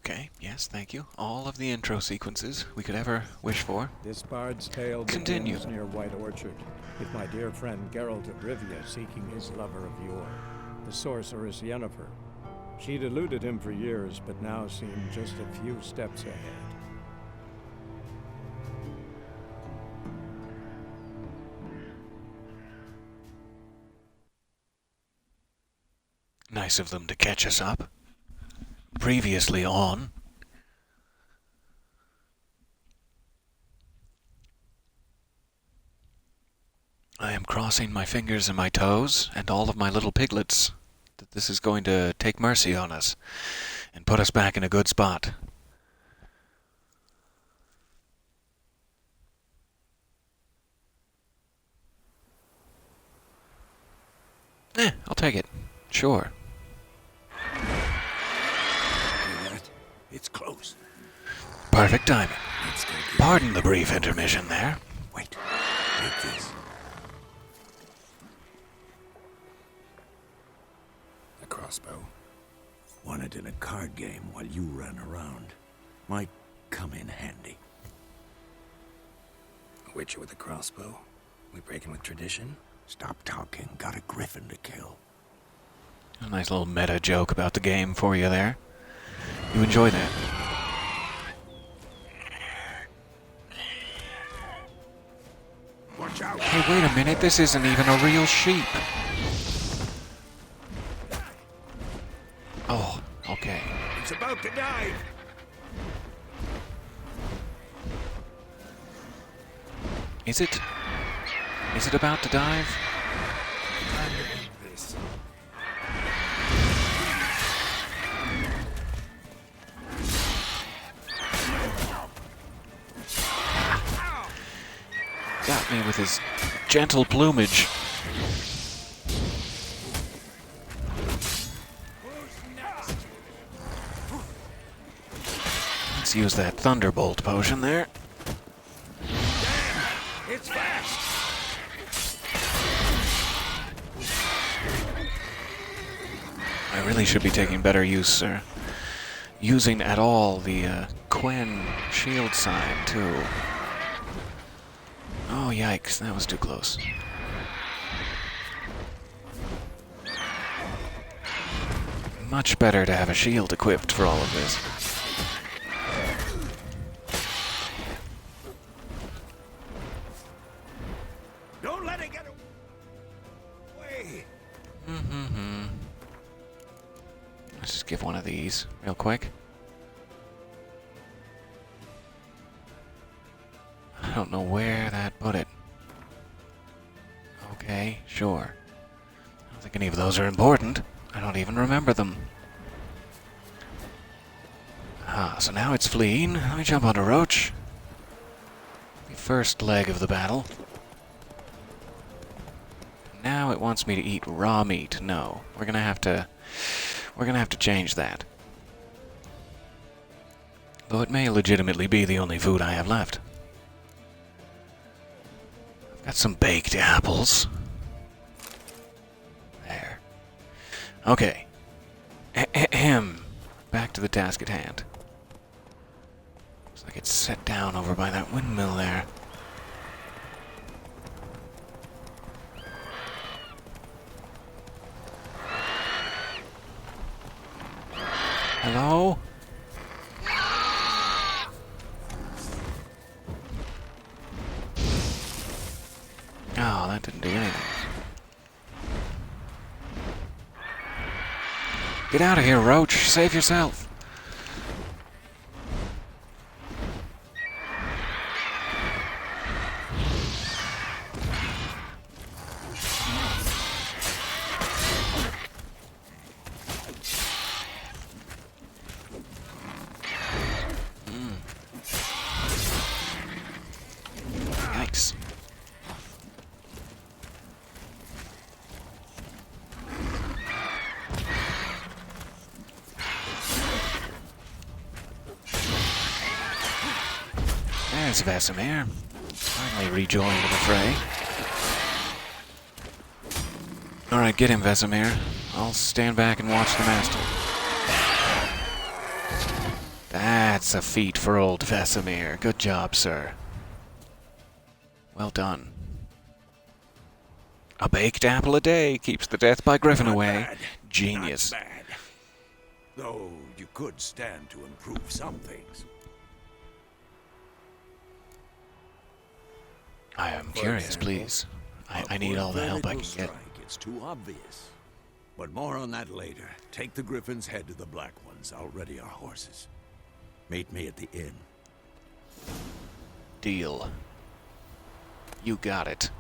Okay, yes, thank you. All of the intro sequences we could ever wish for. This bard's tale Continue. begins near White Orchard, with my dear friend Geralt of Rivia seeking his lover of yore, the sorceress Yennefer. She'd eluded him for years, but now seemed just a few steps ahead. Nice of them to catch us up. Previously on. I am crossing my fingers and my toes and all of my little piglets that this is going to take mercy on us and put us back in a good spot. I'll take it. Sure. It's close. Perfect timing. Pardon the brief intermission there. Wait. Take this. A crossbow. Won it in a card game while you ran around. Might come in handy. A witcher with a crossbow? We breaking with tradition? Stop talking. Got a griffin to kill. A nice little meta joke about the game for you there. You enjoy that? Watch out! Hey, wait a minute. This isn't even a real sheep. Oh, okay. It's about to dive! Is it? Is it about to dive? Got me with his gentle plumage. Let's use that Thunderbolt potion there. It's fast! I really should be taking better use, sir. Using at all the Quen shield sign, too. Oh, yikes, that was too close. Much better to have a shield equipped for all of this. Don't let it get away! Let's just give one of these real quick. I don't know where that put it. Okay, sure. I don't think any of those are important. I don't even remember them. Ah, so now it's fleeing. Let me jump on a roach. The first leg of the battle. Now it wants me to eat raw meat. No, we're gonna have to change that. Though it may legitimately be the only food I have left. Got some baked apples. There. Okay. Ahem. Back to the task at hand. Looks like it's set down over by that windmill there. Hello? Oh, that didn't do anything. Get out of here, Roach. Save yourself. Yikes. There's Vesemir. Finally rejoined in the fray. Alright, get him, Vesemir. I'll stand back and watch the master. That's a feat for old Vesemir. Good job, sir. Well done. A baked apple a day keeps the death by griffin away. Genius. Not bad. Though you could stand to improve some things. I am For curious, example, please. I need all the help I can get. strike, it's too obvious. But more on that later. Take the Griffins, head to the Black Ones. I'll ready our horses. Meet me at the inn. Deal. You got it.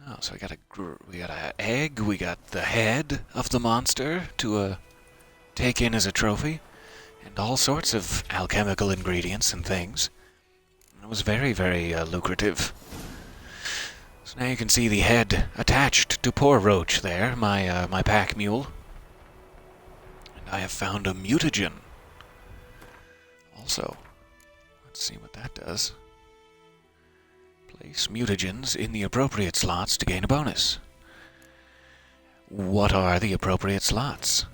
Oh, so we got a egg. We got the head of the monster to take in as a trophy, and all sorts of alchemical ingredients and things. It was very, very lucrative. So now you can see the head attached to poor Roach there, my pack mule. And I have found a mutagen. Also, let's see what that does. Place mutagens in the appropriate slots to gain a bonus. What are the appropriate slots?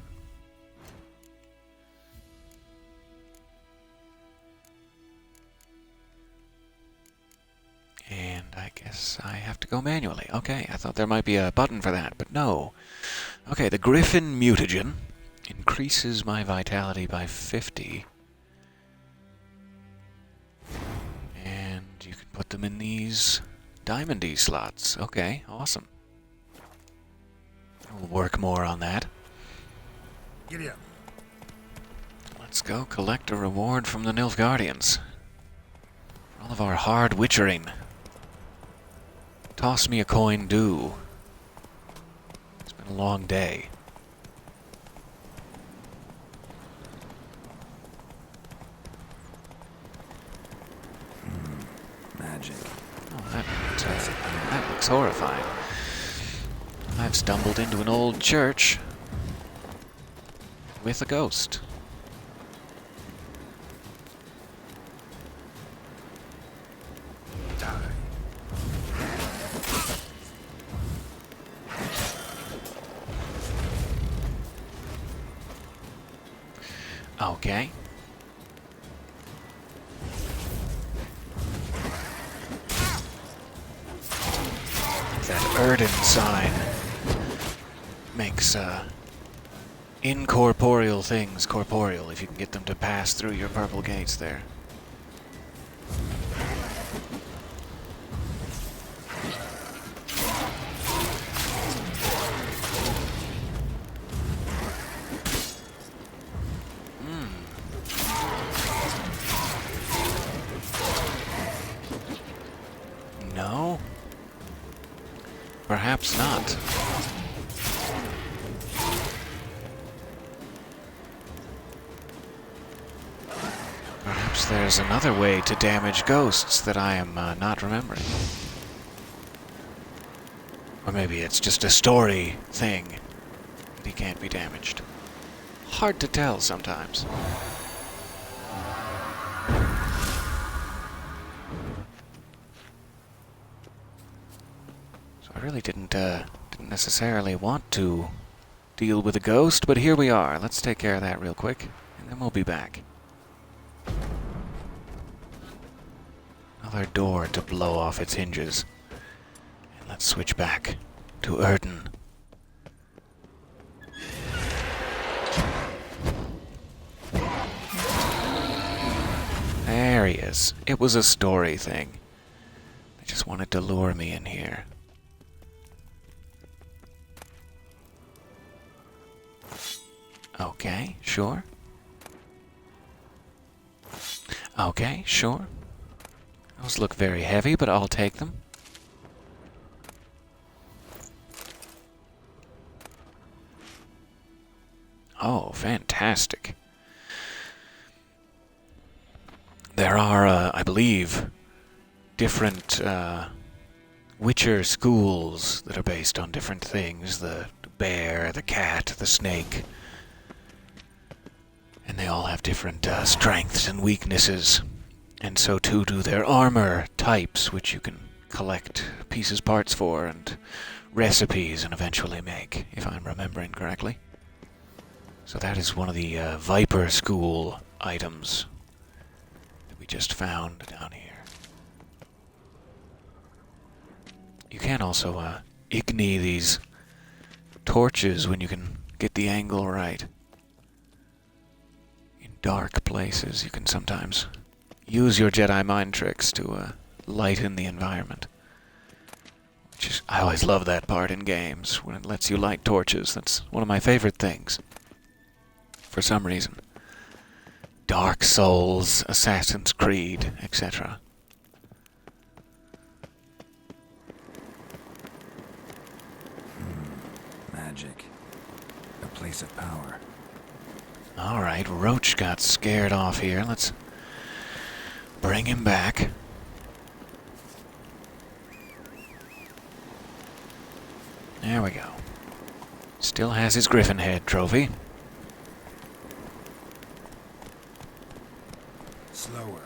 And I guess I have to go manually. Okay, I thought there might be a button for that, but no. Okay, the Griffin mutagen increases my vitality by 50. And you can put them in these diamondy slots. Okay, awesome. We'll work more on that. Giddy up. Let's go collect a reward from the Nilfgaardians. For all of our hard witchering. Toss me a coin, do. It's been a long day. Magic. Oh, that looks horrifying. I've stumbled into an old church with a ghost. Okay. That Erden sign makes incorporeal things corporeal if you can get them to pass through your purple gates there. No? Perhaps not. Perhaps there's another way to damage ghosts that I am not remembering. Or maybe it's just a story thing that he can't be damaged. Hard to tell sometimes. I really didn't necessarily want to deal with a ghost, but here we are. Let's take care of that real quick, and then we'll be back. Another door to blow off its hinges. And let's switch back to Erden. There he is. It was a story thing. They just wanted to lure me in here. Okay, sure. Okay, sure. Those look very heavy, but I'll take them. Oh, fantastic. There are, I believe, different Witcher schools that are based on different things. The bear, the cat, the snake. And they all have different strengths and weaknesses. And so too do their armor types, which you can collect pieces, parts for, and recipes and eventually make, if I'm remembering correctly. So that is one of the Viper School items that we just found down here. You can also ignite these torches when you can get the angle right. In dark places, you can sometimes use your Jedi mind tricks to lighten the environment. I always love that part in games, when it lets you light torches. That's one of my favorite things. For some reason. Dark Souls, Assassin's Creed, etc. Magic. A place of power. Alright, Roach got scared off here. Let's bring him back. There we go. Still has his Griffin head trophy. Slower.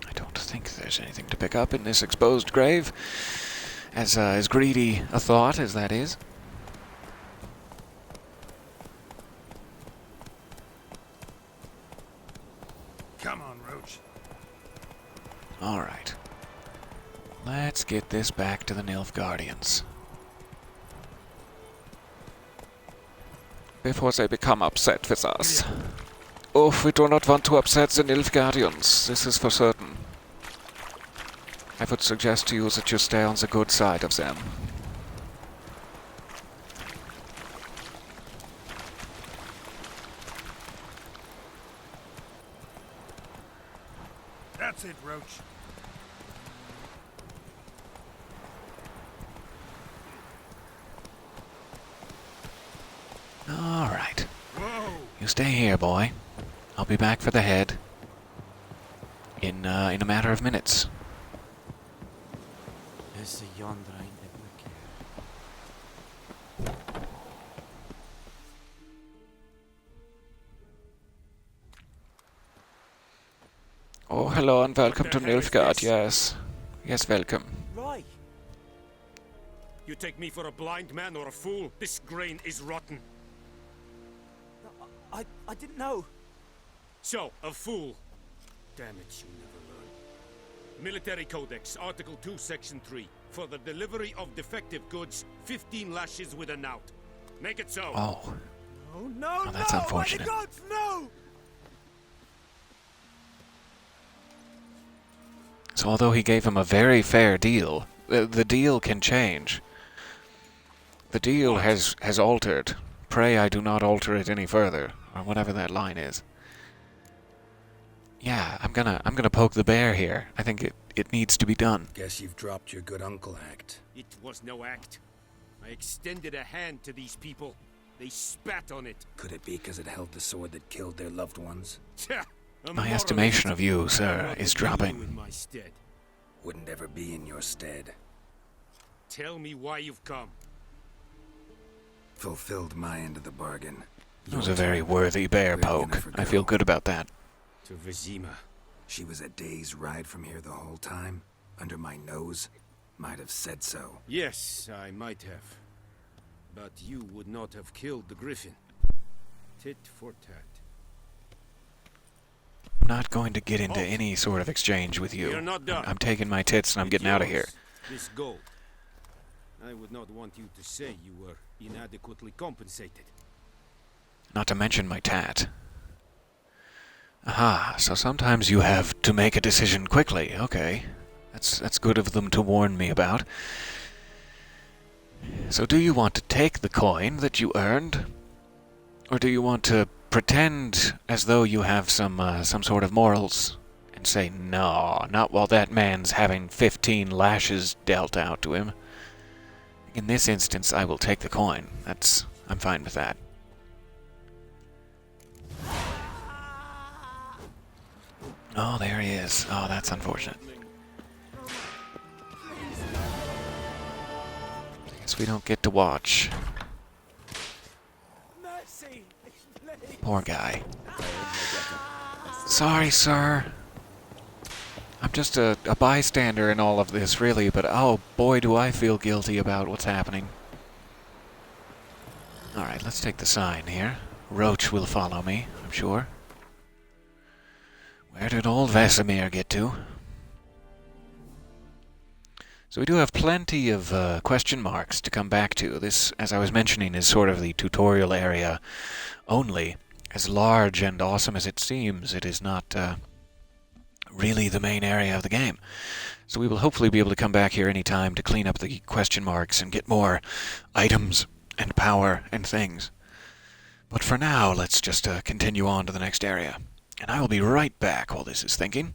I don't think there's anything to pick up in this exposed grave. As greedy a thought as that is. Come on, Roach. Alright. Let's get this back to the Nilfgaardians. Before they become upset with us. Oh, we do not want to upset the Nilfgaardians, this is for certain. I would suggest to you that you stay on the good side of them. That's it, Roach. Alright. You stay here, boy. I'll be back for the head in a matter of minutes. Oh, hello and welcome to Nilfgaard, yes. Yes, welcome. Right. You take me for a blind man or a fool? This grain is rotten. I didn't know. So, a fool. Damn it, you never learn. Military Codex, Article 2, Section 3. For the delivery of defective goods, 15 lashes with a knout. Make it so. Oh. No, that's unfortunate. By the gods, no! So although he gave him a very fair deal, the deal can change. The deal has altered. Pray I do not alter it any further, or whatever that line is. Yeah, I'm gonna poke the bear here. I think it needs to be done. Guess you've dropped your good uncle act. It was no act. I extended a hand to these people. They spat on it. Could it be because it held the sword that killed their loved ones? My estimation of you, sir, is dropping. In my stead. Wouldn't ever be in your stead. Tell me why you've come. Fulfilled my end of the bargain. It was a very worthy bear poke. I feel good about that. To Vizima. She was a day's ride from here the whole time. Under my nose. Might have said so. Yes, I might have. But you would not have killed the griffin. Tit for tat. I'm not going to get into any sort of exchange with you. You're not done. I'm taking my tits and I'm getting out of here. This gold. I would not want you to say you were inadequately compensated. Not to mention my tat. Aha, so sometimes you have to make a decision quickly. Okay. That's good of them to warn me about. So do you want to take the coin that you earned? Or do you want to pretend as though you have some sort of morals and say, no, not while that man's having 15 lashes dealt out to him. In this instance, I will take the coin. I'm fine with that. Oh, there he is. Oh, that's unfortunate. I guess we don't get to watch. Poor guy. Sorry, sir. I'm just a bystander in all of this, really, but oh boy do I feel guilty about what's happening. Alright, let's take the sign here. Roach will follow me, I'm sure. Where did old Vesemir get to? So we do have plenty of question marks to come back to. This, as I was mentioning, is sort of the tutorial area only. As large and awesome as it seems, it is not really the main area of the game. So we will hopefully be able to come back here anytime to clean up the question marks and get more items and power and things. But for now, let's just continue on to the next area. And I will be right back while this is thinking.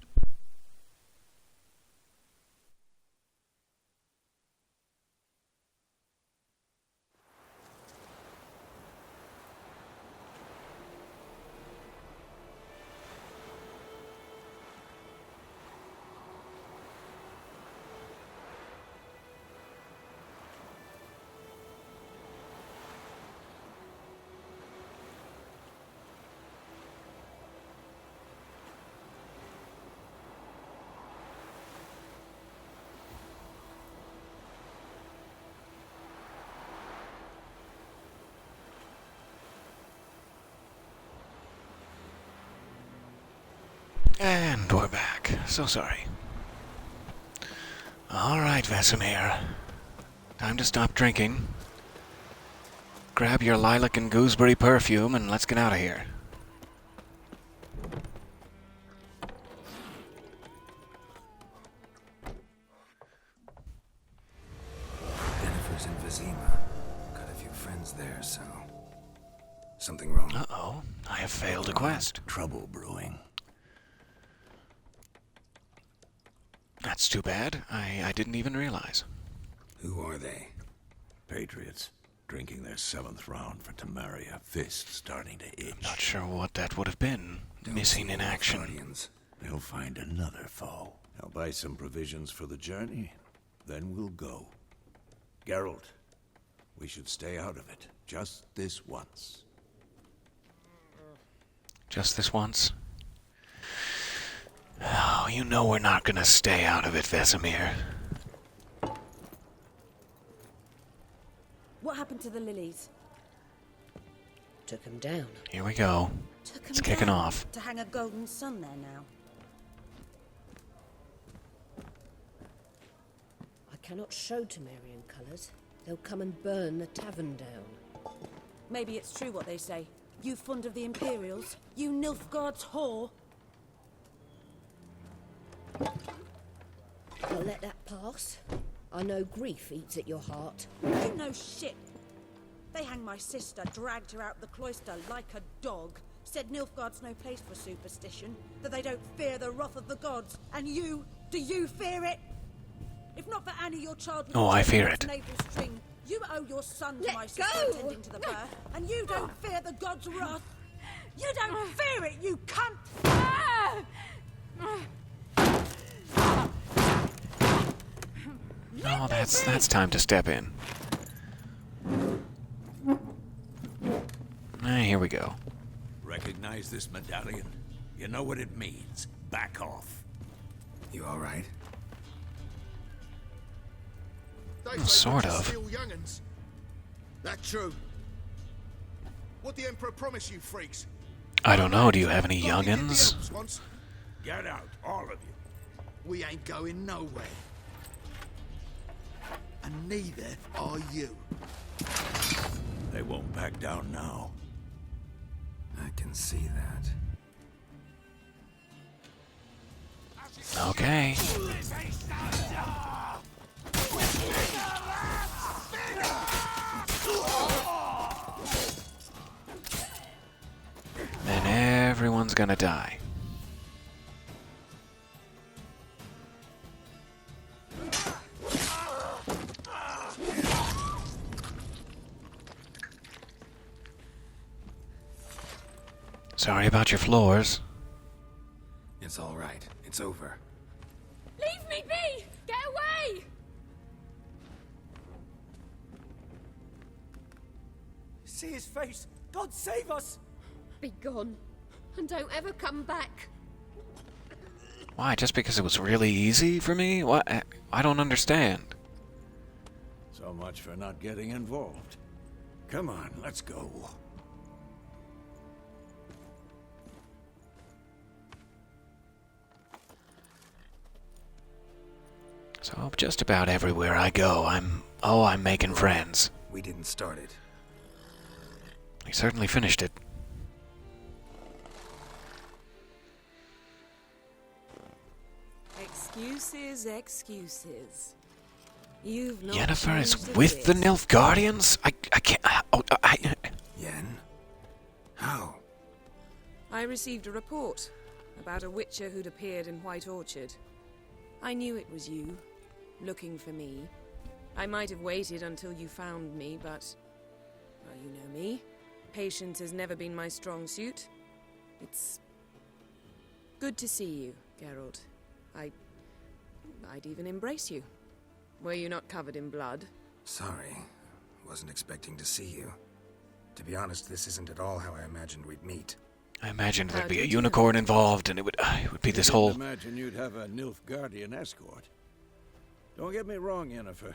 And we're back. So sorry. Alright, Vesemir. Time to stop drinking. Grab your lilac and gooseberry perfume and let's get out of here. Yennefer's in Vizima. Got a few friends there, so... Something wrong? Uh-oh. I have failed a quest. Trouble brewing. That's too bad. I didn't even realize. Who are they? Patriots. Drinking their 7th round for Temeria. Fist starting to itch. Not sure what that would have been. Missing in action. Guardians. They'll find another foe. I'll buy some provisions for the journey. Then we'll go. Geralt, we should stay out of it. Just this once. Just this once? Oh, you know we're not gonna stay out of it, Vesemir. What happened to the lilies? Took him down. Here we go. It's kicking off. To hang a golden sun there now. I cannot show Temerian colours. They'll come and burn the tavern down. Maybe it's true what they say. You fond of the Imperials? You Nilfgaard's whore? I'll let that pass. I know grief eats at your heart. You know shit. They hanged my sister, dragged her out the cloister like a dog. Said Nilfgaard's no place for superstition, that they don't fear the wrath of the gods. And you, do you fear it? If not for Annie, your child would I fear it. navel string. You owe your son to my sister attending to the birth, and you don't fear the gods' wrath. You don't fear it, you cunt! Oh, that's time to step in. Here we go. Recognize this medallion? You know what it means. Back off. You all right? Sort of. Young'uns. That true? What the Emperor promised you freaks? I don't know. Do you have any youngins? Get out, all of you. We ain't going nowhere. And neither are you. They won't back down now. I can see that. Okay. Then everyone's gonna die. Sorry about your floors. It's all right. It's over. Leave me be! Get away! See his face! God save us! Be gone. And don't ever come back. Why? Just because it was really easy for me? What? I don't understand. So much for not getting involved. Come on, let's go. So just about everywhere I go, I'm making friends. We didn't start it. We certainly finished it. Excuses, excuses. You've not Yennefer is changed a with the bit. Nilfgaardians? I can't... Yen? How? I received a report about a witcher who'd appeared in White Orchard. I knew it was you, looking for me. I might have waited until you found me, but... well, you know me. Patience has never been my strong suit. It's... good to see you, Geralt. I'd even embrace you. Were you not covered in blood? Sorry. Wasn't expecting to see you. To be honest, this isn't at all how I imagined we'd meet. I imagined there'd How be a did you unicorn involved, and it would be this I whole... didn't imagine you'd have a Nilfgaardian escort. Don't get me wrong, Yennefer.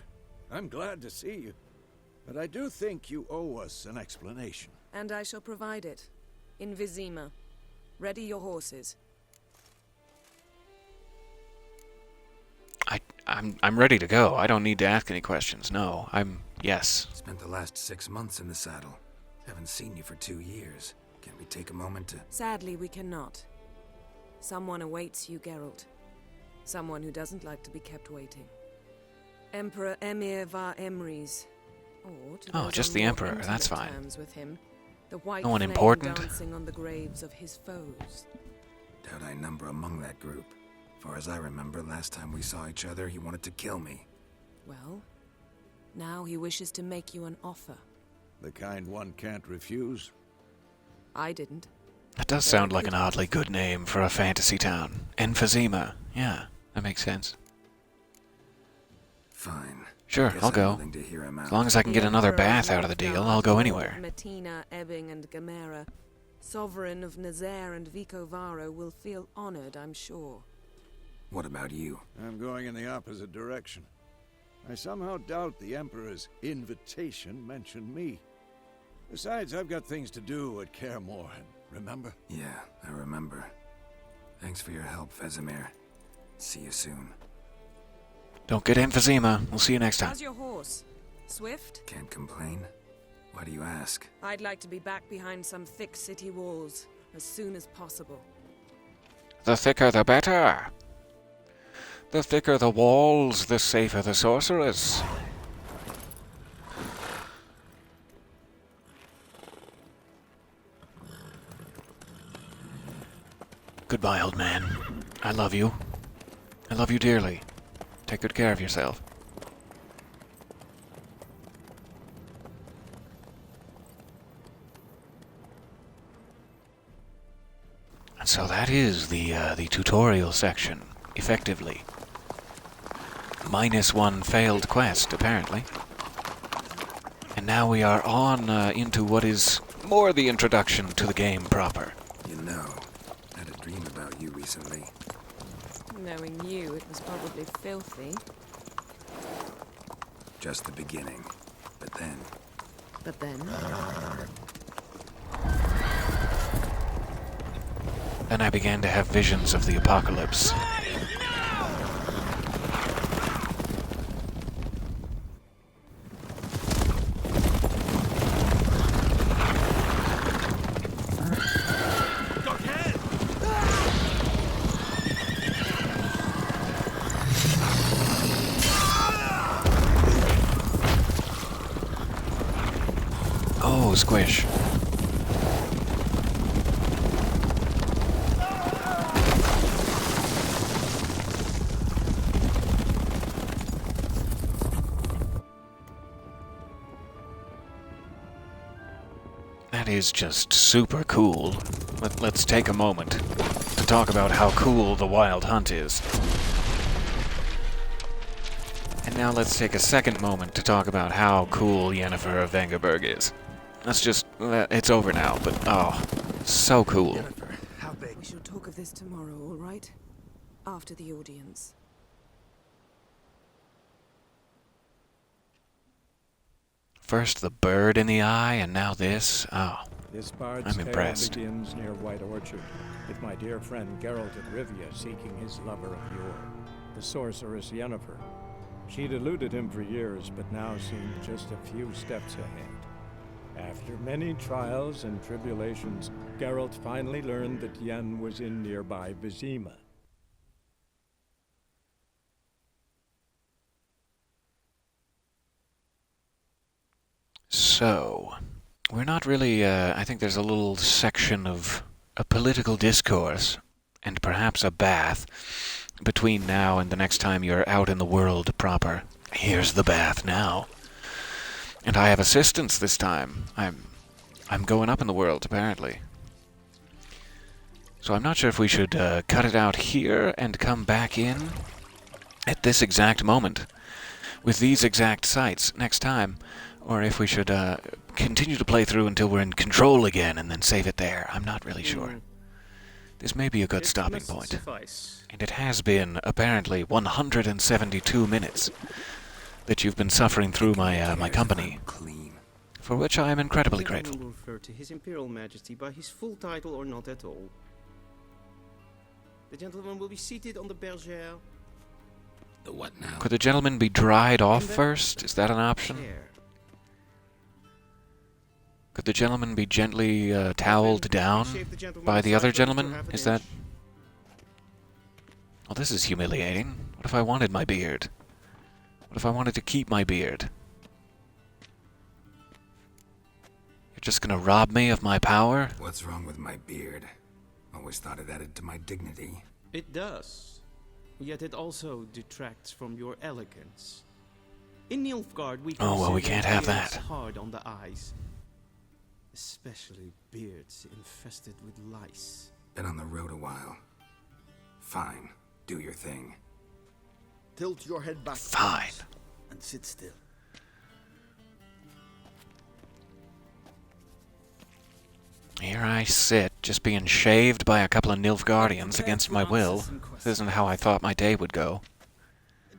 I'm glad to see you. But I do think you owe us an explanation. And I shall provide it. In Vizima. Ready your horses. I'm ready to go. I don't need to ask any questions. No, yes. Spent the last 6 months in the saddle. Haven't seen you for 2 years. Can we take a moment to... Sadly, we cannot. Someone awaits you, Geralt. Someone who doesn't like to be kept waiting. Emperor Emir var Emrys. Or to Oh, those just on the more Emperor, that's intimate fine. terms with him, the white No one flame important? dancing on the graves of his foes. Doubt I number among that group. Far as I remember, last time we saw each other, he wanted to kill me. Well, now he wishes to make you an offer. The kind one can't refuse? I didn't. That does sound like an oddly good name for a fantasy town. Emphysema. Yeah, that makes sense. Fine. Sure, Guess I'll I'm go. willing to hear him out. As long as I can get another bath out of the deal, I'll go anywhere. Matina, Ebbing, and Gamera, sovereign of Nazaire and Vicovaro, will feel honored, I'm sure. What about you? I'm going in the opposite direction. I somehow doubt the Emperor's invitation mentioned me. Besides, I've got things to do at Kaer Morhen, remember? Yeah, I remember. Thanks for your help, Vesemir. See you soon. Don't get emphysema. We'll see you next time. How's your horse? Swift? Can't complain. Why do you ask? I'd like to be back behind some thick city walls as soon as possible. The thicker the better. The thicker the walls, the safer the sorceress. Goodbye, old man. I love you. I love you dearly. Take good care of yourself. And so that is the tutorial section, effectively. -1 failed quest, apparently. And now we are on into what is more the introduction to the game proper. You know, I had a dream about you recently. Knowing you, it was probably filthy. Just the beginning. But then... But then... Then I began to have visions of the apocalypse. Oh, squish. That is just super cool. Let's take a moment to talk about how cool the Wild Hunt is. And now let's take a second moment to talk about how cool Yennefer of Vengerberg is. That's just... it's over now, but oh, so cool. We shall talk of this tomorrow, all right? After the audience. First the bird in the eye, and now this. Oh, This bard's I'm tale impressed. begins near White Orchard, with my dear friend Geralt of Rivia seeking his lover of yore, the sorceress Yennefer. She'd eluded him for years, but now seemed just a few steps ahead. After many trials and tribulations, Geralt finally learned that Yen was in nearby Vizima. So, we're not really, I think there's a little section of a political discourse, and perhaps a bath, between now and the next time you're out in the world proper. Here's the bath now. And I have assistance this time. I'm going up in the world, apparently. So I'm not sure if we should cut it out here and come back in at this exact moment with these exact sites next time, or if we should continue to play through until we're in control again and then save it there. I'm not really sure. This may be a good stopping point. Suffice. And it has been, apparently, 172 minutes that you've been suffering through my company, for which I am incredibly The grateful. gentleman will refer to His Imperial Majesty by his full title or not at all. The gentleman will be seated on the bergère. The what now? Could the gentleman be dried off first? Is that an option? Could the gentleman be gently toweled down by the other gentleman? Is that... Well, this is humiliating. What if I wanted my beard? What if I wanted to keep my beard? You're just gonna rob me of my power? What's wrong with my beard? Always thought it added to my dignity. It does. Yet it also detracts from your elegance. In Nilfgaard, we Oh, well, we consider can't have beards that. hard on the eyes. Especially beards infested with lice. Been on the road a while. Fine. Do your thing. Tilt your head back. Fine. please, and sit still. Here I sit, just being shaved by a couple of Nilfgaardians against my will. This isn't how I thought my day would go.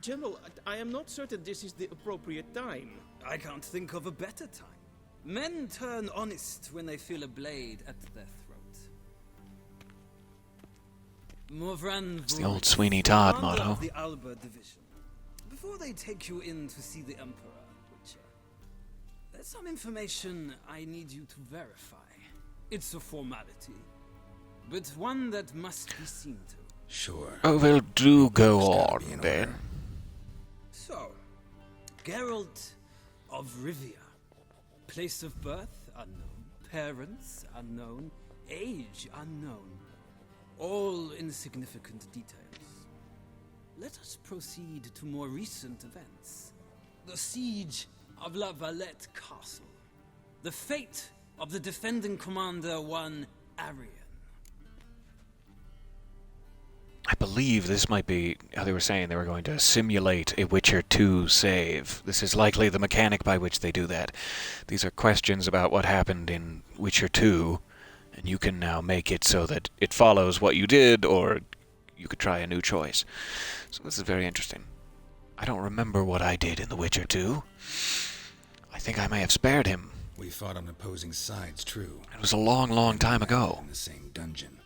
General, I am not certain this is the appropriate time. I can't think of a better time. Men turn honest when they feel a blade at their throat. Morvran It's the old Sweeney Todd commander motto. of the Alba Division. Before they take you in to see the Emperor, Witcher, there's some information I need you to verify. It's a formality, but one that must be seen to. Sure. Oh, well, do go on, then. So, Geralt of Rivia. Place of birth unknown, parents unknown, age unknown. All insignificant details. Let us proceed to more recent events. The siege of La Valette Castle. The fate of the defending commander, one Arian. I believe this might be how they were saying they were going to simulate a Witcher 2 save. This is likely the mechanic by which they do that. These are questions about what happened in Witcher 2, and you can now make it so that it follows what you did, or you could try a new choice. So this is very interesting. I don't remember what I did in The Witcher 2. I think I may have spared him. We fought on opposing sides, true. It was a long, long time ago. In the same dungeon.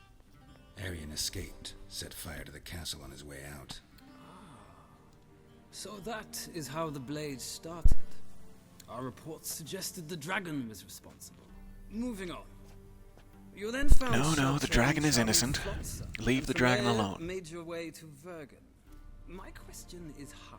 Arian escaped, set fire to the castle on his way out. So that is how the blade started. Our reports suggested the dragon was responsible. Moving on. You then found No, the shelter dragon in is innocent. Flotsam, Leave and the from dragon there alone. Made your way to Vergen. My question is how?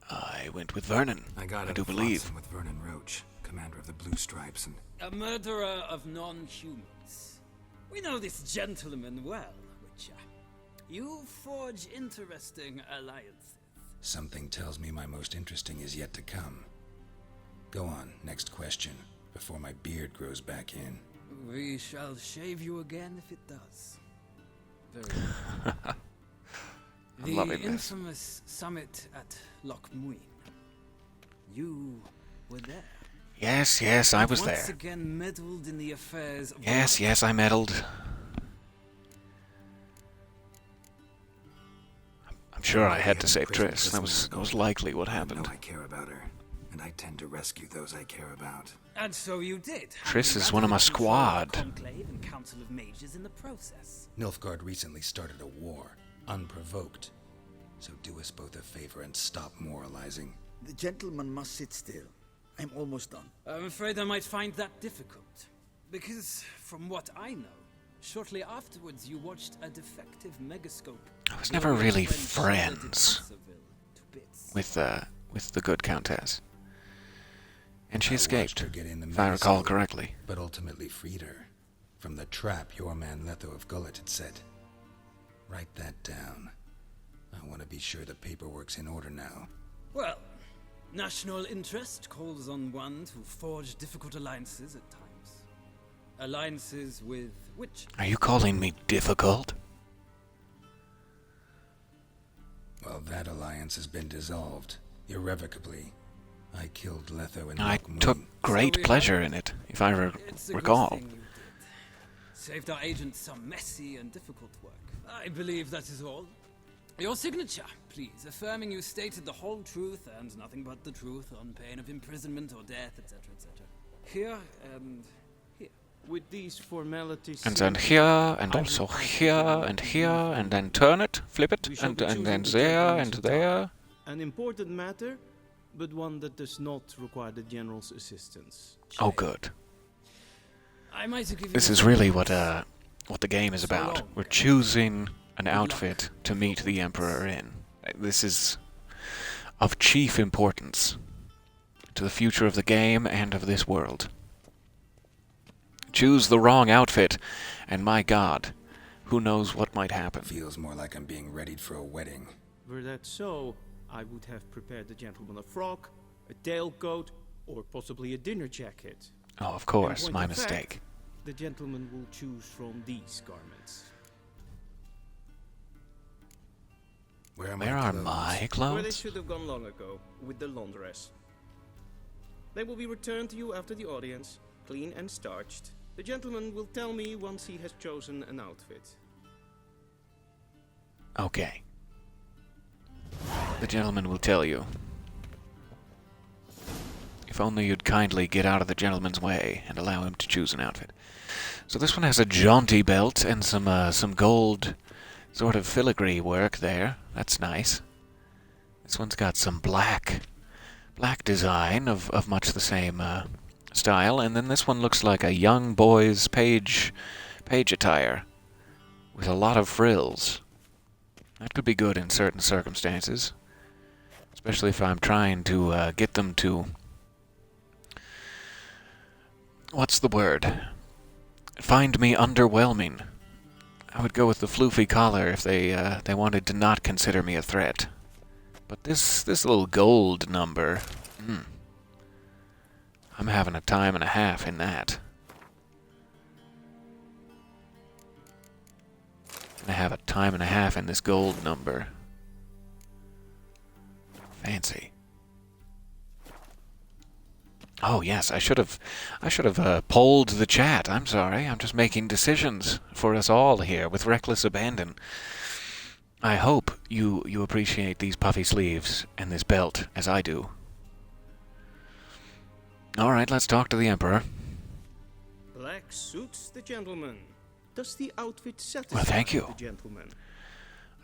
I went with Vernon, I got I out do of believe. Flotsam with Vernon Roach, commander of the Blue Stripes, and A murderer of non-humans. We know this gentleman well, Witcher. You forge interesting alliances. something tells me my most interesting is yet to come. Go on, next question, before my beard grows back in. We shall shave you again if it does. Very well. I'm loving The this. infamous summit at Loch Muin. You were there. Yes, I was Once there. again meddled in the affairs of Yes, I meddled. I'm sure I had to save Triss. That was likely what happened. I know I care about her, and I tend to rescue those I care about. And so you did. Triss is one of my squad. Conclave and Council of Mages in the process. Nilfgaard recently started a war, unprovoked. So do us both a favor and stop moralizing. The gentleman must sit still. I'm almost done. I'm afraid I might find that difficult. Because, from what I know, shortly afterwards you watched a defective megascope. I was never really friends with the good Countess. And she escaped, if I recall correctly. But ultimately freed her from the trap your man Letho of Gullet had set. Write that down. I want to be sure the paperwork's in order now. Well, national interest calls on one to forge difficult alliances at times. Alliances with which? Are you calling me difficult? Well, that alliance has been dissolved, irrevocably. I killed Letho and I Mokmune. took great pleasure in it, if I recall. Saved our agents some messy and difficult work. I believe that is all. Your signature, please, affirming you stated the whole truth and nothing but the truth on pain of imprisonment or death, etc., etc. Here and here. With these formalities... And then here, and also here, and then turn it, flip it, and then there, and there. An important matter, but one that does not require the General's assistance. Oh, good. I might give you This is really what the game is about. We're choosing an outfit to meet the Emperor in. This is of chief importance to the future of the game and of this world. Choose the wrong outfit, and my god, who knows what might happen. Feels more like I'm being readied for a wedding. Were that so, I would have prepared the gentleman a frock, a tailcoat, or possibly a dinner jacket. Oh, of course, In point my of fact, mistake. the gentleman will choose from these garments. Where are my Where they clothes? should have gone long ago, with the laundress. They will be returned to you after the audience, clean and starched. The gentleman will tell me once he has chosen an outfit. Okay. The gentleman will tell you. If only you'd kindly get out of the gentleman's way and allow him to choose an outfit. So this one has a jaunty belt and some gold sort of filigree work there. That's nice. This one's got some black design of much the same style, and then this one looks like a young boy's page attire with a lot of frills. That could be good in certain circumstances, especially if I'm trying to get them to... What's the word? Find me underwhelming. I would go with the floofy collar if they wanted to not consider me a threat. But this little gold number, I'm having a time and a half in that. Gonna have a time and a half in this gold number. Fancy. Oh yes, I should have polled the chat. I'm sorry. I'm just making decisions for us all here with reckless abandon. I hope you appreciate these puffy sleeves and this belt as I do. All right, let's talk to the Emperor. Black suits the gentleman. Does the outfit satisfy Well, thank you. the gentleman?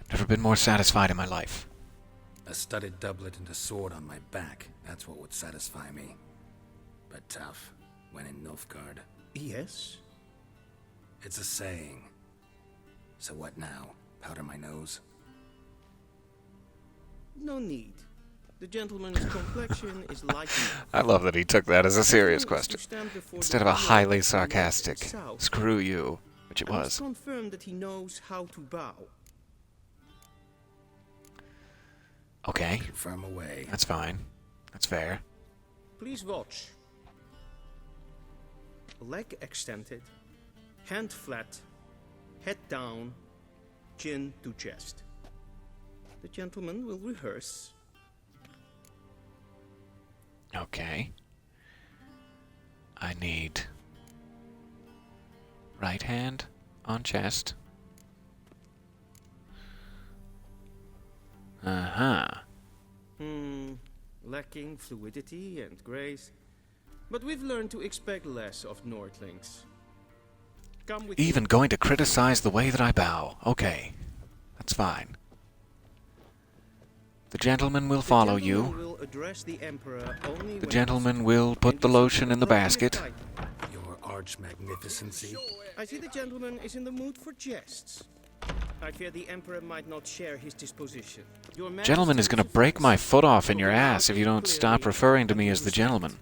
I've never been more satisfied in my life. A studded doublet and a sword on my back. That's what would satisfy me. But tough, when in Nilfgaard. Yes? It's a saying. So what now? Powder my nose? No need. The gentleman's complexion is light enough. I love that he took that as a serious To question. stand before Instead the of a hero highly of the sarcastic, South, screw you, which it I must was. confirm that he knows how to bow. Okay. Confirm away. That's fine. That's fair. Please watch. Leg extended, hand flat, head down, chin to chest. The gentleman will rehearse. Okay. I need right hand on chest. Uh-huh. Lacking fluidity and grace. But we've learned to expect less of Nordlings. Come with Even going to criticize the way that I bow. Okay. That's fine. The gentleman will follow you. Will address the Emperor only The when gentleman will put the lotion in the basket. Your arch magnificency. I see the gentleman is in the mood for jests. I fear the Emperor might not share his disposition. Your Gentleman is going to break my foot off in your ass if you don't stop referring to me as the gentleman.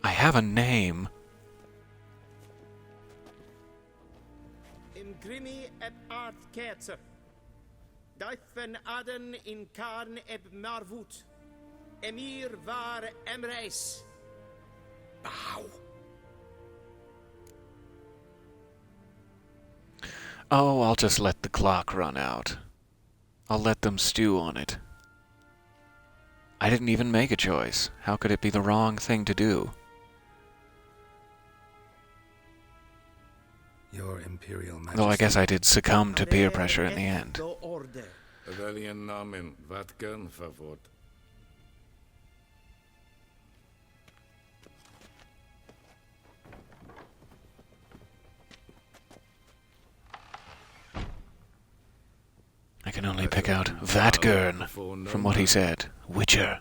I have a name. Imgrimi eb art kerzer. Duifen aden in karn eb marvut. Emir var emreis. Bow. Oh, I'll just let the clock run out. I'll let them stew on it. I didn't even make a choice. How could it be the wrong thing to do? Your Imperial Majesty. Though I guess I did succumb to peer pressure in the end. Welchen Namen? Wat gern verwort? I can only pick out Vatgern from what he said. Witcher.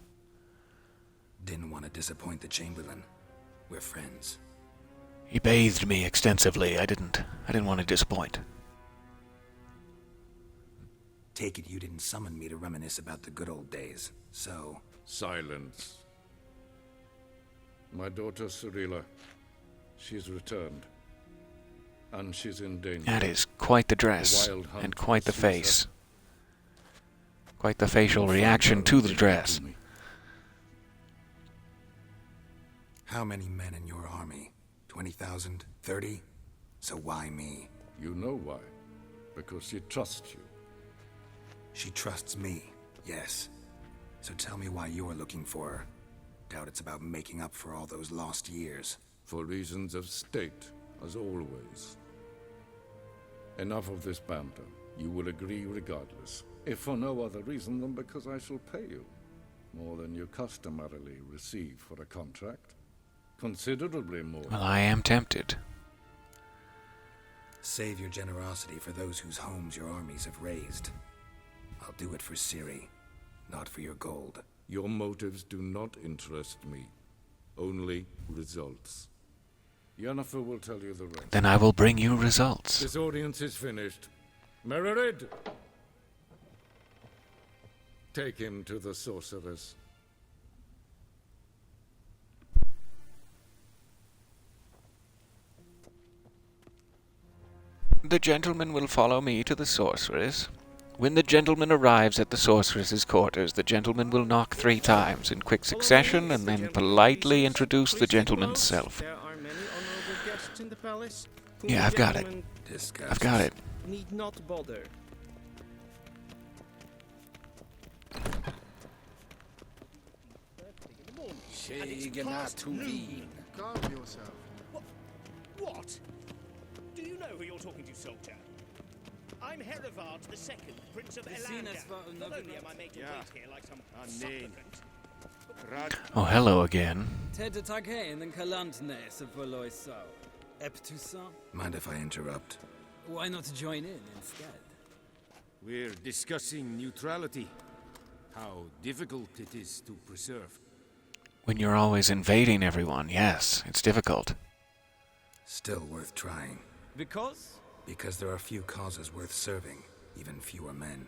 Didn't want to disappoint the Chamberlain. We're friends. He bathed me extensively. I didn't want to disappoint. Take it you didn't summon me to reminisce about the good old days, so... Silence. My daughter Cirilla. She's returned. And she's in danger. That is quite the dress, and quite the face. Quite the facial reaction to the dress. How many men in your army? 20,000? 30? So why me? You know why. Because she trusts you. She trusts me, yes. So tell me why you're looking for her. Doubt it's about making up for all those lost years. For reasons of state, as always. Enough of this banter. You will agree regardless. If for no other reason than because I shall pay you. More than you customarily receive for a contract. Considerably more. Well, I am tempted. Save your generosity for those whose homes your armies have razed. I'll do it for Ciri, not for your gold. Your motives do not interest me. Only results. Yennefer will tell you the rest. Then I will bring you results. This audience is finished. Mererid! Take him to the sorceress. The gentleman will follow me to the sorceress. When the gentleman arrives at the sorceress's quarters, the gentleman will knock 3 times in quick succession and then politely introduce the gentleman's self. Yeah, I've got it. I've got it. Need not bother. Calm yourself. What? Do you know who you're talking to, soldier? I'm Herivard II, Prince of Elandar. Not only am I made to wait here like some supplicant. Oh, hello again. Mind if I interrupt? Why not join in instead? We're discussing neutrality. How difficult it is to preserve. When you're always invading everyone, yes, it's difficult. Still worth trying. Because? Because there are few causes worth serving, even fewer men.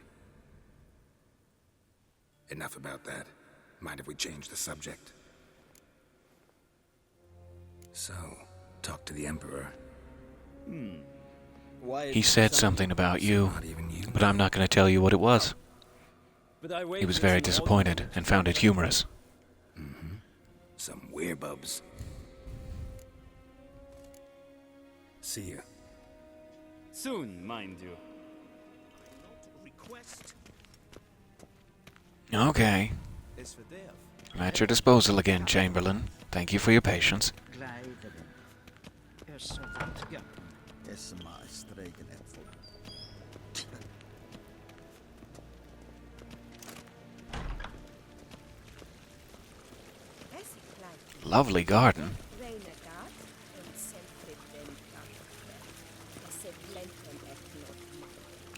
Enough about that. Mind if we change the subject? So, talk to the Emperor. He said something about you, but I'm not going to tell you what it was. He was very disappointed and found it humorous. Some werebubs. See ya. Soon, mind you. Okay. I'm at your disposal again, Chamberlain. Thank you for your patience. Guess I'm my stregen äpfel. Lovely garden.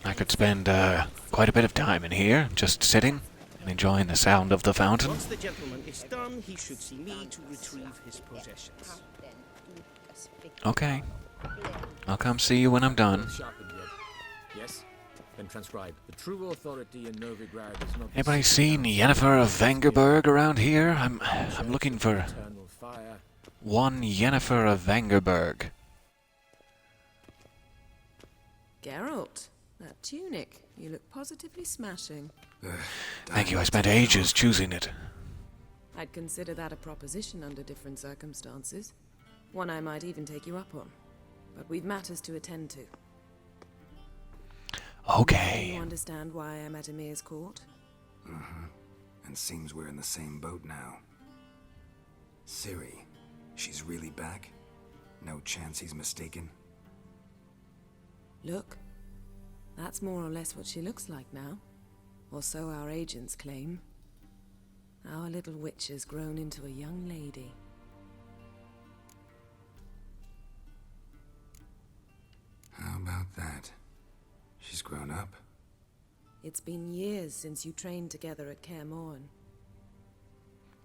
I could spend quite a bit of time in here, just sitting and enjoying the sound of the fountain. Once the gentleman is done, he should see me to retrieve his possessions. Okay. I'll come see you when I'm done. Yes? Then transcribe. The true authority in Novigrad is not... Anybody seen Yennefer of Vengerberg around here? I'm looking for one Yennefer of Vengerberg. Geralt, that tunic. You look positively smashing. Thank you, I spent ages choosing it. I'd consider that a proposition under different circumstances. One I might even take you up on. But we've matters to attend to. Okay. Do you understand why I'm at Emir's court? Mm-hmm. And seems we're in the same boat now. Ciri, she's really back? No chance he's mistaken? Look, that's more or less what she looks like now. Or so our agents claim. Our little witch has grown into a young lady. How about that? She's grown up. It's been years since you trained together at Kaer Morhen.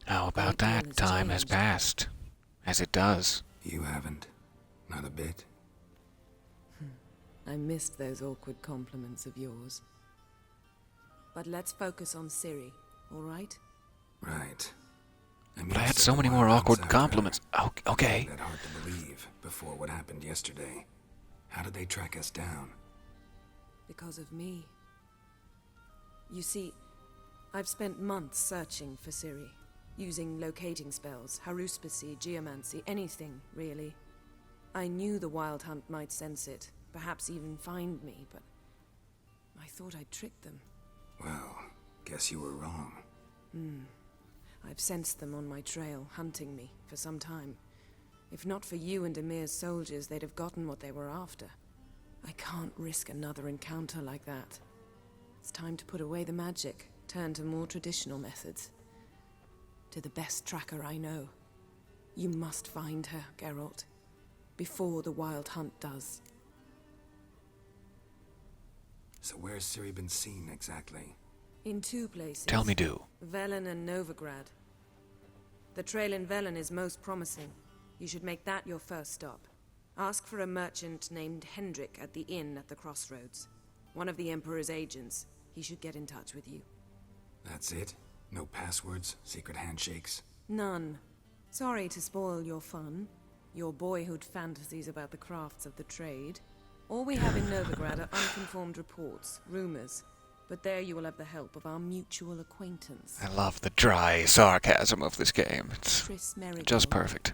How about that? Time has passed. As it does. You haven't? Not a bit? I missed those awkward compliments of yours. But let's focus on Ciri, all right? Right. But I had so many more awkward compliments. Okay. That hard to believe before what happened yesterday. How did they track us down? Because of me. You see, I've spent months searching for Ciri, using locating spells, haruspicy, geomancy, anything, really. I knew the Wild Hunt might sense it, perhaps even find me, but I thought I'd tricked them. Well, guess you were wrong. I've sensed them on my trail, hunting me, for some time. If not for you and Emir's soldiers, they'd have gotten what they were after. I can't risk another encounter like that. It's time to put away the magic, turn to more traditional methods. To the best tracker I know. You must find her, Geralt. Before the Wild Hunt does. So where's Ciri been seen exactly? In two places. Tell me do. Velen and Novigrad. The trail in Velen is most promising. You should make that your first stop. Ask for a merchant named Hendrik at the inn at the crossroads. One of the Emperor's agents. He should get in touch with you. That's it? No passwords? Secret handshakes? None. Sorry to spoil your fun. Your boyhood fantasies about the crafts of the trade. All we have in Novigrad are unconfirmed reports, rumors. But there you will have the help of our mutual acquaintance. I love the dry sarcasm of this game. It's just perfect.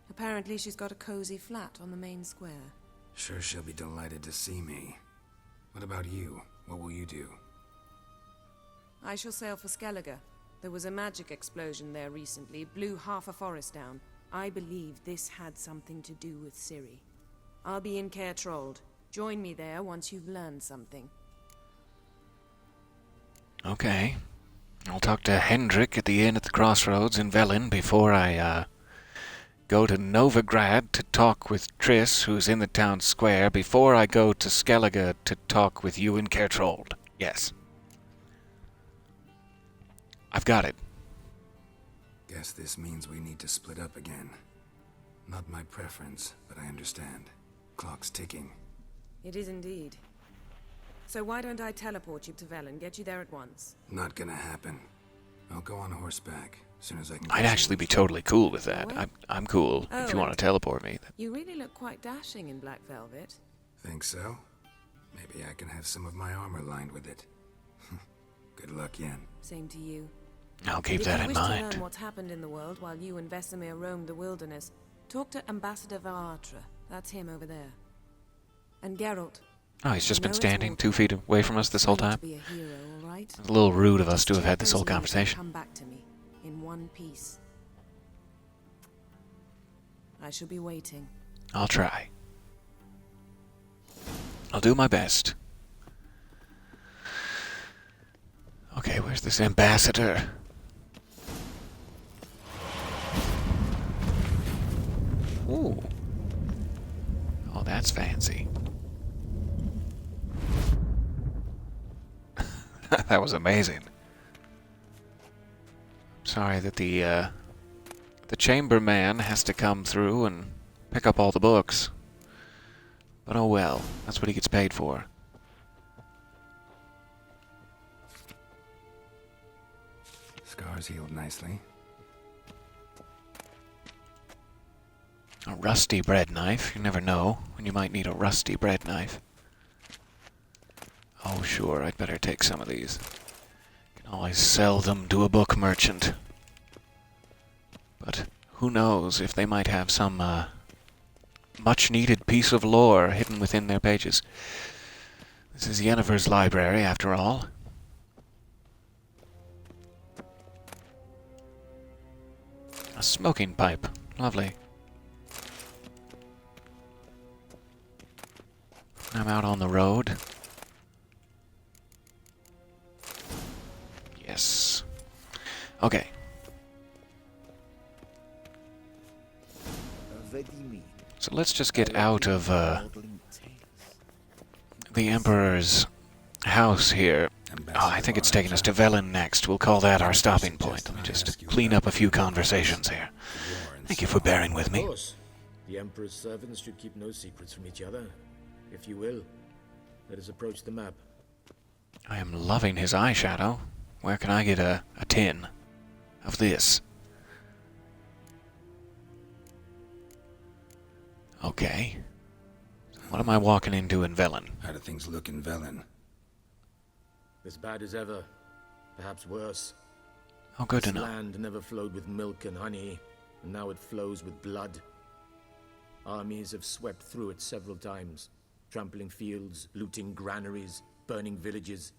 Apparently she's got a cozy flat on the main square. Sure she'll be delighted to see me. What about you? What will you do? I shall sail for Skellige. There was a magic explosion there recently, blew half a forest down. I believe this had something to do with Ciri. I'll be in Kaer Trolde. Join me there once you've learned something. Okay. I'll talk to Hendrik at the inn at the crossroads in Velen before I, go to Novigrad to talk with Triss, who's in the town square, before I go to Skellige to talk with you in Kaer Trolde. Yes. I've got it. Guess this means we need to split up again. Not my preference, but I understand. Clock's ticking. It is indeed. So why don't I teleport you to Velen, get you there at once? Not gonna happen. I'll go on horseback, as soon as I can. I'd actually be totally cool with that. I'm cool if you want to teleport me. You really look quite dashing in black velvet. Think so? Maybe I can have some of my armor lined with it. Good luck, Yen. Same to you. I'll keep that in If you wish to mind. learn what's happened in the world while you and Vesemir roamed the wilderness, talk to Ambassador Varatra. That's him over there. And Geralt. Oh, he's just been standing 2 feet away from us this whole time. Be a hero, all right? It's a little rude of us to have had this Those whole notes and conversation. Come back to me in one piece. I shall be waiting. I'll try. do my best. Okay, where's this ambassador? Ooh. Oh, that's fancy. That was amazing. Sorry that the chamberman has to come through and pick up all the books. But oh well, that's what he gets paid for. Scars healed nicely. A rusty bread knife. You never know when you might need a rusty bread knife. Oh sure, I'd better take some of these. Can always sell them to a book merchant. But who knows if they might have some much-needed piece of lore hidden within their pages. This is Yennefer's library, after all. A smoking pipe. Lovely. I'm out on the road. Yes. Okay. So let's just get out of the Emperor's house here. Oh, I think it's taking us to Velen next. We'll call that our stopping point. Let me just clean up a few conversations here. Thank you for bearing with me. Of course. The Emperor's servants should keep no secrets from each other. If you will, let us approach the map. I am loving his eyeshadow. Where can I get a tin of this? Okay. What am I walking into in Velen? How do things look in Velen? As bad as ever. Perhaps worse. Oh, good to This know. land never flowed with milk and honey, and now it flows with blood. Armies have swept through it several times, trampling fields, looting granaries, burning villages.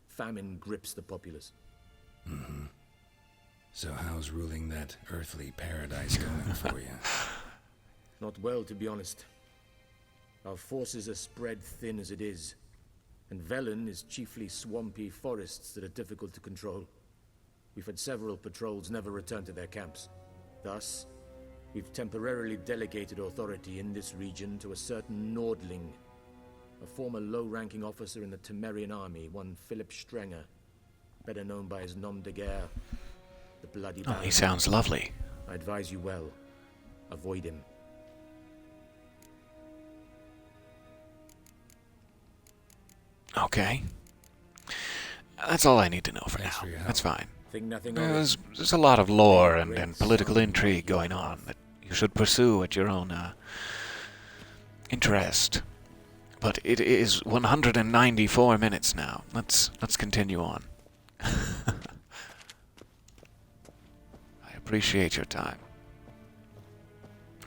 Famine grips the populace. Mm-hmm. So how's ruling that earthly paradise going for you? Not well, to be honest. Our forces are spread thin as it is, and Velen is chiefly swampy forests that are difficult to control. We've had several patrols never return to their camps. Thus, we've temporarily delegated authority in this region to a certain Nordling, a former low-ranking officer in the Temerian army, one Philip Strenger, better known by his nom de guerre, the Bloody Oh, he Baron. sounds lovely. I advise you well. Avoid him. Okay. That's all I need to know for now. That's fine. Think nothing of it. There's a lot of lore and political intrigue going on that you should pursue at your own interest. But it is 194 minutes now. Let's continue on. I appreciate your time.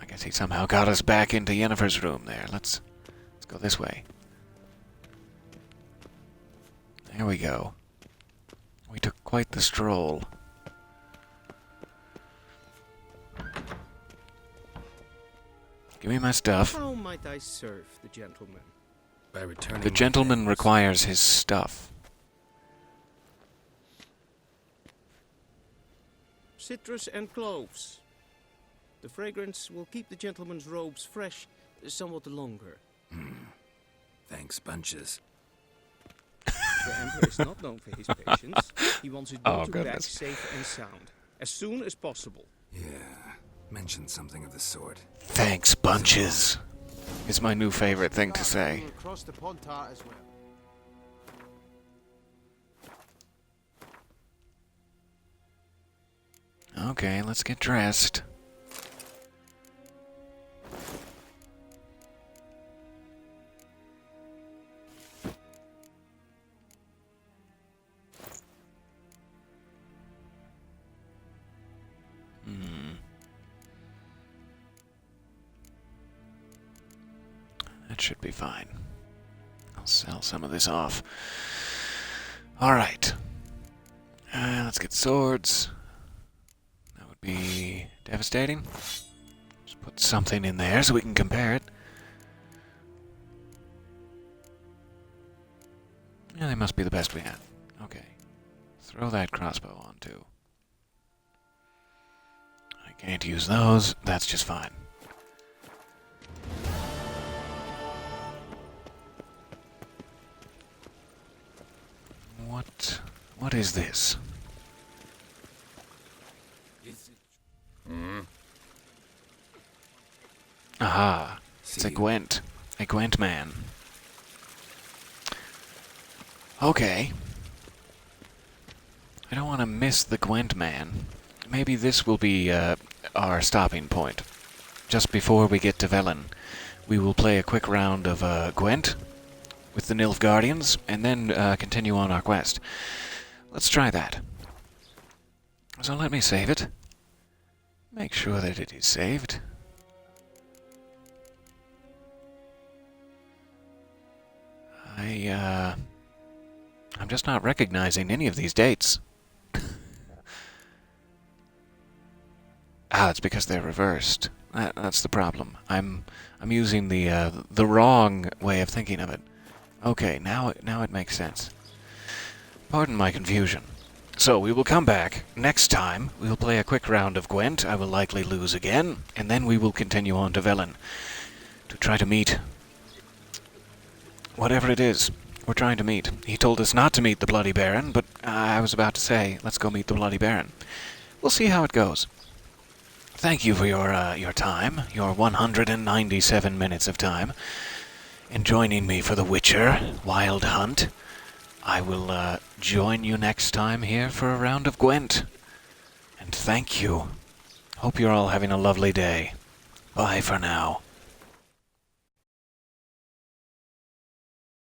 I guess he somehow got us back into Yennefer's room there. Let's go this way. There we go. We took quite the stroll. Give me my stuff. How might I serve the gentleman? By returning The gentleman requires his stuff. Citrus and cloves. The fragrance will keep the gentleman's robes fresh somewhat longer. Thanks, Bunches. The Emperor is not known for his patience. He wants it brought back goodness. safe and sound, as soon as possible. Yeah, mention something of the sort. Thanks, Bunches. Is my new favorite thing to say. We'll cross the Pontar as well. Okay, let's get dressed. That should be fine. I'll sell some of this off. Alright. Let's get swords. That would be devastating. Just put something in there so we can compare it. Melee must be the best we have. Okay. Throw that crossbow on, too. I can't use those. That's just fine. What is this? Aha. It's a Gwent. A Gwent man. Okay. I don't want to miss the Gwent man. Maybe this will be our stopping point. Just before we get to Velen, we will play a quick round of Gwent with the Nilfgaardians, and then continue on our quest. Let's try that. So let me save it. Make sure that it is saved. I'm just not recognizing any of these dates. It's because they're reversed. That's the problem. I'm using the wrong way of thinking of it. Okay, now it makes sense. Pardon my confusion. So we will come back. Next time, we will play a quick round of Gwent. I will likely lose again, and then we will continue on to Velen to try to meet whatever it is we're trying to meet. He told us not to meet the Bloody Baron, but I was about to say, let's go meet the Bloody Baron. We'll see how it goes. Thank you for your time, your 197 minutes of time, in joining me for The Witcher Wild Hunt. I will join you next time here for a round of Gwent. And thank you. Hope you're all having a lovely day. Bye for now.